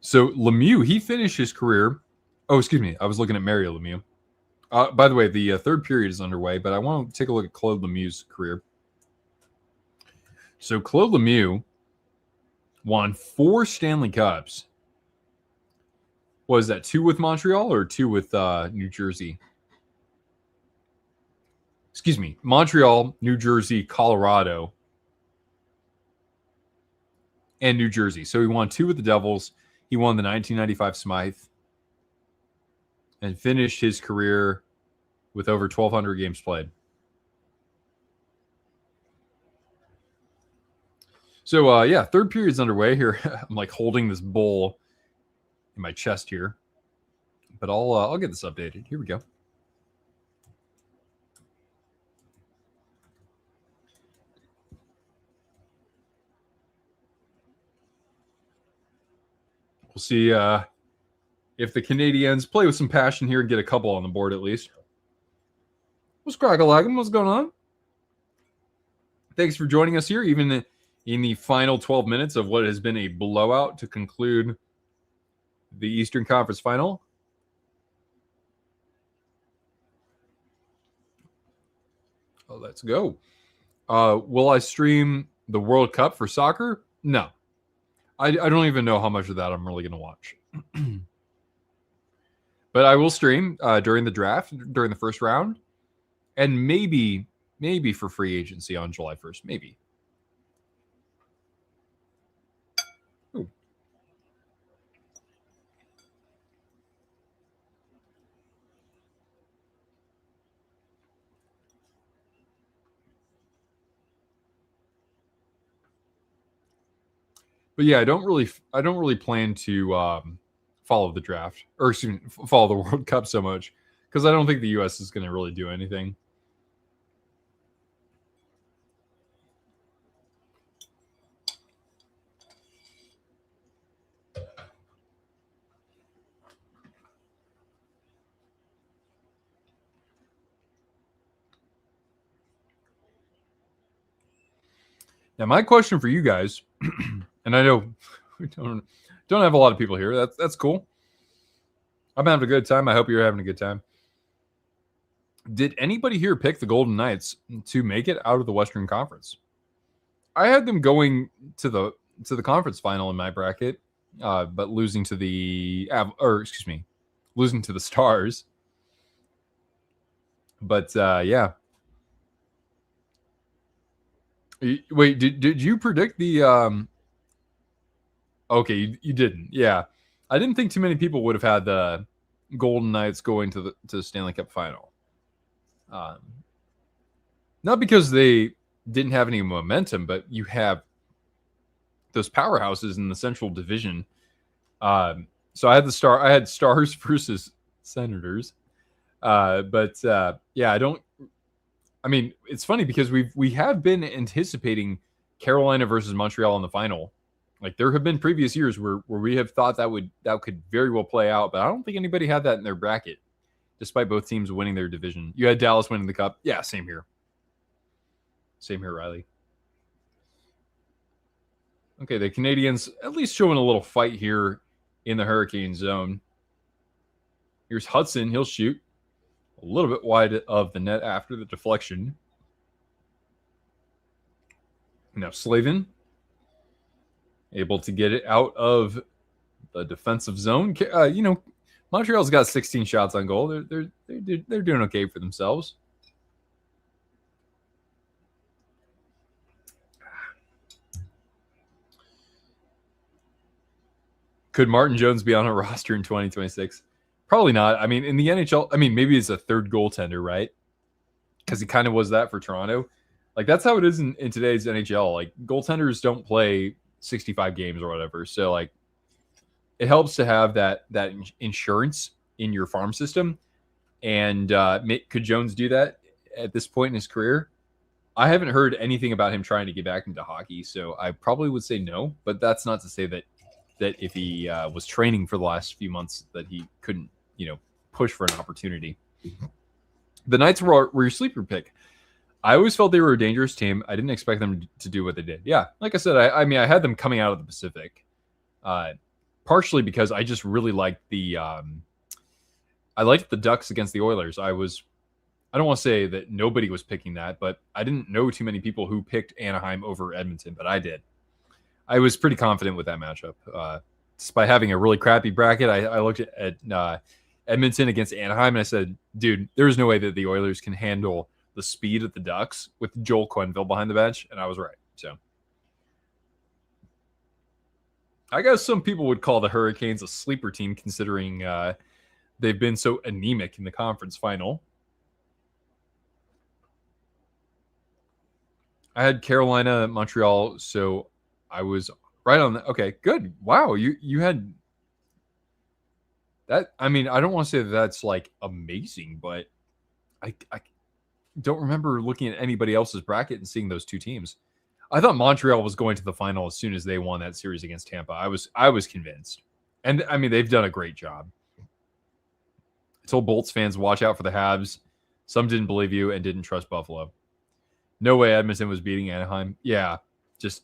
So Lemieux, he finished his career. Oh, excuse me. I was looking at Mario Lemieux. By the way, the third period is underway, but I want to take a look at Claude Lemieux's career. So Claude Lemieux won 4 Stanley Cups. Was that 2 with Montreal or 2 with New Jersey? Excuse me, Montreal, New Jersey, Colorado, and New Jersey. So he won 2 with the Devils. He won the 1995 Smythe and finished his career with over 1,200 games played. So, yeah, third period's underway here. I'm like holding this bowl in my chest here. But I'll get this updated. Here we go. We'll see if the Canadiens play with some passion here and get a couple on the board at least. What's crack-a-lagging? What's going on? Thanks for joining us here, even in the final 12 minutes of what has been a blowout to conclude the Eastern Conference Final. Oh, let's go. Will I stream the World Cup for soccer? No. I don't even know how much of that I'm really going to watch. But I will stream during the draft, during the first round, and maybe for free agency on July 1st. Maybe. Ooh. But yeah, I don't really plan to follow the draft, or excuse me, follow the World Cup so much, because I don't think the U.S. is going to really do anything. Now, my question for you guys, and I know we don't have a lot of people here. That's cool. I'm having a good time. I hope you're having a good time. Did anybody here pick the Golden Knights to make it out of the Western Conference? I had them going to the conference final in my bracket, but losing to the Stars. But yeah. Wait, did you predict the okay, you didn't. Yeah. I didn't think too many people would have had the Golden Knights going to the Stanley Cup Final. Not because they didn't have any momentum, but you have those powerhouses in the Central Division. So I had Stars versus Senators. But yeah, I mean, it's funny because we have been anticipating Carolina versus Montreal in the final. Like, there have been previous years where we have thought that could very well play out, but I don't think anybody had that in their bracket, despite both teams winning their division. You had Dallas winning the Cup. Yeah, same here. Same here, Riley. Okay, the Canadiens at least showing a little fight here in the Hurricane zone. Here's Hudson. He'll shoot a little bit wide of the net after the deflection. Now Slavin able to get it out of the defensive zone. Montreal's got 16 shots on goal. They're doing okay for themselves. Could Martin Jones be on a roster in 2026? Probably not. I mean, in the NHL, maybe it's a third goaltender, right? Because he kind of was that for Toronto. Like, that's how it is in today's NHL. Like, goaltenders don't play 65 games or whatever. So, like, it helps to have that insurance in your farm system. And could Jones do that at this point in his career? I haven't heard anything about him trying to get back into hockey, so I probably would say no. But that's not to say that if he was training for the last few months that he couldn't, push for an opportunity. The Knights were your sleeper pick. I always felt they were a dangerous team. I didn't expect them to do what they did. Yeah, like I said, I had them coming out of the Pacific, partially because I just really liked I liked the Ducks against the Oilers. I don't want to say that nobody was picking that, but I didn't know too many people who picked Anaheim over Edmonton, but I did. I was pretty confident with that matchup. Despite having a really crappy bracket, I looked at Edmonton against Anaheim and I said, dude, there's no way that the Oilers can handle the speed of the Ducks with Joel Quenneville behind the bench, and I was right. So I guess some people would call the Hurricanes a sleeper team considering they've been so anemic in the conference final. I had Carolina, Montreal, so I was right on that. Okay, good. Wow, you had I mean, I don't want to say that that's like amazing, but I don't remember looking at anybody else's bracket and seeing those two teams. I thought Montreal was going to the final as soon as they won that series against Tampa. I was convinced. And I mean, they've done a great job. I told Bolts fans, watch out for the Habs. Some didn't believe you and didn't trust Buffalo. No way Edmonton was beating Anaheim. Yeah, just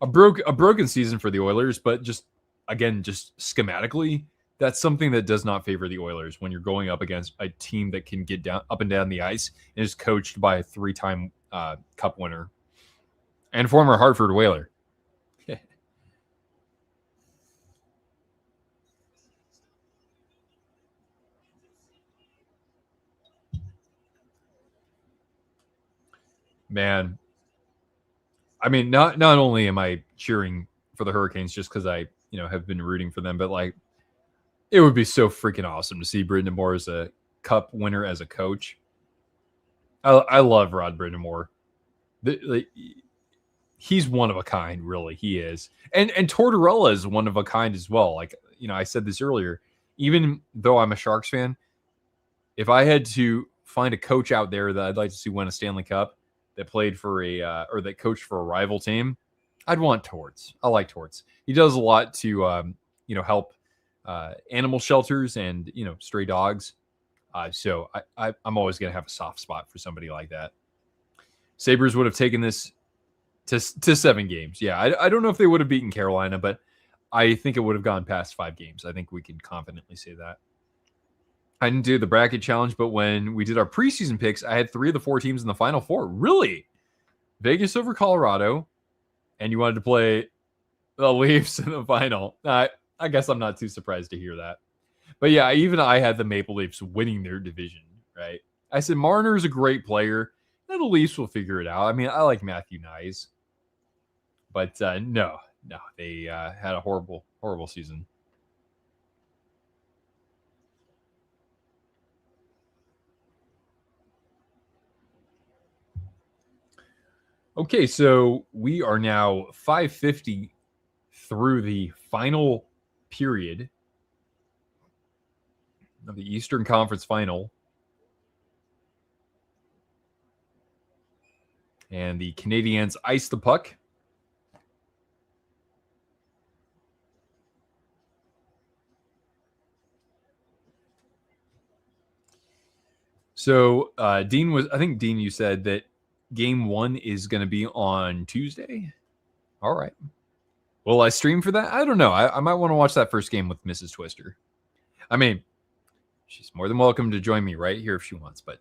a broken season for the Oilers, but just schematically, that's something that does not favor the Oilers when you're going up against a team that can get down up and down the ice and is coached by a 3-time Cup winner and former Hartford Whaler. Man, I mean, not only am I cheering for the Hurricanes just because I have been rooting for them, but like it would be so freaking awesome to see Brind'Amour as a Cup winner as a coach. I love Rod Brind'Amour. He's one of a kind, really. He is, and Tortorella is one of a kind as well. Like I said this earlier. Even though I'm a Sharks fan, if I had to find a coach out there that I'd like to see win a Stanley Cup that played for or that coached for a rival team, I'd want Torts. I like Torts. He does a lot to help animal shelters and stray dogs. So I'm always going to have a soft spot for somebody like that. Sabres would have taken this to 7 games. Yeah, I don't know if they would have beaten Carolina, but I think it would have gone past 5 games. I think we can confidently say that. I didn't do the bracket challenge, but when we did our preseason picks, I had 3 of the 4 teams in the Final Four. Really? Vegas over Colorado, and you wanted to play the Leafs in the final. I guess I'm not too surprised to hear that. But yeah, even I had the Maple Leafs winning their division, right? I said Marner's a great player. And the Leafs will figure it out. I mean, I like Matthew Nyes. But no, they had a horrible season. Okay, so we are now 550 through the final period of the Eastern Conference Final. And the Canadiens ice the puck. So Dean, you said that game 1 is going to be on Tuesday. All right. Will I stream for that? I don't know. I might want to watch that first game with Mrs. Twister. I mean, she's more than welcome to join me right here if she wants, but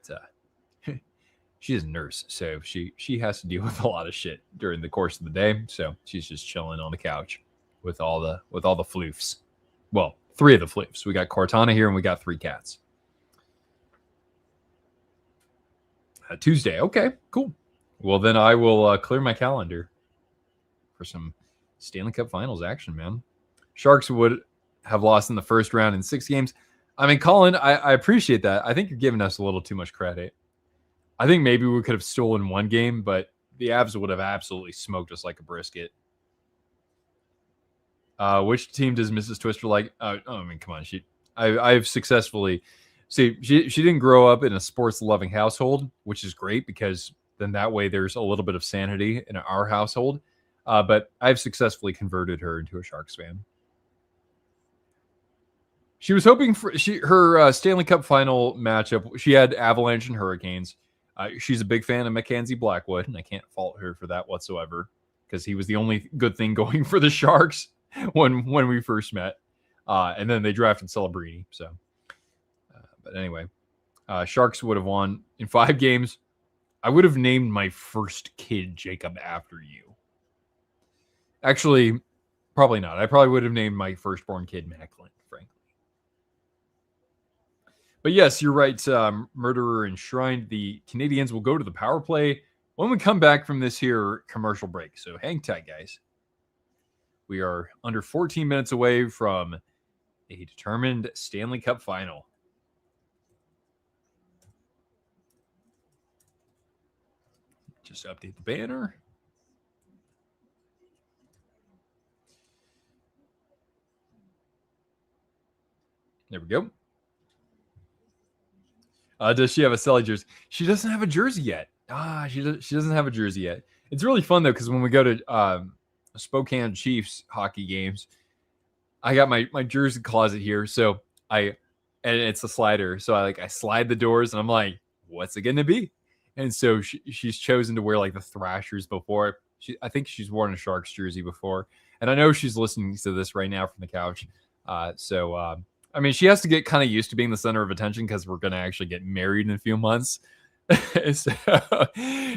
she's a nurse, so she has to deal with a lot of shit during the course of the day. So she's just chilling on the couch with all the floofs. Well, 3 of the floofs. We got Cortana here and we got 3 cats. Tuesday. Okay, cool. Well, then I will clear my calendar for some Stanley Cup Finals action, man. Sharks would have lost in the first round in 6 games. I mean, Colin, I appreciate that. I think you're giving us a little too much credit. I think maybe we could have stolen 1 game, but the Avs would have absolutely smoked us like a brisket. Which team does Mrs. Twister like? I mean, come on. I've successfully... See, she didn't grow up in a sports-loving household, which is great because then that way there's a little bit of sanity in our household. But I've successfully converted her into a Sharks fan. She was hoping for her Stanley Cup final matchup. She had Avalanche and Hurricanes. She's a big fan of Mackenzie Blackwood, and I can't fault her for that whatsoever because he was the only good thing going for the Sharks when we first met. And then they drafted Celebrini, so... But anyway, Sharks would have won in 5 games. I would have named my first kid Jacob after you. Actually, probably not. I probably would have named my firstborn kid Macklin, frankly. But yes, you're right. Murderer enshrined. The Canadiens will go to the power play when we come back from this here commercial break. So hang tight, guys. We are under 14 minutes away from a determined Stanley Cup final. Just update the banner. There we go. Does she have a Selly jersey? She doesn't have a jersey yet. She doesn't have a jersey yet. It's really fun though, because when we go to Spokane Chiefs hockey games, I got my jersey closet here. So and it's a slider. So I slide the doors and I'm like, what's it going to be? And so she's chosen to wear like the Thrashers before. I think she's worn a Sharks jersey before. And I know she's listening to this right now from the couch. I mean, she has to get kind of used to being the center of attention because we're going to actually get married in a few months. So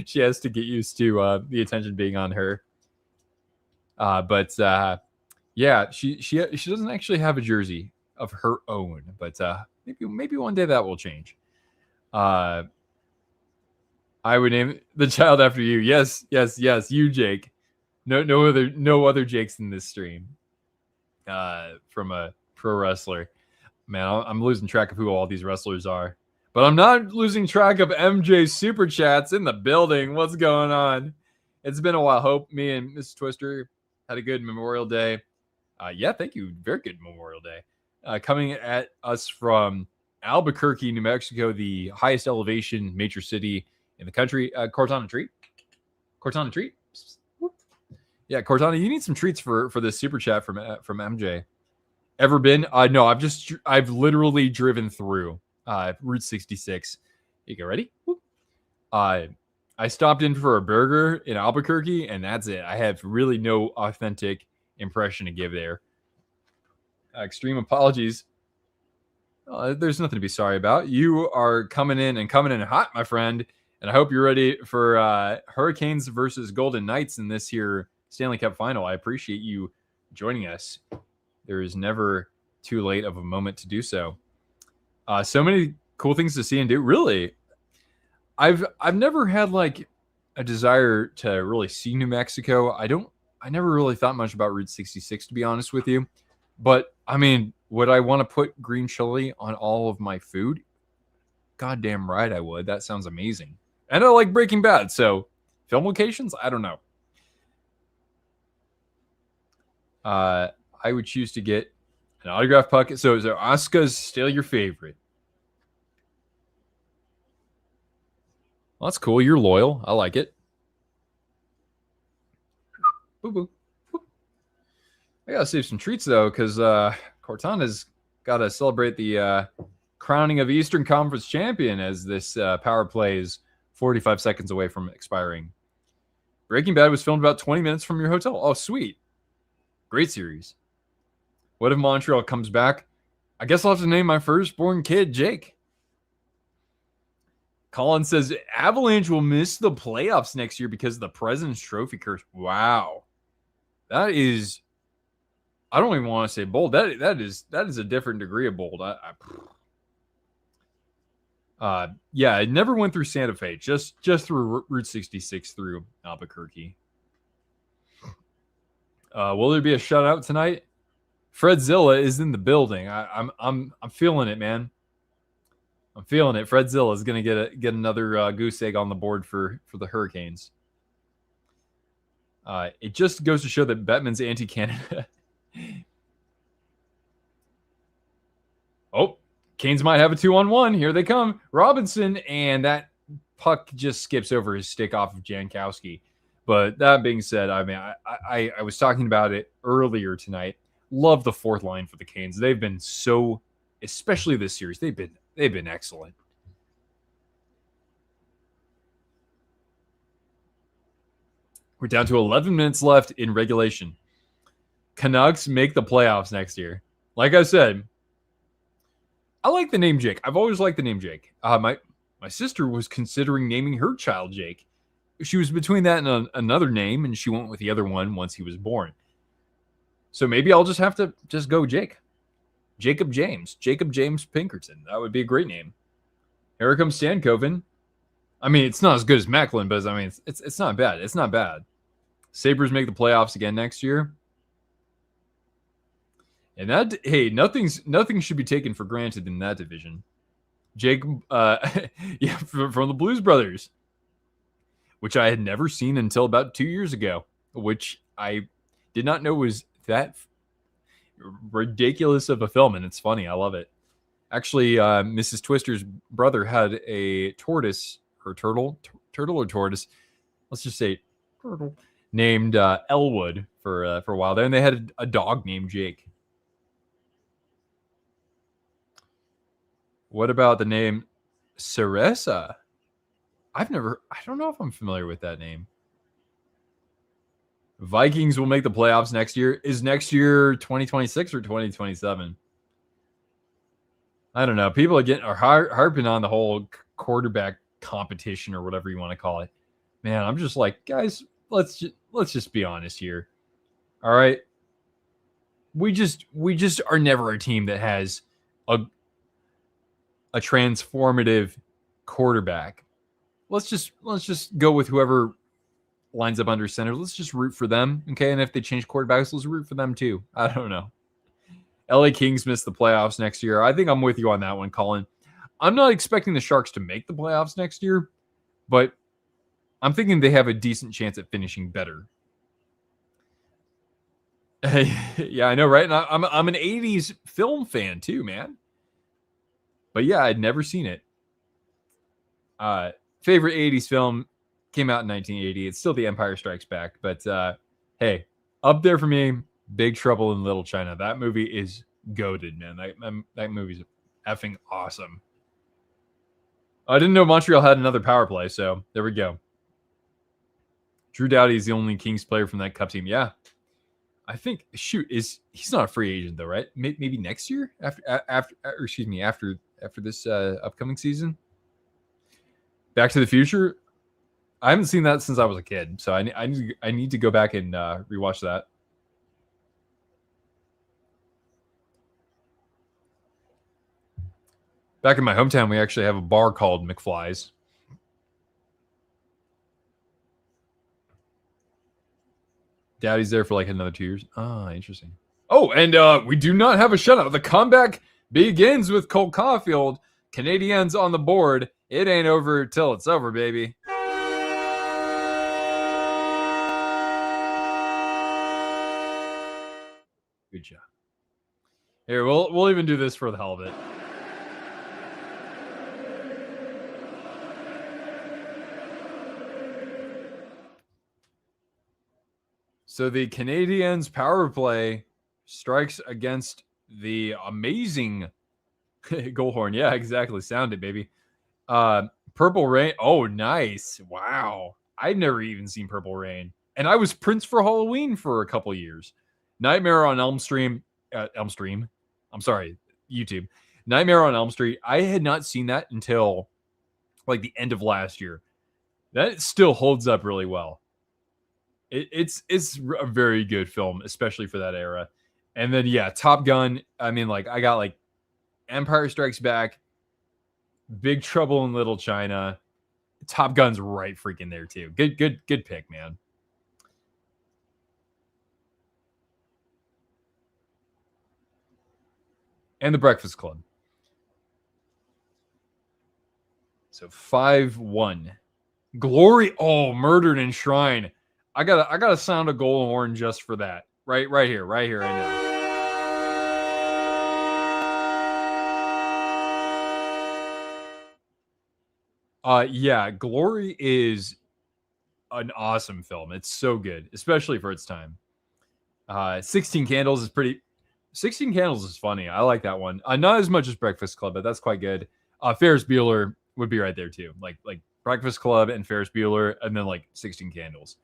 she has to get used to the attention being on her. Yeah, she doesn't actually have a jersey of her own, but maybe one day that will change. I would name the child after you. Yes, you, Jake. No other Jakes in this stream. From a pro wrestler. Man, I'm losing track of who all these wrestlers are. But I'm not losing track of MJ Super Chats in the building. What's going on? It's been a while. Hope me and Mrs. Twister had a good Memorial Day. Yeah, thank you. Very good Memorial Day. Coming at us from Albuquerque, New Mexico, the highest elevation major city in the country. Cortana treat. Yeah, Cortana, you need some treats for this Super Chat from MJ. Ever been? No, I've literally driven through Route 66. You get ready? I stopped in for a burger in Albuquerque, and that's it. I have really no authentic impression to give there. Extreme apologies. There's nothing to be sorry about. You are coming in hot, my friend, and I hope you're ready for Hurricanes versus Golden Knights in this here Stanley Cup Final. I appreciate you joining us. There is never too late of a moment to do so. So many cool things to see and do. Really, I've never had like a desire to really see New Mexico. I never really thought much about Route 66, to be honest with you. But I mean, would I want to put green chili on all of my food? Goddamn right I would. That sounds amazing. And I like Breaking Bad, so film locations, I don't know. I would choose to get an autograph puck. So Oscar's still your favorite? Well, that's cool. You're loyal. I like it. Boo-boo. I gotta save some treats though, because Cortana's got to celebrate the crowning of Eastern Conference champion as this power play is 45 seconds away from expiring. Breaking Bad was filmed about 20 minutes from your hotel. Oh, sweet. Great series. What if Montreal comes back? I guess I'll have to name my firstborn kid Jake. Colin says Avalanche will miss the playoffs next year because of the President's Trophy curse. Wow. That is, I don't even want to say bold. That is a different degree of bold. Yeah, it never went through Santa Fe, just through Route 66 through Albuquerque. Will there be a shutout tonight? Fred Zilla is in the building. I'm feeling it, man. I'm feeling it. Fred Zilla is going to get another goose egg on the board for the Hurricanes. It just goes to show that Bettman's anti-Canada. Oh, Canes might have a 2-on-1. Here they come. Robinson, and that puck just skips over his stick off of Jankowski. But that being said, I mean, I was talking about it earlier tonight. Love the fourth line for the Canes. They've been so, especially this series, they've been excellent. We're down to 11 minutes left in regulation. Canucks make the playoffs next year. Like I said, I like the name Jake. I've always liked the name Jake. My sister was considering naming her child Jake. She was between that and another name, and she went with the other one once he was born. So maybe I'll just have to go Jake. Jacob James Pinkerton. That would be a great name. Here comes Stankoven. I mean, it's not as good as Macklin, but I mean, it's not bad. It's not bad. Sabres make the playoffs again next year. And that, hey, nothing should be taken for granted in that division. Jake, yeah, from the Blues Brothers, which I had never seen until about 2 years ago, which I did not know was that ridiculous of a film, and it's funny. I love it. Actually, Mrs. Twister's brother had a tortoise or turtle or tortoise. Let's just say turtle named Elwood for a while there, and they had a dog named Jake. What about the name Ceresa? I don't know if I'm familiar with that name. Vikings will make the playoffs next year. Is next year 2026 or 2027? I don't know. People are harping on the whole quarterback competition or whatever you want to call it. Man, I'm just like, guys, let's just be honest here. All right. We just are never a team that has a transformative quarterback. Let's just go with whoever lines up under center. Let's just root for them. Okay. And if they change quarterbacks, let's root for them too. I don't know. LA Kings miss the playoffs next year. I think I'm with you on that one, Colin. I'm not expecting the Sharks to make the playoffs next year, but I'm thinking they have a decent chance at finishing better. Yeah, I know, right? And I'm an 80s film fan too, man. But yeah, I'd never seen it. Favorite 80s film came out in 1980. It's still The Empire Strikes Back. But hey, up there for me, Big Trouble in Little China. That movie is goated, man. That movie's effing awesome. I didn't know Montreal had another power play, so there we go. Drew Doughty is the only Kings player from that Cup team. Yeah. I think, he's not a free agent though, right? Maybe next year after this upcoming season. Back to the Future. I haven't seen that since I was a kid, so I need to go back and rewatch that. Back in my hometown, we actually have a bar called McFly's. Daddy's there for like another 2 years. Ah, interesting. Oh, and we do not have a shutout. The comeback begins with Cole Caulfield. Canadiens on the board. It ain't over till it's over, baby. Good job. Here, we'll even do this for the hell of it. So the Canadiens power play strikes against the amazing goal horn. Yeah, exactly. Sound it, baby. Purple Rain. Oh, nice. Wow. I've never even seen Purple Rain. And I was Prince for Halloween for a couple years. Nightmare on Elm Street. I'm sorry, YouTube. Nightmare on Elm Street. I had not seen that until like the end of last year. That still holds up really well. It's a very good film, especially for that era. And then yeah, Top Gun. I mean, like I got like Empire Strikes Back, Big Trouble in Little China. Top Gun's right freaking there too. Good pick, man. And The Breakfast Club. So 5-1. Glory. Oh, Murdered in Shrine. I gotta sound a goal horn just for that. Right here, right now. Yeah, Glory is an awesome film. It's so good, especially for its time. 16 Candles is pretty. 16 Candles is funny. I like that one. Not as much as Breakfast Club, but that's quite good. Ferris Bueller would be right there too. Like Breakfast Club and Ferris Bueller, and then like 16 Candles.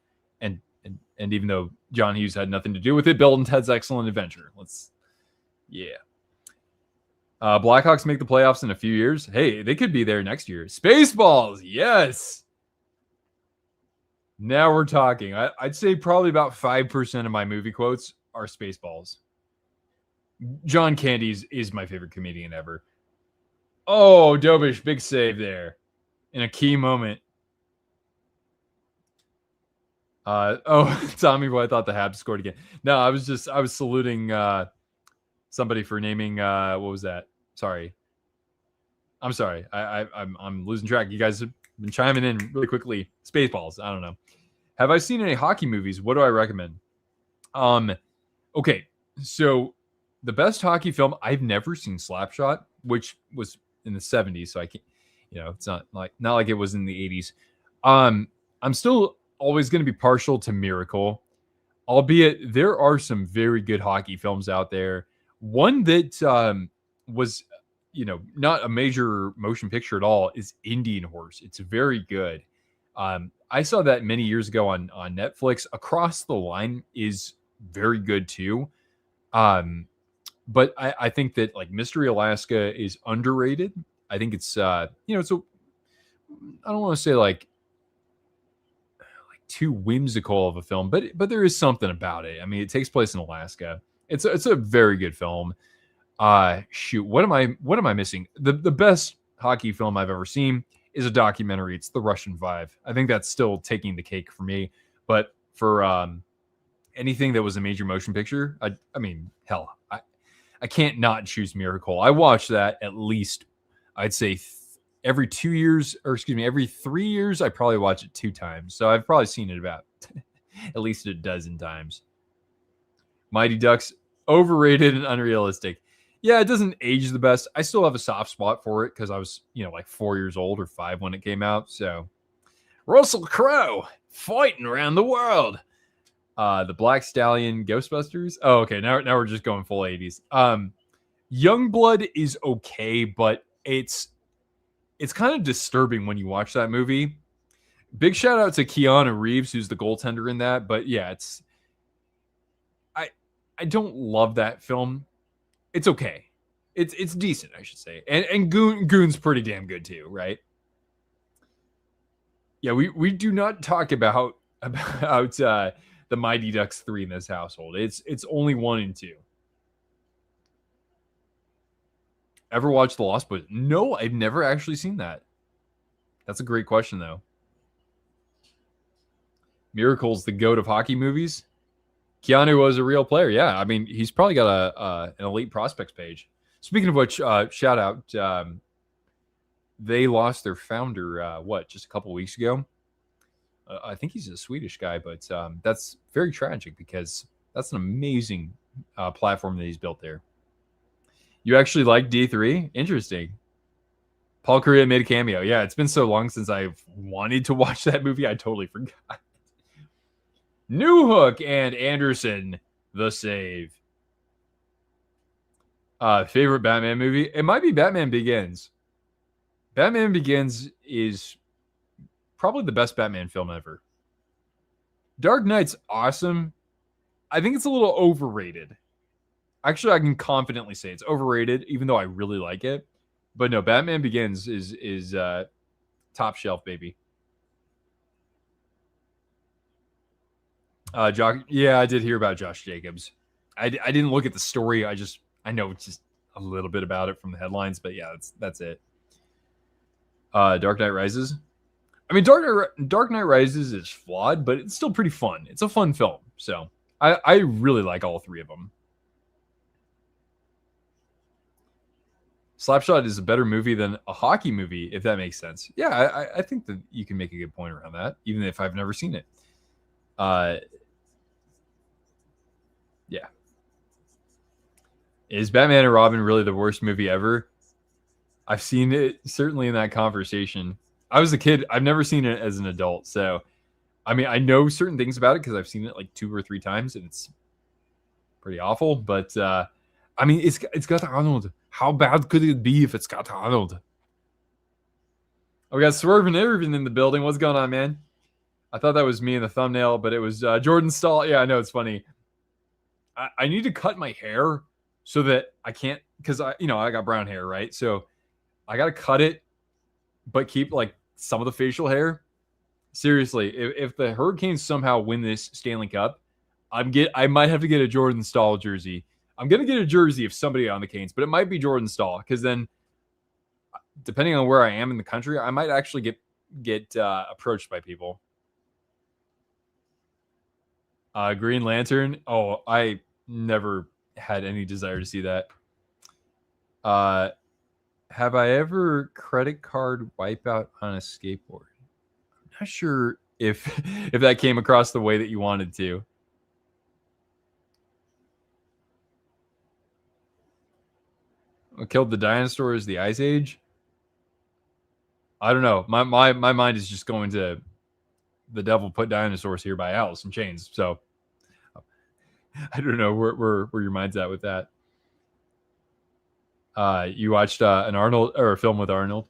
And even though John Hughes had nothing to do with it, Bill and Ted's Excellent Adventure. Blackhawks make the playoffs in a few years. Hey, they could be there next year. Spaceballs, yes. Now we're talking. I'd say probably about 5% of my movie quotes are Spaceballs. John Candy is my favorite comedian ever. Oh, Dobish, big save there in a key moment. Tommy Boy, I thought the Habs scored again. No, I was saluting somebody for naming what was that? Sorry. I'm sorry. I'm losing track. You guys have been chiming in really quickly. Spaceballs. I don't know. Have I seen any hockey movies? What do I recommend? Okay. So the best hockey film, I've never seen Slapshot. which was in the 70s. So I can't, it's not like it was in the 80s. I'm still always going to be partial to Miracle, albeit there are some very good hockey films out there. One that was, not a major motion picture at all is Indian Horse. It's very good. I saw that many years ago on Netflix. Across the Line is very good too. But I think that like Mystery Alaska is underrated. I think it's it's a, I don't want to say like too whimsical of a film, but there is something about it. I mean, it takes place in Alaska. It's a very good film. Shoot, what am I missing? The best hockey film I've ever seen is a documentary. It's The Russian Vibe. I think that's still taking the cake for me. But for anything that was a major motion picture, I mean, hell, I can't not choose Miracle. I watch that at least, I'd say every 2 years, or excuse me, every 3 years, I probably watch it 2 times. So I've probably seen it about at least a dozen times. Mighty Ducks, overrated and unrealistic. Yeah, it doesn't age the best. I still have a soft spot for it because I was, like 4 years old or 5 when it came out. So Russell Crowe fighting around the world. The Black Stallion, Ghostbusters. Oh, okay. Now we're just going full 80s. Youngblood is okay, but it's kind of disturbing when you watch that movie. Big shout out to Keanu Reeves, who's the goaltender in that. But yeah, I don't love that film. It's okay. It's decent, I should say. And Goon's pretty damn good too, right? Yeah, we do not talk about the Mighty Ducks 3 in this household. It's only 1 and 2. Ever watched The Lost Boys? No, I've never actually seen that. That's a great question, though. Miracle's the GOAT of hockey movies. Keanu was a real player. Yeah, I mean, he's probably got an elite prospects page. Speaking of which, shout out. They lost their founder, just a couple weeks ago? I think he's a Swedish guy, but that's very tragic because that's an amazing platform that he's built there. You actually like D3? Interesting. Paul Correa made a cameo. Yeah, it's been so long since I've wanted to watch that movie, I totally forgot. Newhook and Anderson, The Save. Favorite Batman movie? It might be Batman Begins. Batman Begins is probably the best Batman film ever. Dark Knight's awesome. I think it's a little overrated. Actually, I can confidently say it's overrated, even though I really like it. But no, Batman Begins is top shelf, baby. Yeah, I did hear about Josh Jacobs. I didn't look at the story. I know just a little bit about it from the headlines, but yeah, that's it. Dark Knight Rises. I mean, Dark Knight Rises is flawed, but it's still pretty fun. It's a fun film. So I really like all 3 of them. Slapshot is a better movie than a hockey movie, if that makes sense. Yeah, I think that you can make a good point around that, even if I've never seen it. Yeah. Is Batman and Robin really the worst movie ever? I've seen it certainly in that conversation. I was a kid. I've never seen it as an adult. So, I mean, I know certain things about it because I've seen it like 2 or 3 times and it's pretty awful. But, I mean, it's got Arnold. How bad could it be if it's got Arnold? Oh, we got Swerve and Irvin in the building. What's going on, man? I thought that was me in the thumbnail, but it was Jordan Stahl. Yeah, I know, it's funny. I need to cut my hair so that I can't, because I got brown hair, right? So I got to cut it, but keep like some of the facial hair. Seriously, if the Hurricanes somehow win this Stanley Cup, I might have to get a Jordan Stahl jersey. I'm gonna get a jersey of somebody on the Canes, but it might be Jordan Stahl because then, depending on where I am in the country, I might actually get approached by people. Green Lantern. Oh, I never had any desire to see that. Have I ever credit card wipeout on a skateboard? I'm not sure if that came across the way that you wanted to. killed the dinosaurs, the Ice Age. I don't know. My mind is just going to the devil put dinosaurs here by Alice in Chains. So I don't know where your mind's at with that. You watched an Arnold or a film with Arnold.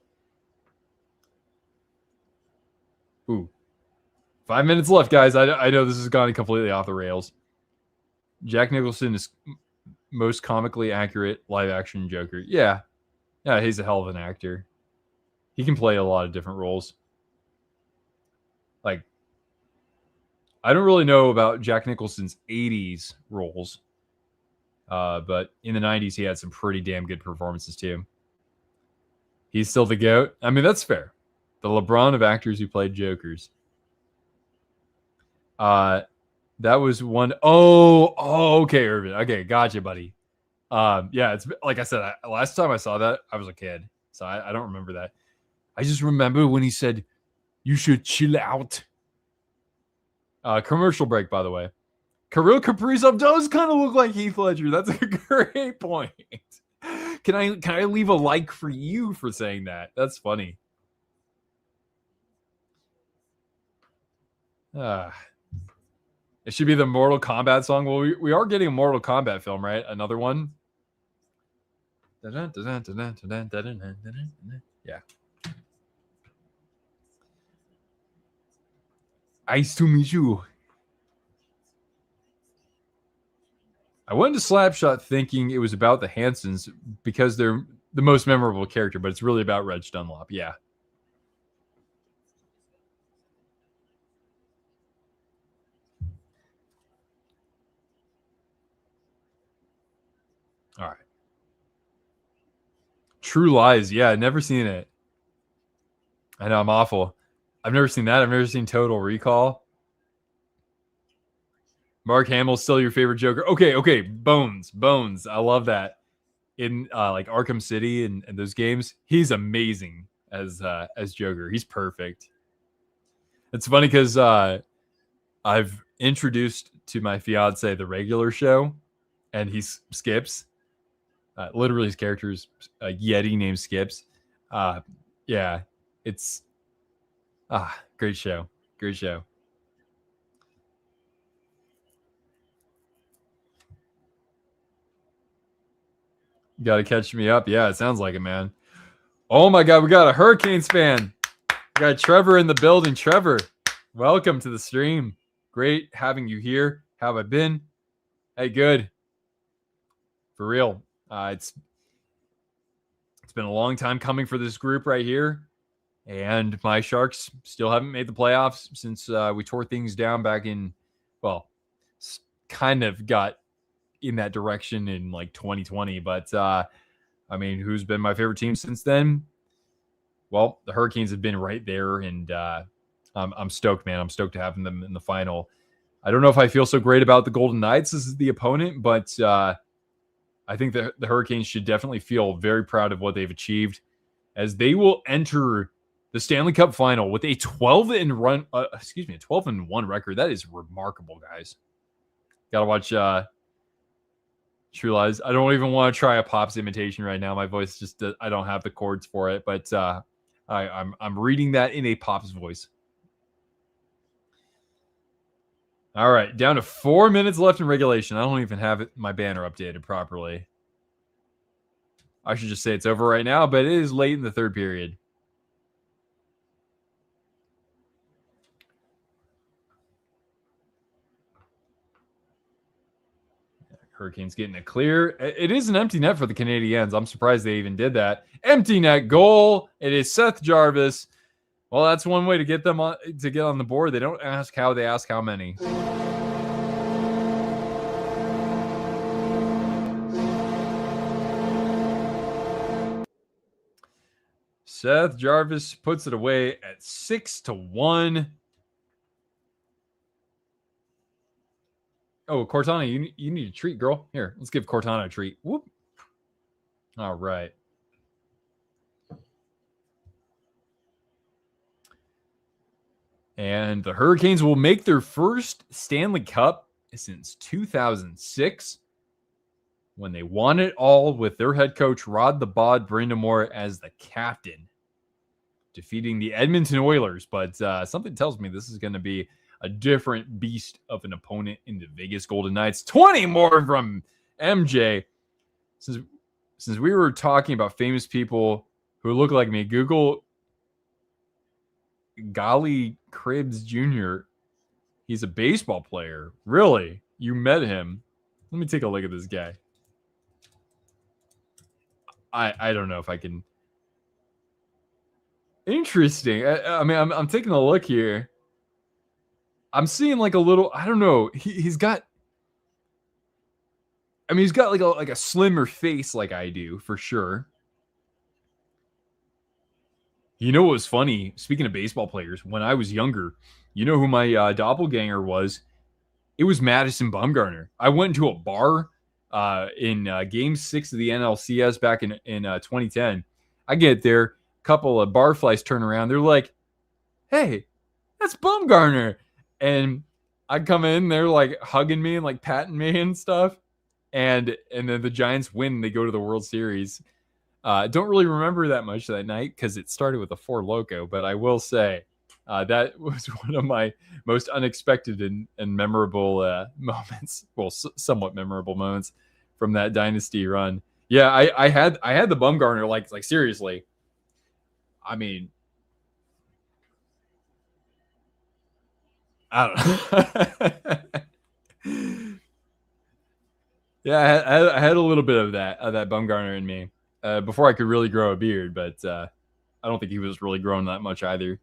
Ooh, 5 minutes left, guys. I know this has gone completely off the rails. Jack Nicholson is most comically accurate live action Joker. Yeah, he's a hell of an actor. He can play a lot of different roles. Like, I don't really know about Jack Nicholson's 80s roles, but in the 90s, he had some pretty damn good performances too. He's still the GOAT. I mean, that's fair. The LeBron of actors who played Jokers. That was one. Oh, okay, Irvin. Okay, gotcha, buddy. Yeah, it's like I said, last time I saw that, I was a kid, so I don't remember that. I just remember when he said, "You should chill out." Commercial break, by the way. Kirill Kaprizov does kind of look like Heath Ledger. That's a great point. Can I leave a like for you for saying that? That's funny. It should be the Mortal Kombat song. Well, we are getting a Mortal Kombat film, right? Another one. Yeah. Nice to meet you. I went to Slapshot thinking it was about the Hansons because they're the most memorable character, but it's really about Reg Dunlop. Yeah. All right. True Lies. Yeah, never seen it. I know, I'm awful. I've never seen that. I've never seen Total Recall. Mark Hamill's still your favorite Joker. Okay. Bones. I love that. In like Arkham City and those games, he's amazing as Joker. He's perfect. It's funny because I've introduced to my fiance the regular show, and he skips. Literally, his character is a Yeti named Skips. Yeah, it's great show. Great show. You got to catch me up. Yeah, it sounds like it, man. Oh my God, we got a Hurricanes fan. We got Trevor in the building. Trevor, welcome to the stream. Great having you here. How have I been? Hey, good. For real. It's been a long time coming for this group right here. And my Sharks still haven't made the playoffs since we tore things down back in, well, kind of got in that direction in like 2020. But, I mean, who's been my favorite team since then? Well, the Hurricanes have been right there, and I'm stoked, man. I'm stoked to have them in the final. I don't know if I feel so great about the Golden Knights as the opponent, but I think the Hurricanes should definitely feel very proud of what they've achieved, as they will enter the Stanley Cup Final with a 12-1 record. That is remarkable, guys. Gotta watch True Lies. I don't even want to try a Pops imitation right now. My voice just I don't have the chords for it, but I'm reading that in a Pops voice. All right, down to 4 minutes left in regulation. I don't even have my banner updated properly. I should just say it's over right now, but it is late in the third period. Hurricanes getting it clear. It is an empty net for the Canadiens. I'm surprised they even did that. Empty net goal. It is Seth Jarvis. Well, that's one way to get them to get on the board. They don't ask how, they ask how many. Seth Jarvis puts it away at 6-1. Oh, Cortana, you need a treat, girl. Here, let's give Cortana a treat. Whoop. All right. And the Hurricanes will make their first Stanley Cup since 2006. when they won it all with their head coach Rod the Bod Brindamore as the captain, defeating the Edmonton Oilers. But something tells me this is going to be a different beast of an opponent in the Vegas Golden Knights. 20 more from MJ. Since we were talking about famous people who look like me, Google Golly Cribs Jr. He's a baseball player. Really? You met him? Let me take a look at this guy. I don't know if I can. Interesting. I mean, I'm taking a look here. I'm seeing like a little. I don't know. He's got. I mean, he's got like a slimmer face like I do for sure. You know what was funny? Speaking of baseball players, when I was younger, you know who my doppelganger was? It was Madison Bumgarner. I went into a bar in Game 6 of the NLCS back in 2010. I get there, a couple of barflies turn around. They're like, "Hey, that's Bumgarner." And I come in, they're like hugging me and like patting me and stuff. And then the Giants win. They go to the World Series. Don't really remember that much that night because it started with a Four Loko. But I will say that was one of my most unexpected and memorable moments. Well, somewhat memorable moments from that dynasty run. Yeah, I had the Bumgarner like seriously. I mean, I don't know. Yeah, I had a little bit of that Bumgarner in me before I could really grow a beard, but I don't think he was really growing that much either.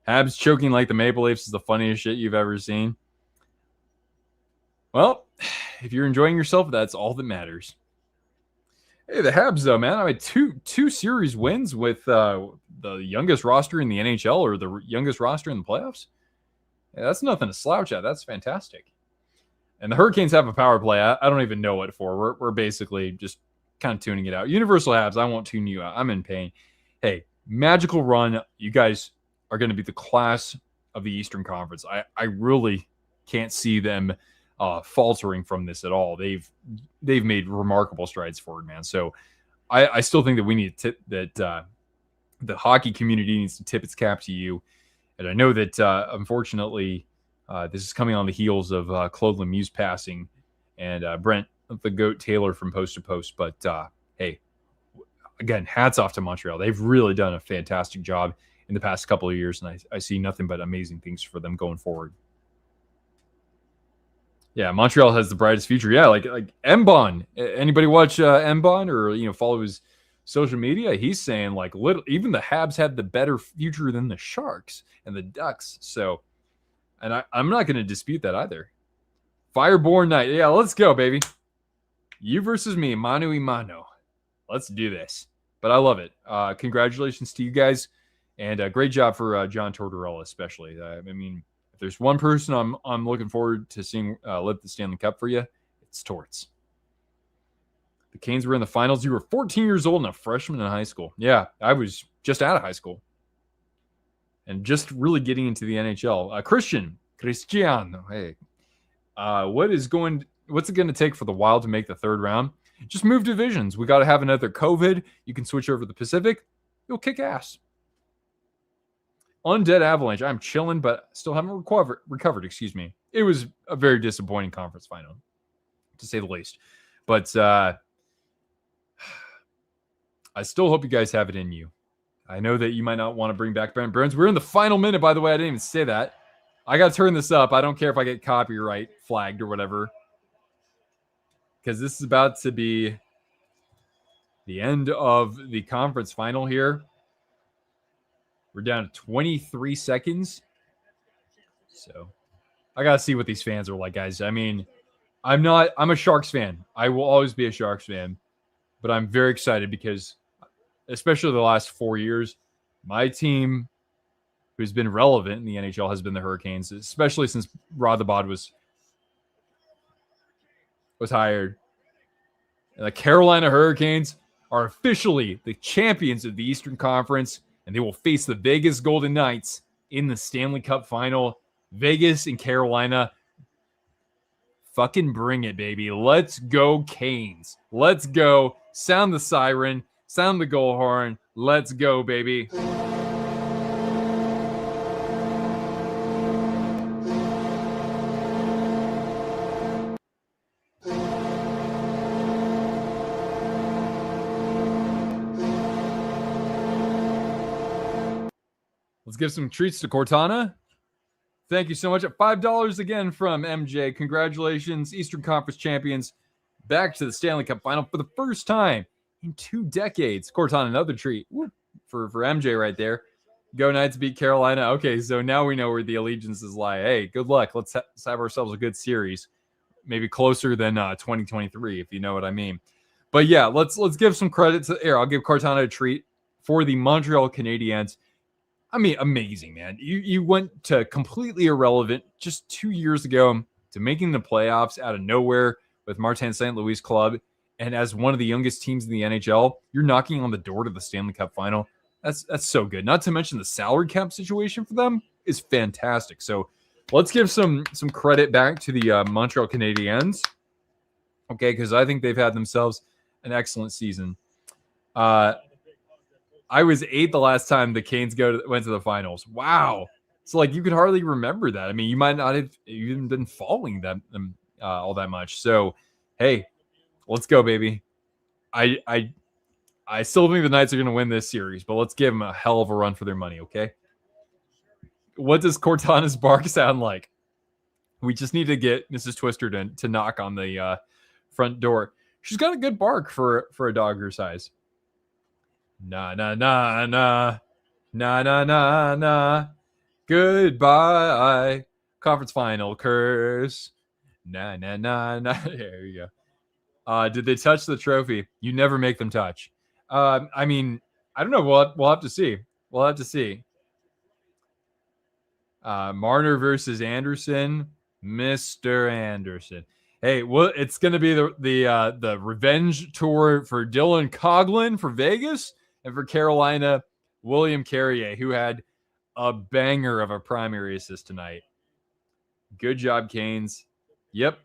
Habs choking like the Maple Leafs is the funniest shit you've ever seen. Well, if you're enjoying yourself, that's all that matters. Hey, the Habs though, man. I mean, two series wins with the youngest roster in the NHL or the youngest roster in the playoffs. Yeah, that's nothing to slouch at. That's fantastic. And the Hurricanes have a power play. I don't even know what for. We're basically just kind of tuning it out. Universal Habs, I won't tune you out. I'm in pain. Hey, magical run. You guys are going to be the class of the Eastern Conference. I really can't see them faltering from this at all. They've made remarkable strides forward, man. So I still think that we need to tip that the hockey community needs to tip its cap to you. And I know that unfortunately this is coming on the heels of Claude Lemieux's passing and Brent the Goat Taylor from Post to Post. But hey, again, hats off to Montreal. They've really done a fantastic job in the past couple of years, and I see nothing but amazing things for them going forward. Yeah, Montreal has the brightest future. Yeah, like Mbon. Anybody watch Mbon or follow his social media? He's saying like even the Habs had the better future than the Sharks and the Ducks. So, and I'm not going to dispute that either. Fireborn Knight. Yeah, let's go, baby. You versus me, mano a mano. Let's do this. But I love it. Congratulations to you guys, and great job for John Tortorella, especially. I mean, if there's one person I'm looking forward to seeing lift the Stanley Cup for you, it's Torts. The Canes were in the finals. You were 14 years old and a freshman in high school. Yeah, I was just out of high school and just really getting into the NHL. Cristiano, hey, what's it going to take for the Wild to make the third round? Just move divisions. We got to have another COVID. You can switch over to the Pacific. You'll kick ass. Undead Avalanche. I'm chilling, but still haven't recovered. Excuse me. It was a very disappointing conference final, to say the least. But I still hope you guys have it in you. I know that you might not want to bring back Brent Burns. We're in the final minute, by the way. I didn't even say that. I got to turn this up. I don't care if I get copyright flagged or whatever, because this is about to be the end of the conference final here. We're down to 23 seconds. So I got to see what these fans are like, guys. I mean, I'm a Sharks fan. I will always be a Sharks fan, but I'm very excited because especially the last 4 years, my team who's been relevant in the NHL has been the Hurricanes, especially since Rod the Bod was hired. And the Carolina Hurricanes are officially the champions of the Eastern Conference, and they will face the Vegas Golden Knights in the Stanley Cup Final. Vegas and Carolina Fucking bring it, baby. Let's go, Canes. Let's go. Sound the siren. Sound the goal horn. Let's go, baby. Let's give some treats to Cortana. Thank you so much. At $5 again from MJ. Congratulations, Eastern Conference champions. Back to the Stanley Cup Final for the first time in 2 decades. Cortana, another treat for MJ right there. Go Knights beat Carolina. Okay, so now we know where the allegiances lie. Hey, good luck. Let's have ourselves a good series. Maybe closer than 2023, if you know what I mean. But yeah, let's give some credit to here. I'll give Cortana a treat for the Montreal Canadiens. I mean, amazing, man. You went to completely irrelevant just 2 years ago to making the playoffs out of nowhere with Martin St. Louis club. And as one of the youngest teams in the NHL, you're knocking on the door to the Stanley Cup Final. That's so good. Not to mention the salary cap situation for them is fantastic. So let's give some credit back to the Montreal Canadiens. Okay, because I think they've had themselves an excellent season. I was 8 the last time the Canes went to the finals. Wow. So like you could hardly remember that. I mean, you might not have even been following them all that much. So, hey, let's go, baby. I still think the Knights are going to win this series, but let's give them a hell of a run for their money, okay? What does Cortana's bark sound like? We just need to get Mrs. Twister to knock on the front door. She's got a good bark for a dog her size. Na na na na na na na na. Goodbye. Conference final curse. Na na na na. There you go. Did they touch the trophy? You never make them touch. I mean, I don't know. We'll have to see. We'll have to see. Marner versus Anderson. Mr. Anderson. Hey, well, it's going to be the revenge tour for Dylan Coughlin for Vegas. And for Carolina, William Carrier, who had a banger of a primary assist tonight. Good job, Canes. Yep.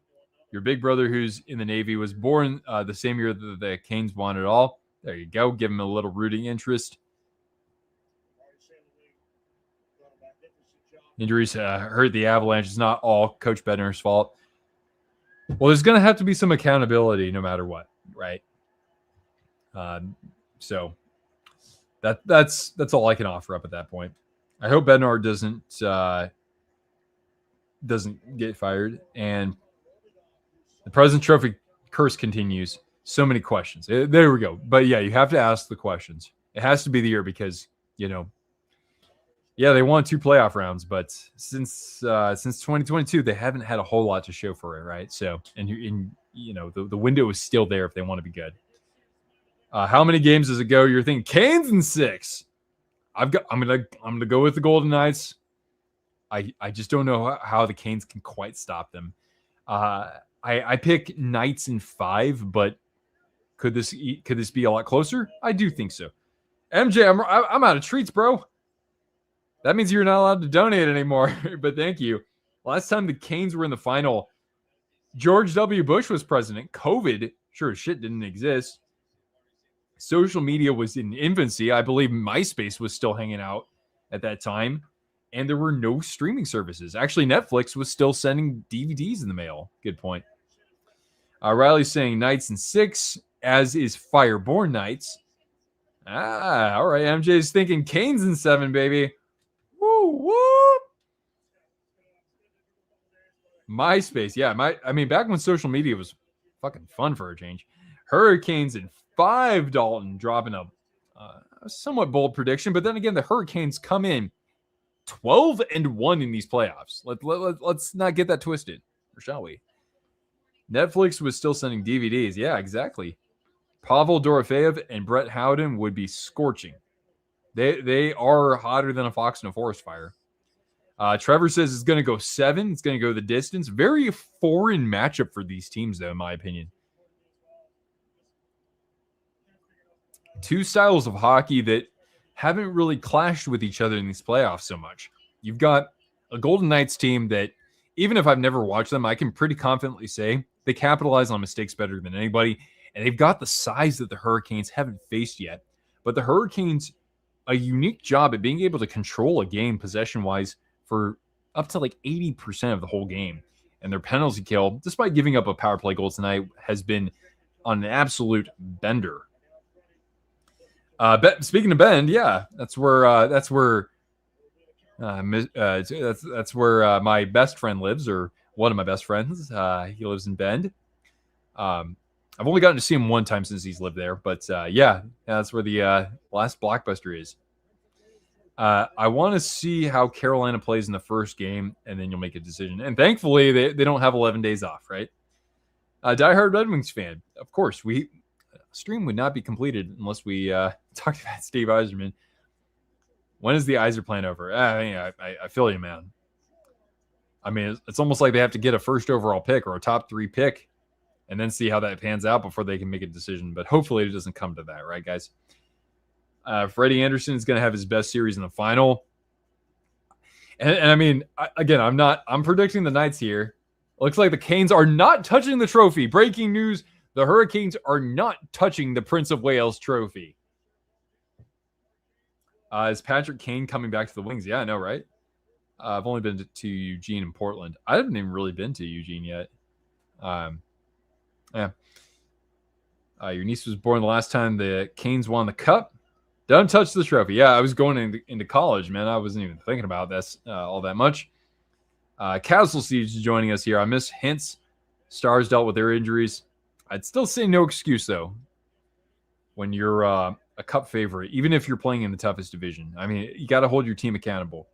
Your big brother who's in the Navy was born the same year that the Canes won it all. There you go. Give him a little rooting interest. Injuries hurt the Avalanche. It's not all Coach Bednar's fault. Well, there's going to have to be some accountability no matter what, right? So that's all I can offer up at that point. I hope Bednar doesn't get fired, and the President's Trophy curse continues. So many questions. There we go. But yeah, you have to ask the questions. It has to be the year because yeah, they won 2 playoff rounds, but since 2022, they haven't had a whole lot to show for it, right? So, and the window is still there if they want to be good. How many games does it go? You're thinking Canes in 6. I'm gonna go with the Golden Knights. I just don't know how the Canes can quite stop them. I pick Knights in 5, but could this be a lot closer? I do think so. MJ, I'm out of treats, bro. That means you're not allowed to donate anymore, but thank you. Last time the Canes were in the final, George W. Bush was president. COVID, sure as shit, didn't exist. Social media was in infancy. I believe MySpace was still hanging out at that time, and there were no streaming services. Actually, Netflix was still sending DVDs in the mail. Good point. Riley's saying Knights in 6, as is Fireborn Knights. All right. MJ's thinking Canes in 7, baby. Woo! MySpace, yeah. Back when social media was fucking fun for a change. Hurricanes in 5, Dalton dropping a somewhat bold prediction, but then again, the Hurricanes come in 12-1 in these playoffs. Let's not get that twisted, or shall we? Netflix was still sending DVDs. Yeah, exactly. Pavel Dorofeyev and Brett Howden would be scorching. They are hotter than a fox in a forest fire. Trevor says it's going to go 7. It's going to go the distance. Very foreign matchup for these teams, though, in my opinion. 2 styles of hockey that haven't really clashed with each other in these playoffs so much. You've got a Golden Knights team that even if I've never watched them, I can pretty confidently say they capitalize on mistakes better than anybody. And they've got the size that the Hurricanes haven't faced yet. But the Hurricanes, a unique job at being able to control a game possession-wise for up to like 80% of the whole game. And their penalty kill, despite giving up a power play goal tonight, has been on an absolute bender. Speaking of bend, yeah, that's where my best friend lives, or one of my best friends. He lives in Bend. I've only gotten to see him one time since he's lived there, but yeah, that's where the last blockbuster is. I want to see how Carolina plays in the first game, and then you'll make a decision. And thankfully, they don't have 11 days off, right? Diehard Red Wings fan, of course. Stream would not be completed unless we talked about Steve Yzerman. When is the Yzer plan over? I feel you, man. I mean, it's almost like they have to get a first overall pick or a top 3 pick and then see how that pans out before they can make a decision. But hopefully it doesn't come to that, right, guys? Freddie Anderson is going to have his best series in the final. And I mean, I'm predicting the Knights here. Looks like the Canes are not touching the trophy. Breaking news, the Hurricanes are not touching the Prince of Wales trophy. Is Patrick Kane coming back to the Wings? Yeah, I know, right? I've only been to Eugene and Portland. I haven't even really been to Eugene yet. Yeah. Your niece was born the last time the Canes won the Cup. Don't touch the trophy. Yeah, I was going into college, man. I wasn't even thinking about this all that much. Castle Siege joining us here. I miss Hintz. Stars dealt with their injuries. I'd still say no excuse, though, when you're a Cup favorite, even if you're playing in the toughest division. I mean, you got to hold your team accountable.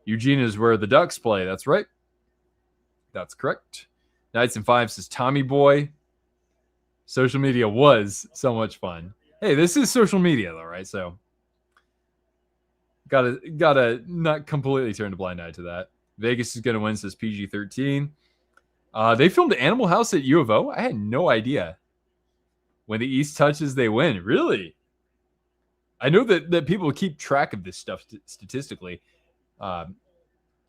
Eugene is where the Ducks play. That's right. That's correct. Knights and Five says Tommy Boy. Social media was so much fun. Hey, this is social media, though, right? So gotta not completely turn a blind eye to that. Vegas is gonna win, says PG-13. They filmed Animal House at U of O. I had no idea. When the East touches, they win. Really? I know that people keep track of this stuff statistically. And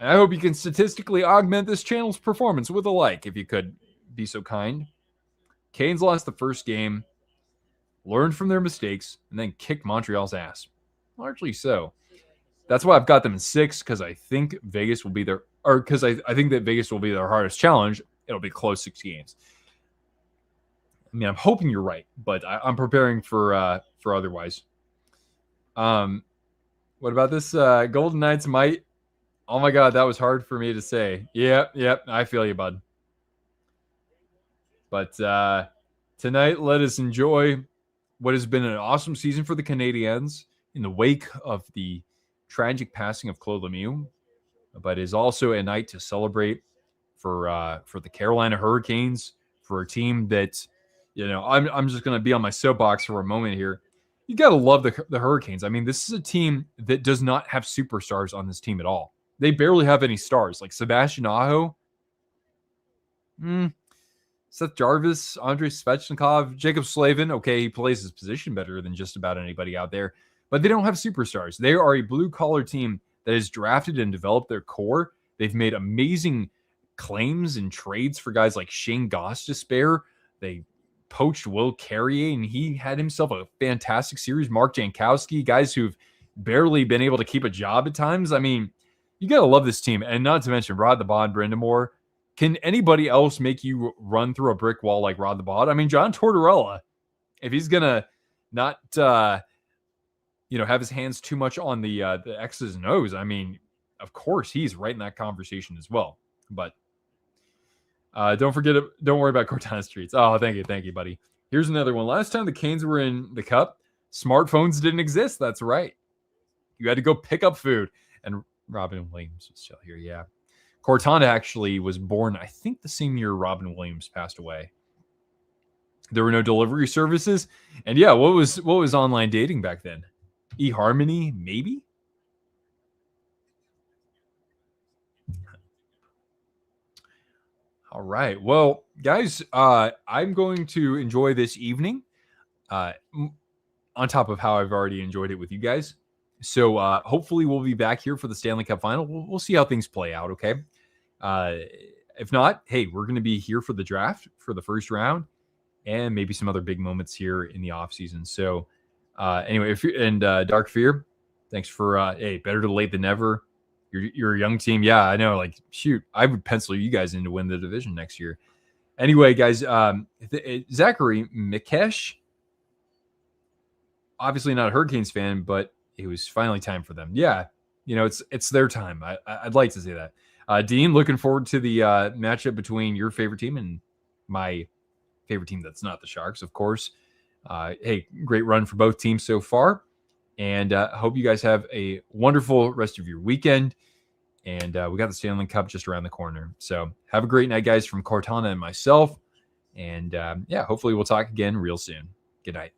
I hope you can statistically augment this channel's performance with a like, if you could be so kind. Canes lost the first game, learned from their mistakes, and then kicked Montreal's ass. Largely so. That's why I've got them in 6, because I think Vegas will be their, or because I think that Vegas will be their hardest challenge. It'll be close 6 games. I mean, I'm hoping you're right, but I'm preparing for otherwise. What about this? Golden Knights might. Oh my God, that was hard for me to say. Yep, I feel you, bud. But tonight, let us enjoy what has been an awesome season for the Canadiens in the wake of the tragic passing of Claude Lemieux, but is also a night to celebrate for the Carolina Hurricanes, for a team that, I'm just going to be on my soapbox for a moment here. You got to love the Hurricanes. I mean, this is a team that does not have superstars on this team at all. They barely have any stars, like Sebastian Aho, Seth Jarvis, Andrei Svechnikov, Jacob Slavin. Okay, he plays his position better than just about anybody out there, but they don't have superstars. They are a blue-collar team that has drafted and developed their core. They've made amazing claims and trades for guys like Shane Gostisbehere. They poached Will Carrier, and he had himself a fantastic series. Mark Jankowski, guys who've barely been able to keep a job at times. I mean, you got to love this team. And not to mention Rod the Bod, Brindamore. Can anybody else make you run through a brick wall like Rod the Bod? I mean, John Tortorella, if he's going to not, have his hands too much on the X's and O's, I mean, of course, he's right in that conversation as well. But don't worry about Cortana Streets. Oh, thank you, buddy. Here's another one. Last time the Canes were in the Cup, smartphones didn't exist. That's right. You had to go pick up food. And Robin Williams is still here, yeah. Cortana actually was born, I think, the same year Robin Williams passed away. There were no delivery services. And yeah, what was online dating back then? eHarmony, maybe? All right. Well, guys, I'm going to enjoy this evening on top of how I've already enjoyed it with you guys. So hopefully we'll be back here for the Stanley Cup Final. We'll see how things play out, okay? If not, hey, we're going to be here for the draft for the first round and maybe some other big moments here in the offseason. So anyway, Dark Fear, thanks for, hey, better to late than never. You're a young team. Yeah, I know. Like, shoot, I would pencil you guys in to win the division next year. Anyway, guys, Zachary Mikesh, obviously not a Hurricanes fan, but it was finally time for them. Yeah, it's their time. I'd like to say that. Dean, looking forward to the matchup between your favorite team and my favorite team that's not the Sharks, of course. Hey, great run for both teams so far. And hope you guys have a wonderful rest of your weekend. And we got the Stanley Cup just around the corner. So have a great night, guys, from Cortana and myself. And hopefully we'll talk again real soon. Good night.